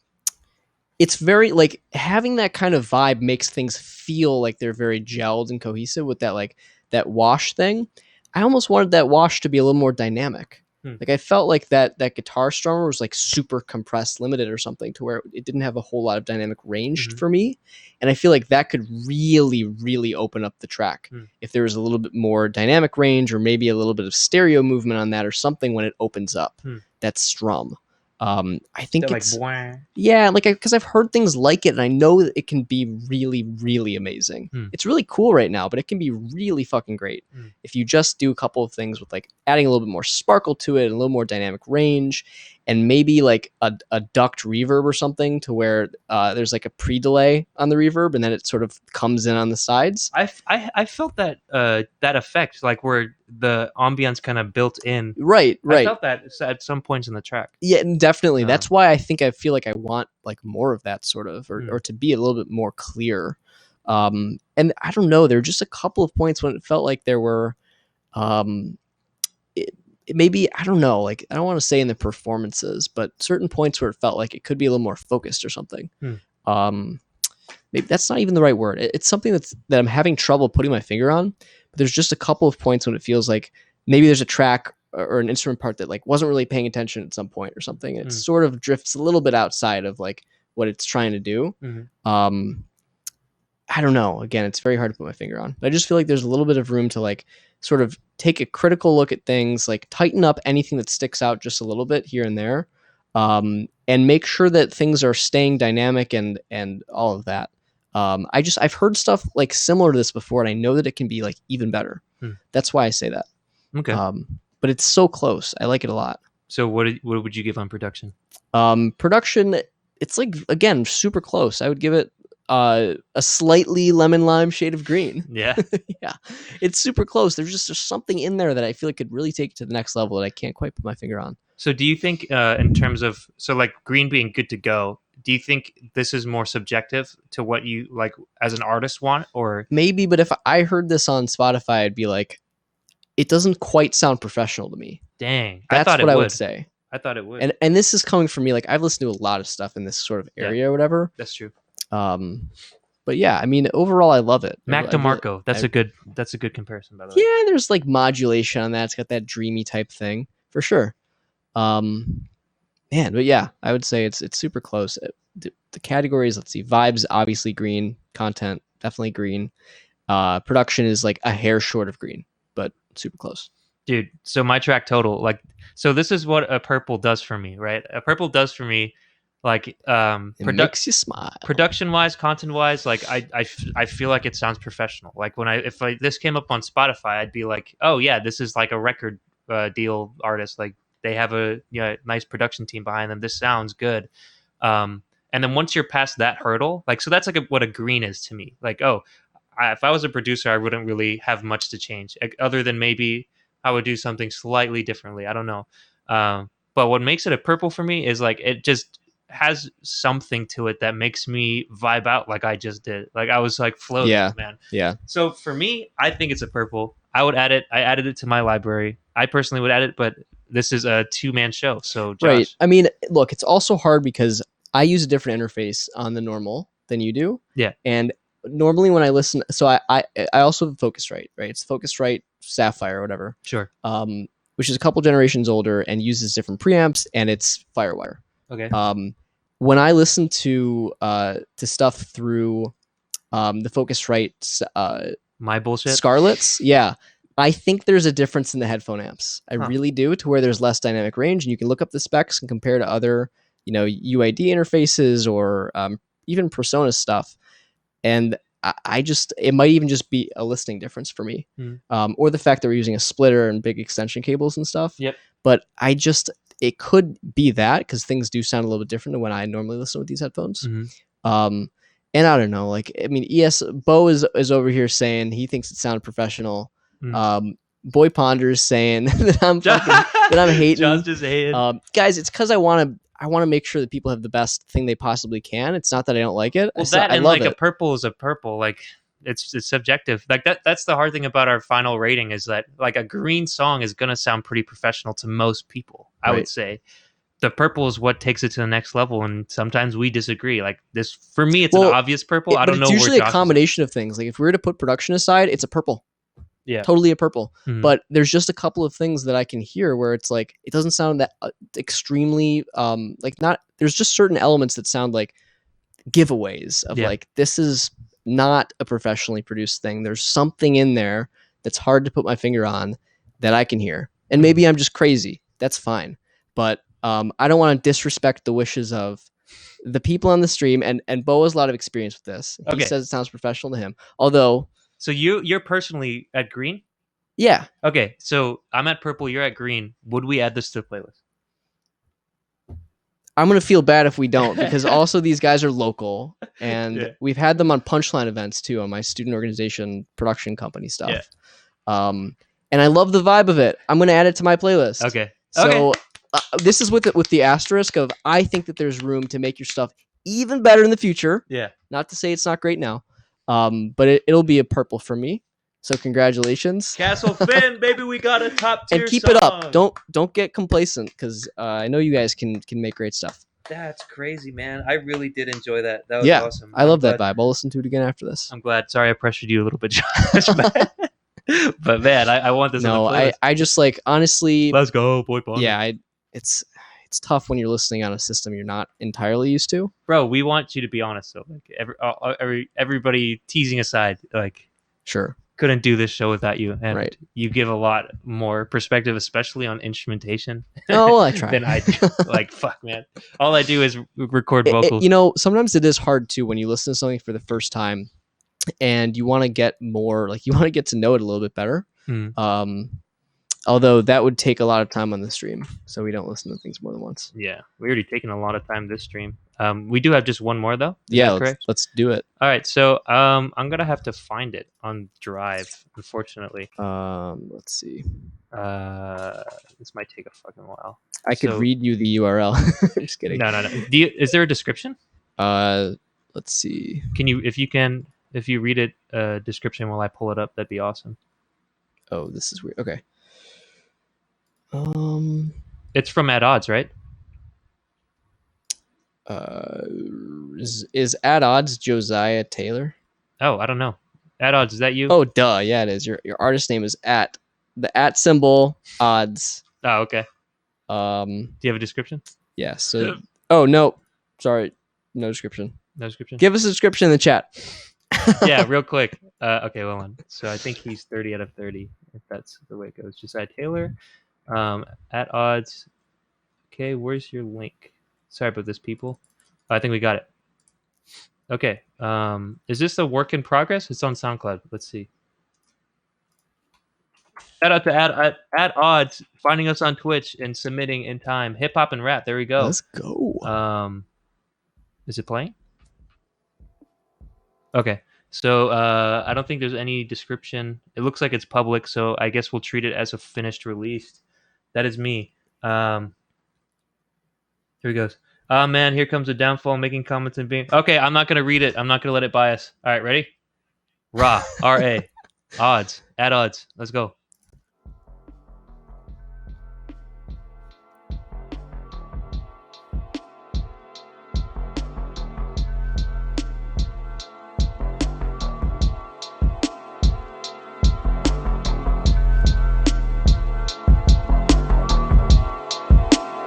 It's very like having that kind of vibe makes things feel like they're very gelled and cohesive with that like that wash thing. I almost wanted that wash to be a little more dynamic. Hmm. Like I felt like that guitar strummer was like super compressed, limited or something to where it didn't have a whole lot of dynamic range Mhm. for me. And I feel like that could really, really open up the track Hmm. if there was a little bit more dynamic range or maybe a little bit of stereo movement on that or something when it opens up Hmm. that strum. I think They're it's like, yeah, like because I've heard things like it, and I know that it can be really, really amazing. Hmm. It's really cool right now, but it can be really fucking great Hmm. if you just do a couple of things with like adding a little bit more sparkle to it, and a little more dynamic range, and maybe like a ducked reverb or something to where there's like a pre-delay on the reverb, and then it sort of comes in on the sides. I felt that that effect, like where the ambience kind of built in. Right, I right. felt that at some points in the track. Yeah, definitely. Um, That's why I think I feel like I want like more of that sort of, Hmm. or to be a little bit more clear. And I don't know, there were just a couple of points when it felt like there were, um, it maybe I don't know, like I don't want to say in the performances, but certain points where it felt like it could be a little more focused or something. Hmm. Maybe that's not even the right word. It's something that I'm having trouble putting my finger on. But there's just a couple of points when it feels like maybe there's a track or an instrument part that like wasn't really paying attention at some point or something. And it Hmm. sort of drifts a little bit outside of like what it's trying to do. Mhm. I don't know. Again, it's very hard to put my finger on. But I just feel like there's a little bit of room to like sort of take a critical look at things, like tighten up anything that sticks out just a little bit here and there, and make sure that things are staying dynamic and all of that. I've heard stuff like similar to this before, and I know that it can be like even better. Hmm. That's why I say that. Okay. But it's so close. I like it a lot. So what would you give on production? Production, it's like again super close. I would give it a slightly lemon lime shade of green. Yeah. Yeah, it's super close. There's something in there that I feel like could really take it to the next level that I can't quite put my finger on. So do you think in terms of like green being good to go, do you think this is more subjective to what you like as an artist want, or Maybe, but if I heard this on Spotify, I'd be like, it doesn't quite sound professional to me. dang? That's I thought what it I would. would say. I thought it would. And this is coming from me. Like I've listened to a lot of stuff in this sort of area or whatever. That's true. But yeah, I mean, overall, I love it. Mac I really- DeMarco. That's a good comparison, by the way. Yeah, there's like modulation on that. It's got that dreamy type thing for sure. Man, but yeah, I would say it's super close. The categories, let's see, vibes obviously green, content definitely green. Production is like a hair short of green, but super close. Dude, so my track total, like, so this is what a purple does for me, right? A purple does for me, like, It makes you smile. production wise, content wise, like I feel like it sounds professional. Like when if this came up on Spotify, I'd be like, oh yeah, this is like a record deal artist. Like they have a nice production team behind them. This sounds good. And then once you're past that hurdle, like, so that's like what a green is to me. Like, oh, if I was a producer, I wouldn't really have much to change, other than maybe I would do something slightly differently. I don't know. But what makes it a purple for me is like it just has something to it that makes me vibe out like I just did. Like I was like floating, man. Yeah. So for me, I think it's a purple. I would add it. I added it to my library. I personally would add it, but this is a 2-man show. So Josh. Right. I mean, look, it's also hard because I use a different interface on the normal than you do. Yeah. And normally when I listen, so I also have Focusrite, right? It's Focusrite Sapphire or whatever. Sure. Which is a couple generations older and uses different preamps, and it's Firewire. Okay. When I listen to stuff through the Focusrite My bullshit. Scarlets, yeah, I think there's a difference in the headphone amps. I Huh. really do, to where there's less dynamic range, and you can look up the specs and compare to other, UID interfaces or even Persona stuff. And I just, it might even just be a listening difference for me, or the fact that we're using a splitter and big extension cables and stuff. Yep. But it could be that because things do sound a little bit different than when I normally listen with these headphones. Mhm. And I don't know, like, I mean, Bo is over here saying he thinks it sounded professional. Boy Ponders saying that I'm hating. John's just hating. Guys, it's because I want to make sure that people have the best thing they possibly can. It's not that I don't like it. Well, I and love like it. a purple is a purple. Like it's subjective. Like that's the hard thing about our final rating is that like a green song is gonna sound pretty professional to most people. I would Right. say the purple is what takes it to the next level, and sometimes we disagree. Like this for me, it's Well, an obvious purple. I but don't know it's where usually Josh a is. combination of things. Like if we were to put production aside, it's a purple. Yeah. Totally a purple. Mhm. But there's just a couple of things that I can hear where it's like it doesn't sound that extremely like not. There's just certain elements that sound like giveaways of Yeah. like this is not a professionally produced thing. There's something in there that's hard to put my finger on that I can hear. And maybe I'm just crazy. That's fine. But I don't want to disrespect the wishes of the people on the stream. And Bo has a lot of experience with this. He Okay. says it sounds professional to him. Although, So you're personally at green. yeah, Okay, so I'm at purple. You're at green. Would we add this to the playlist? I'm going to feel bad if we don't, because also these guys are local and Yeah. we've had them on Punchline events too, on my student organization production company stuff. Yeah. And I love the vibe of it. I'm going to add it to my playlist. Okay. So this is with the asterisk of I think that there's room to make your stuff even better in the future. Yeah. Not to say it's not great now, but it'll be a purple for me. So congratulations. Castle Finn, baby, we got a top tier And keep it up. Don't get complacent because I know you guys can make great stuff. That's crazy, man. I really did enjoy that. That was Yeah, awesome. I love that glad- vibe. I'll listen to it again after this. I'm glad. Sorry, I pressured you a little bit, Josh. but man, I want this. No, on the playlist. I just like honestly, Let's go, boy. Bond. yeah, it's tough when you're listening on a system you're not entirely used to. Bro, we want you to be honest though. Like everybody teasing aside, like Sure. couldn't do this show without you, and Right. you give a lot more perspective, especially on instrumentation. Oh, well, I try. than I do. Like fuck, man. All I do is record It- vocals. you know, sometimes it is hard too when you listen to something for the first time and you want to get more, like you want to get to know it a little bit better. Hmm. Although that would take a lot of time on the stream, so we don't listen to things more than once. Yeah, we already taken a lot of time this stream. We do have just one more though. Is Yeah, that correct? let's do it. All right, so I'm gonna have to find it on Drive, unfortunately. Let's see. This might take a fucking while. I could So- read you the URL. Just kidding. No. Is there a description? Let's see. Can you, if you read it, description while I pull it up, that'd be awesome. Oh, this is weird. Okay. It's from At Odds, right? Is At Odds Josiah Taylor? Oh, I don't know. At Odds, is that you? Oh, duh. Yeah, it is. Your artist name is the at symbol odds. Oh, okay. Do Do you have a description? yeah. So, oh no, sorry, no description. No description. Give us a description in the chat. Yeah, real quick. Okay, hold on. So I think he's 30 out of 30, if that's the way it goes. Josiah Taylor, At Odds. Okay, where's your link? Sorry about this, people. I think we got it. Okay. Is this a work in progress? It's on SoundCloud. Let's see. Shout out to At Odds, finding us on Twitch and submitting in time. Hip hop and rap. There we go. Let's go. Is it playing? Okay. So I don't think there's any description. It looks like it's public, so I guess we'll treat it as a finished release. That is me. Here he goes. Oh man, here comes the downfall, making comments and being okay. I'm not gonna read it. I'm not gonna let it bias. All right, ready? Ra, R-A, odds, At Odds. Let's go.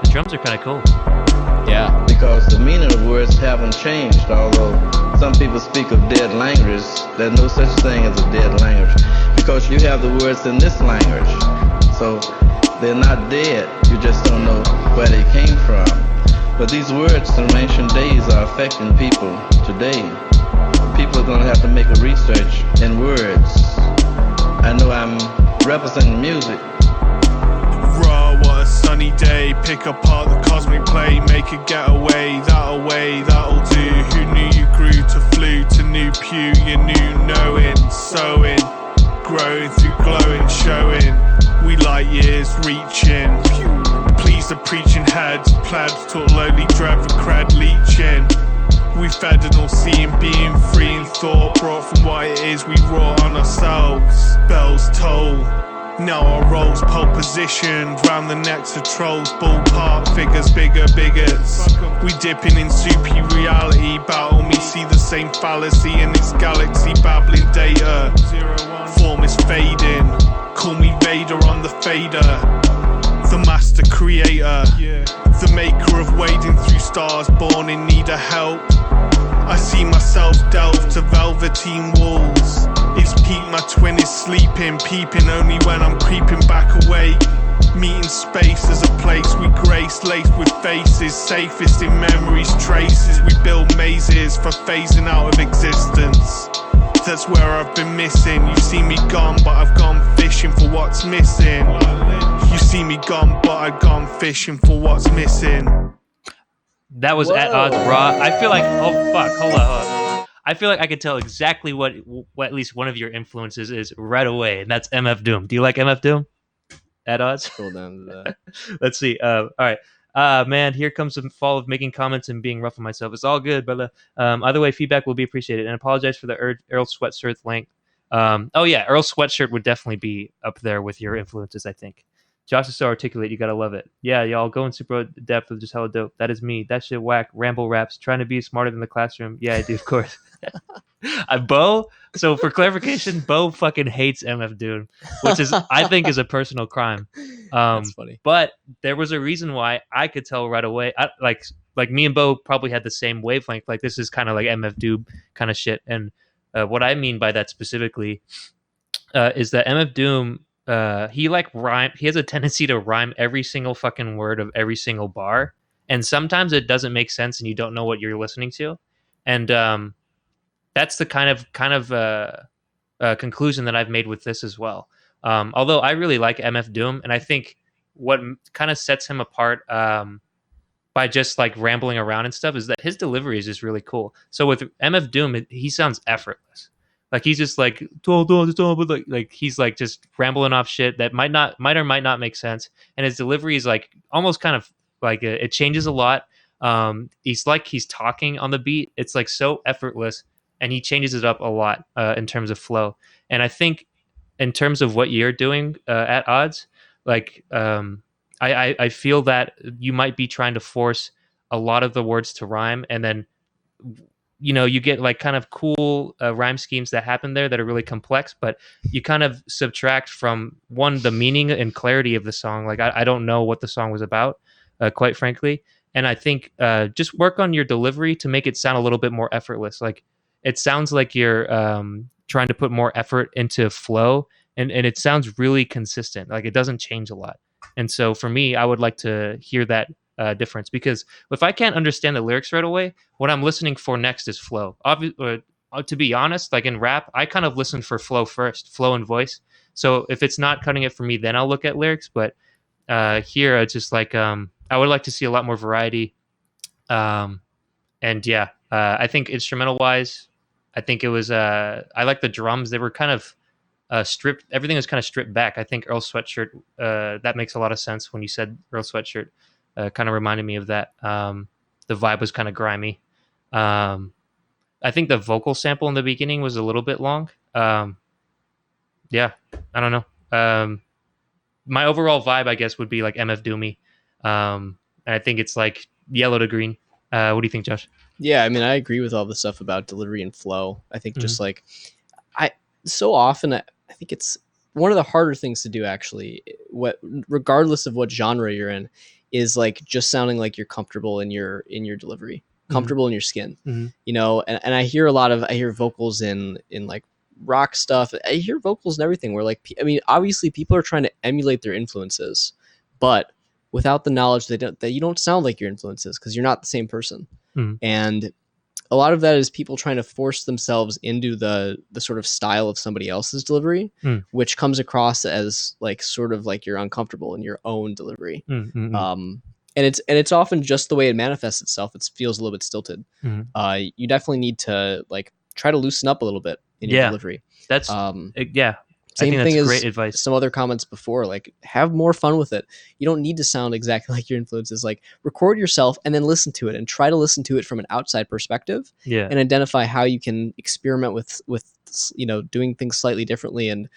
The drums are kind of cool. Yeah. Because the meaning of words haven't changed, although some people speak of dead language. There's no such thing as a dead language, because you have the words in this language. So they're not dead, you just don't know where they came from. But these words from ancient days are affecting people today. People are going to have to make a research in words. I know I'm representing music. Raw, what a sunny day. Pick apart the cosmic play, make a getaway, that'll do. Who knew you grew to flew to new pew? You knew knowing, sowing, growing through glowing, showing. We light years reaching. Please the preaching heads, plebs taught lowly dread for cred leeching. We We fed and all seeing, being free in thought, brought from what it is we wrought on ourselves. Bells toll. Now our roles pole positioned round the necks of trolls, ballpark figures, bigger bigots. We dipping in soupy reality, battle me, see the same fallacy in this galaxy, babbling data. Form is fading, call me Vader on the fader. The master creator, the maker of wading through stars, born in need of help. I see myself delve to velveteen walls. It's peak, my twin is sleeping, peeping only when I'm creeping back awake. Meeting space as a place we grace, laced with faces, safest in memories, traces. We build mazes for phasing out of existence. That's where I've been missing. You see me gone, but I've gone fishing for what's missing. You see me gone, but I've gone fishing for what's missing. That was At Odds Raw. I feel like, oh fuck, hold on. I feel like I could tell exactly what at least one of your influences is right away, and that's MF Doom. Do you like MF Doom? At Odds? Scroll down to that. Let's see. All right. Man, here comes the fall of making comments and being rough on myself. It's all good, but either way, feedback will be appreciated. And apologize for the Earl Sweatshirt link. Oh yeah, Earl Sweatshirt would definitely be up there with your influences, I think. Josh is so articulate, you gotta love it. Yeah, y'all going super depth with just hella dope. That is me. That shit whack. Ramble raps. Trying to be smarter than the classroom. Yeah, I do, of course. Bo. So for clarification, Bo fucking hates MF Doom, which is I think is a personal crime. That's funny. But there was a reason why I could tell right away. Like me and Bo probably had the same wavelength. Like this is kind of like MF Doom kind of shit. And what I mean by that specifically is that MF Doom. He like rhyme. He has a tendency to rhyme every single fucking word of every single bar, and sometimes it doesn't make sense, and you don't know what you're listening to, and that's the kind of conclusion that I've made with this as well. Although I really like MF Doom, and I think what kind of sets him apart by just like rambling around and stuff is that his delivery is just really cool. So with MF Doom, he sounds effortless. Like he's just like, like he's like just rambling off shit that might or might not make sense, and his delivery is like almost kind of like it changes a lot. He's like he's talking on the beat. It's like so effortless, and he changes it up a lot in terms of flow. And I think in terms of what you're doing at Odds, like I feel that you might be trying to force a lot of the words to rhyme, and then you get like kind of cool rhyme schemes that happen there that are really complex, but you kind of subtract from the meaning and clarity of the song. Like I don't know what the song was about, quite frankly. And I think just work on your delivery to make it sound a little bit more effortless. Like it sounds like you're trying to put more effort into flow, and it sounds really consistent. Like it doesn't change a lot. And so for me, I would like to hear that difference, because if I can't understand the lyrics right away, what I'm listening for next is flow. To be honest, like in rap, I kind of listen for flow first, flow and voice. So if it's not cutting it for me, then I'll look at lyrics. But here, it's just like I would like to see a lot more variety. And yeah, I think instrumental wise, I think it was I like the drums. They were kind of stripped. Everything was kind of stripped back. I think Earl Sweatshirt, that makes a lot of sense when you said Earl Sweatshirt. Kind of reminded me of that. The vibe was kind of grimy. I think the vocal sample in the beginning was a little bit long. Yeah, I don't know. My overall vibe, I guess, would be like MF Doomy. And I think it's like yellow to green. What do you think, Josh? Yeah, I mean, I agree with all the stuff about delivery and flow. I think just like so often, I think it's one of the harder things to do, actually, regardless of what genre you're in, is like just sounding like you're comfortable in your delivery, comfortable in your skin, and I hear vocals in like rock stuff. I hear vocals and everything where like, I mean, obviously people are trying to emulate their influences, but without the knowledge that you don't sound like your influences, because you're not the same person. And a lot of that is people trying to force themselves into the sort of style of somebody else's delivery, which comes across as like sort of like you're uncomfortable in your own delivery. And it's often just the way it manifests itself. It feels a little bit stilted. You definitely need to like try to loosen up a little bit in your delivery. That's yeah. Same think thing that's as great advice. some other comments before, like have more fun with it. You don't need to sound exactly like your influences. Like record yourself and then listen to it and try to listen to it from an outside perspective Yeah. and identify how you can experiment with doing things slightly differently and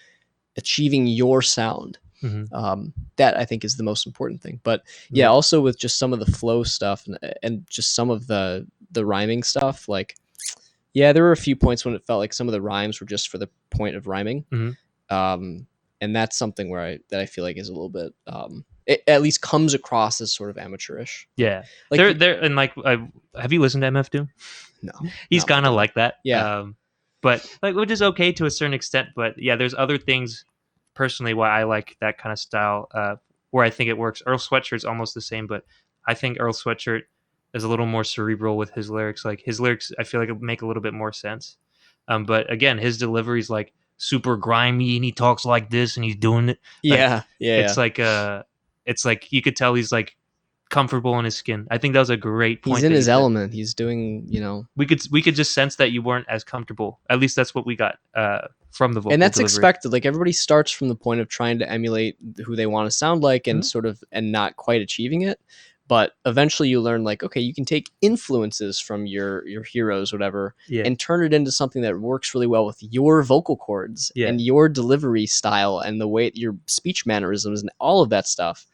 achieving your sound. That I think is the most important thing. But yeah, also with just some of the flow stuff and just some of the rhyming stuff, like yeah, there were a few points when it felt like some of the rhymes were just for the point of rhyming. And that's something where I feel like is a little bit it at least comes across as sort of amateurish. Yeah. Like They're and like have you listened to MF Doom? no, He's kind of like that. Yeah. But like, which is okay to a certain extent. But yeah, there's other things personally why I like that kind of style. Where I think it works. Earl Sweatshirt's almost the same, but I think Earl Sweatshirt is a little more cerebral with his lyrics. Like his lyrics, I feel like make a little bit more sense. But again, his delivery's like super grimy, and he talks like this, and he's doing it. Like, it's like you could tell he's like comfortable in his skin. I think that was a great point. He's in his element. He's doing, we could just sense that you weren't as comfortable. At least that's what we got from the vocal and that's delivery. expected. Like everybody starts from the point of trying to emulate who they want to sound like and sort of and not quite achieving it. But eventually you learn like, okay, you can take influences from your heroes, whatever, and turn it into something that works really well with your vocal cords and your delivery style and the way your speech mannerisms and all of that stuff.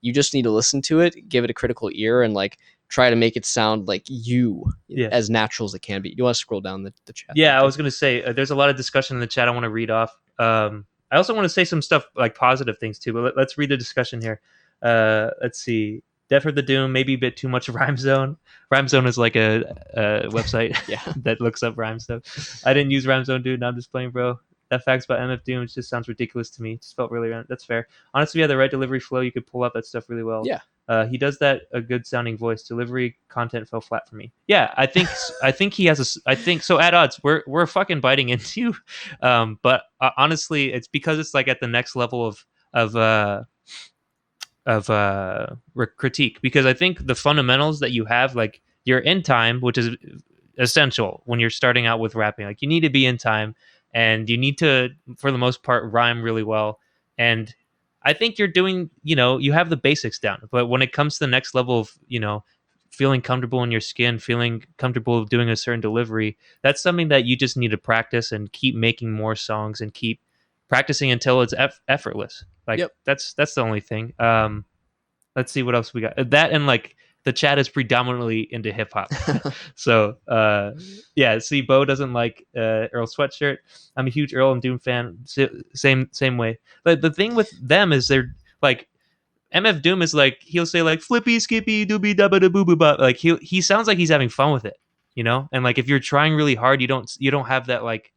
You just need to listen to it, give it a critical ear, and like try to make it sound like you as natural as it can be. You want to scroll down the chat? Yeah, I was going to say there's a lot of discussion in the chat I want to read off. I also want to say some stuff like positive things too, but let's read the discussion here. Let's see. Death for the Doom, maybe a bit too much Rhyme Zone. Rhyme Zone is like a website that looks up rhyme stuff. I didn't use Rhyme Zone, dude. No, I'm just playing, bro. That facts about MF Doom just sounds ridiculous to me. It just felt really random. That's fair. Honestly, yeah, the right delivery flow, you could pull out that stuff really well. Yeah. He does that a good sounding voice. Delivery content fell flat for me. Yeah, I think he has I think so. At odds, we're fucking biting into you. But honestly, it's because it's like at the next level of critique, because I think the fundamentals that you have, like you're in time, which is essential when you're starting out with rapping. Like you need to be in time, and you need to, for the most part, rhyme really well. And I think you're doing, you have the basics down. But when it comes to the next level of, feeling comfortable in your skin, feeling comfortable doing a certain delivery, that's something that you just need to practice and keep making more songs and keep practicing until it's effortless. Like that's the only thing. Let's see what else we got. That and like the chat is predominantly into hip hop. So yeah, see, Bo doesn't like Earl Sweatshirt. I'm a huge Earl and Doom fan. Same way. But the thing with them is they're like, MF Doom is like, he'll say like flippy skippy doobie dabba da boo boo ba. Like he sounds like he's having fun with it, And like if you're trying really hard, you don't have that like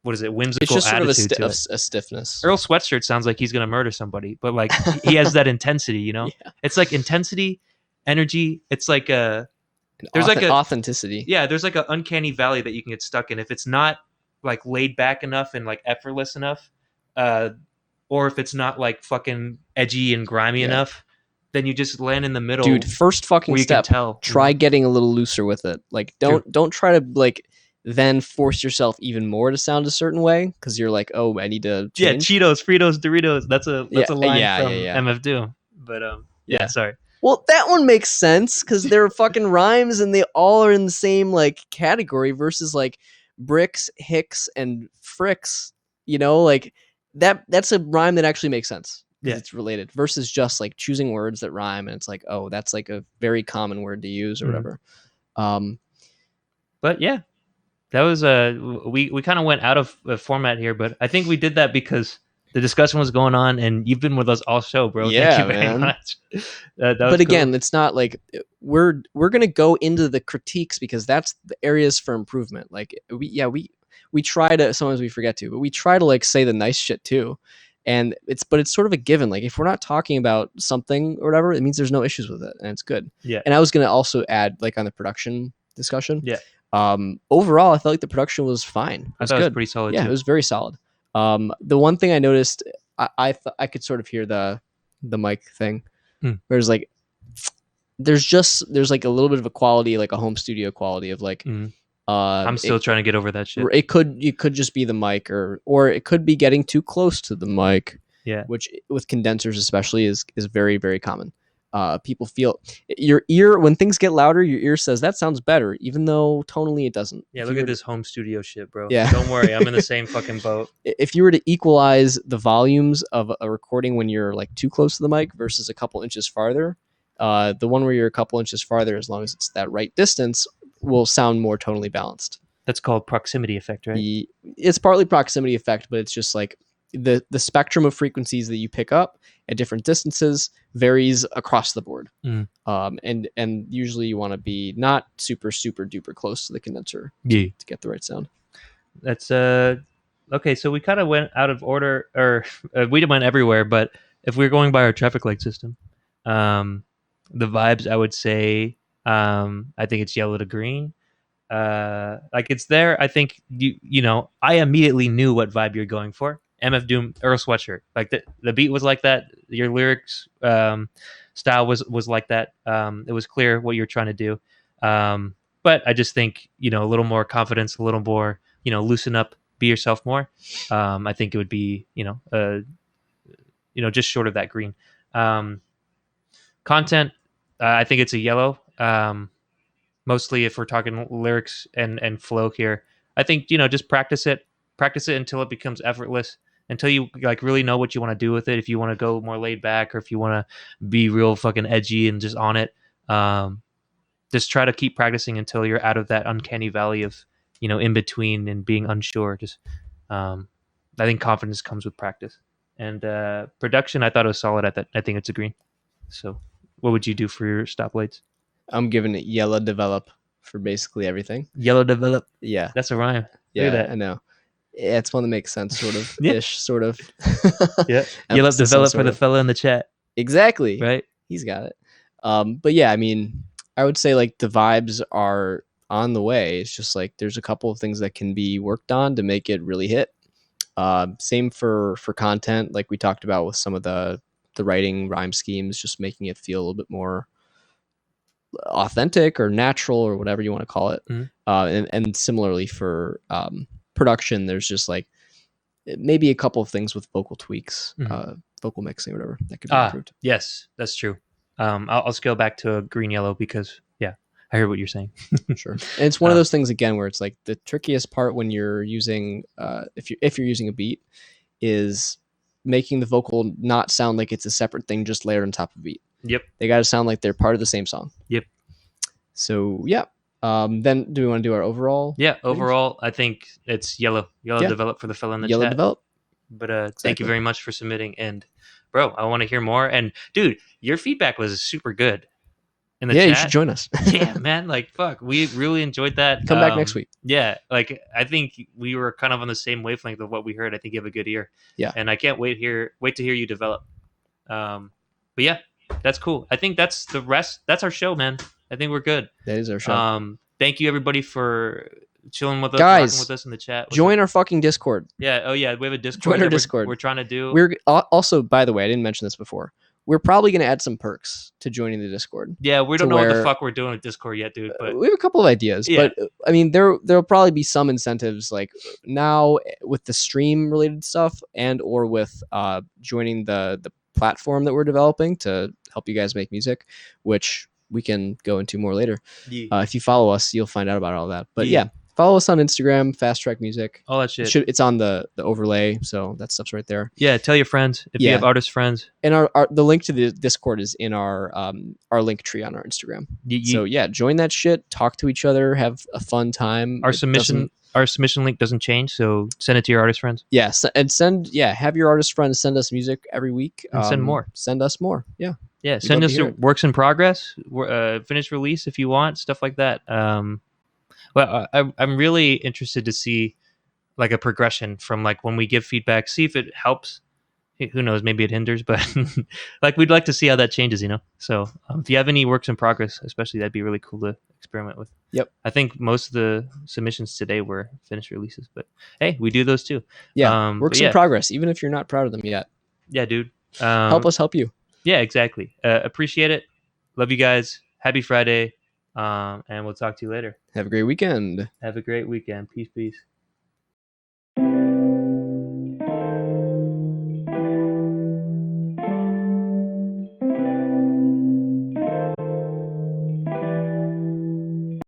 what is it, whimsical it's just attitude sort of to a stiffness. Earl Sweatshirt sounds like he's gonna murder somebody, but like he has that intensity, Yeah. It's like intensity, energy. It's like there's like a authenticity. Yeah, there's like an uncanny valley that you can get stuck in if it's not like laid back enough and like effortless enough, or if it's not like fucking edgy and grimy enough. Then you just land in the middle. Dude, first fucking step. Try getting a little looser with it. Like don't try to like then force yourself even more to sound a certain way because you're like, oh, I need to change. Yeah, Cheetos, Fritos, Doritos. That's a line from yeah. MF Doom. But yeah, sorry. Well, that one makes sense because they're fucking rhymes and they all are in the same like category versus like bricks, hicks, and fricks. Like that's a rhyme that actually makes sense. Yeah, it's related versus just like choosing words that rhyme and it's like, oh, that's like a very common word to use or whatever. But yeah. That was we kind of went out of format here, but I think we did that because the discussion was going on, and you've been with us all show, bro. Yeah, thank you very much. But again, it's not like we're gonna go into the critiques because that's the areas for improvement. Like we try to, sometimes we forget to, but we try to like say the nice shit too, and it's sort of a given. Like if we're not talking about something or whatever, it means there's no issues with it, and it's good. Yeah. And I was gonna also add like on the production discussion. Yeah. Overall, I felt like the production was fine. I thought it was pretty solid. Yeah, too. It was very solid. The one thing I noticed, I could sort of hear the mic thing. Whereas like, there's like a little bit of a quality, like a home studio quality of like, I'm still trying to get over that shit. It could just be the mic, or it could be getting too close to the mic. Yeah. Which with condensers especially is very, very common. People feel your ear when things get louder. Your ear says that sounds better, even though tonally it doesn't. Yeah, If look you at were this home studio shit, bro. Yeah. Don't worry, I'm in the same fucking boat. If you were to equalize the volumes of a recording when you're like too close to the mic versus a couple inches farther, the one where you're a couple inches farther, as long as it's that right distance, will sound more tonally balanced. That's called proximity effect, right? It's partly proximity effect, but it's just like the spectrum of frequencies that you pick up at different distances varies across the board. Mm. And usually you want to be not super duper close to the condenser Yeah. to get the right sound. That's okay. So we kind of went out of order, or we went everywhere. But if we're going by our traffic light system, the vibes, I would say, I think it's yellow to green. Like it's there. I think you know, I immediately knew what vibe you're going for. MF Doom, Earl Sweatshirt. Like the beat was like that. Your lyrics style was like that. It was clear what you're trying to do. But I just think, you know, a little more confidence, a little more, you know, loosen up, be yourself more. I think it would be, you know, just short of that green. Content, I think it's a yellow. Mostly if we're talking lyrics and flow here. I think, you know, just practice it until it becomes effortless, until you like really know what you want to do with it. If you want to go more laid back, or if you want to be real fucking edgy and just on it, just try to keep practicing until you're out of that uncanny valley of, you know, in between and being unsure. Just I think confidence comes with practice. And production, I thought it was solid at that. I think it's a green. So what would you do for your stoplights? I'm giving it yellow develop for basically everything. Yellow develop. Yeah. That's a rhyme. Yeah, Look at that. I know. Yeah, it's one that makes sense, sort of Yeah. ish, sort of. Yeah. Yellow Emphasis on develop sort for the of. fella in the chat. Exactly. Right. He's got it. But yeah, I mean, I would say like the vibes are on the way. It's just like there's a couple of things that can be worked on to make it really hit. Same for content, like we talked about with some of the writing rhyme schemes, just making it feel a little bit more authentic or natural or whatever you want to call it. Mhm. And similarly for production, there's just like maybe a couple of things with vocal tweaks, vocal mixing or whatever that could be improved. Yes, that's true. I'll scale back to a green yellow because yeah, I hear what you're saying. Sure. And it's one of those things again where it's like the trickiest part when you're using if you're using a beat is making the vocal not sound like it's a separate thing just layered on top of a beat. Yep. They got to sound like they're part of the same song. Yep. So yeah. Then do we want to do our overall? Yeah, overall, I think it's yellow. Yellow Yeah. develop for the fella in the Yellow chat. develop. But thank Exactly. you very much for submitting. And bro, I want to hear more. And dude, your feedback was super good in the Yeah, chat. you should join us. Yeah, man. Like fuck, we really enjoyed that. Come back next week. Yeah, like I think we were kind of on the same wavelength of what we heard. I think you have a good ear. Yeah. And I can't wait to hear you develop. But yeah, that's cool. I think that's the rest. That's our show, man. I think we're good. That is our show. Thank you everybody for chilling with us, Guys, talking with us in the chat. Join our fucking Discord. Yeah. Oh yeah, we have a Discord. Join our that Discord. We're trying to do. We're also, by the way, I didn't mention this before. We're probably going to add some perks to joining the Discord. Yeah, we don't to know what the where- fuck we're doing with Discord yet, dude. But we have a couple of ideas, Yeah. but I mean, there'll probably be some incentives like now with the stream related stuff and or with joining the platform that we're developing to help you guys make music, which we can go into more later. Yeah. If you follow us, you'll find out about all that. But Yeah. yeah, follow us on Instagram, FastTrack Music. all that shit. It's on the overlay, so that stuff's right there. Yeah, tell your friends if you Yeah. have artist friends. And the link to the Discord is in our link tree on our Instagram. So yeah, join that shit, talk to each other, have a fun time. Our It submission link doesn't change, so send it to your artist friends. Yes, and have your artist friends send us music every week. And send more. Send us more. Yeah. Yeah, We'd send love us to hear your it. works in progress, finished release if you want, stuff like that. Well, I'm really interested to see like a progression from like when we give feedback, see if it helps. Who knows? Maybe it hinders, but like we'd like to see how that changes, you know. So if you have any works in progress, especially, that'd be really cool to experiment with. Yep. I think most of the submissions today were finished releases, but hey, we do those too. Yeah. Works but yeah. in progress, even if you're not proud of them yet. Yeah, dude. Help us help you. Yeah, exactly. Appreciate it. Love you guys. Happy Friday. And we'll talk to you later. Have a great weekend. Have a great weekend. Peace, peace.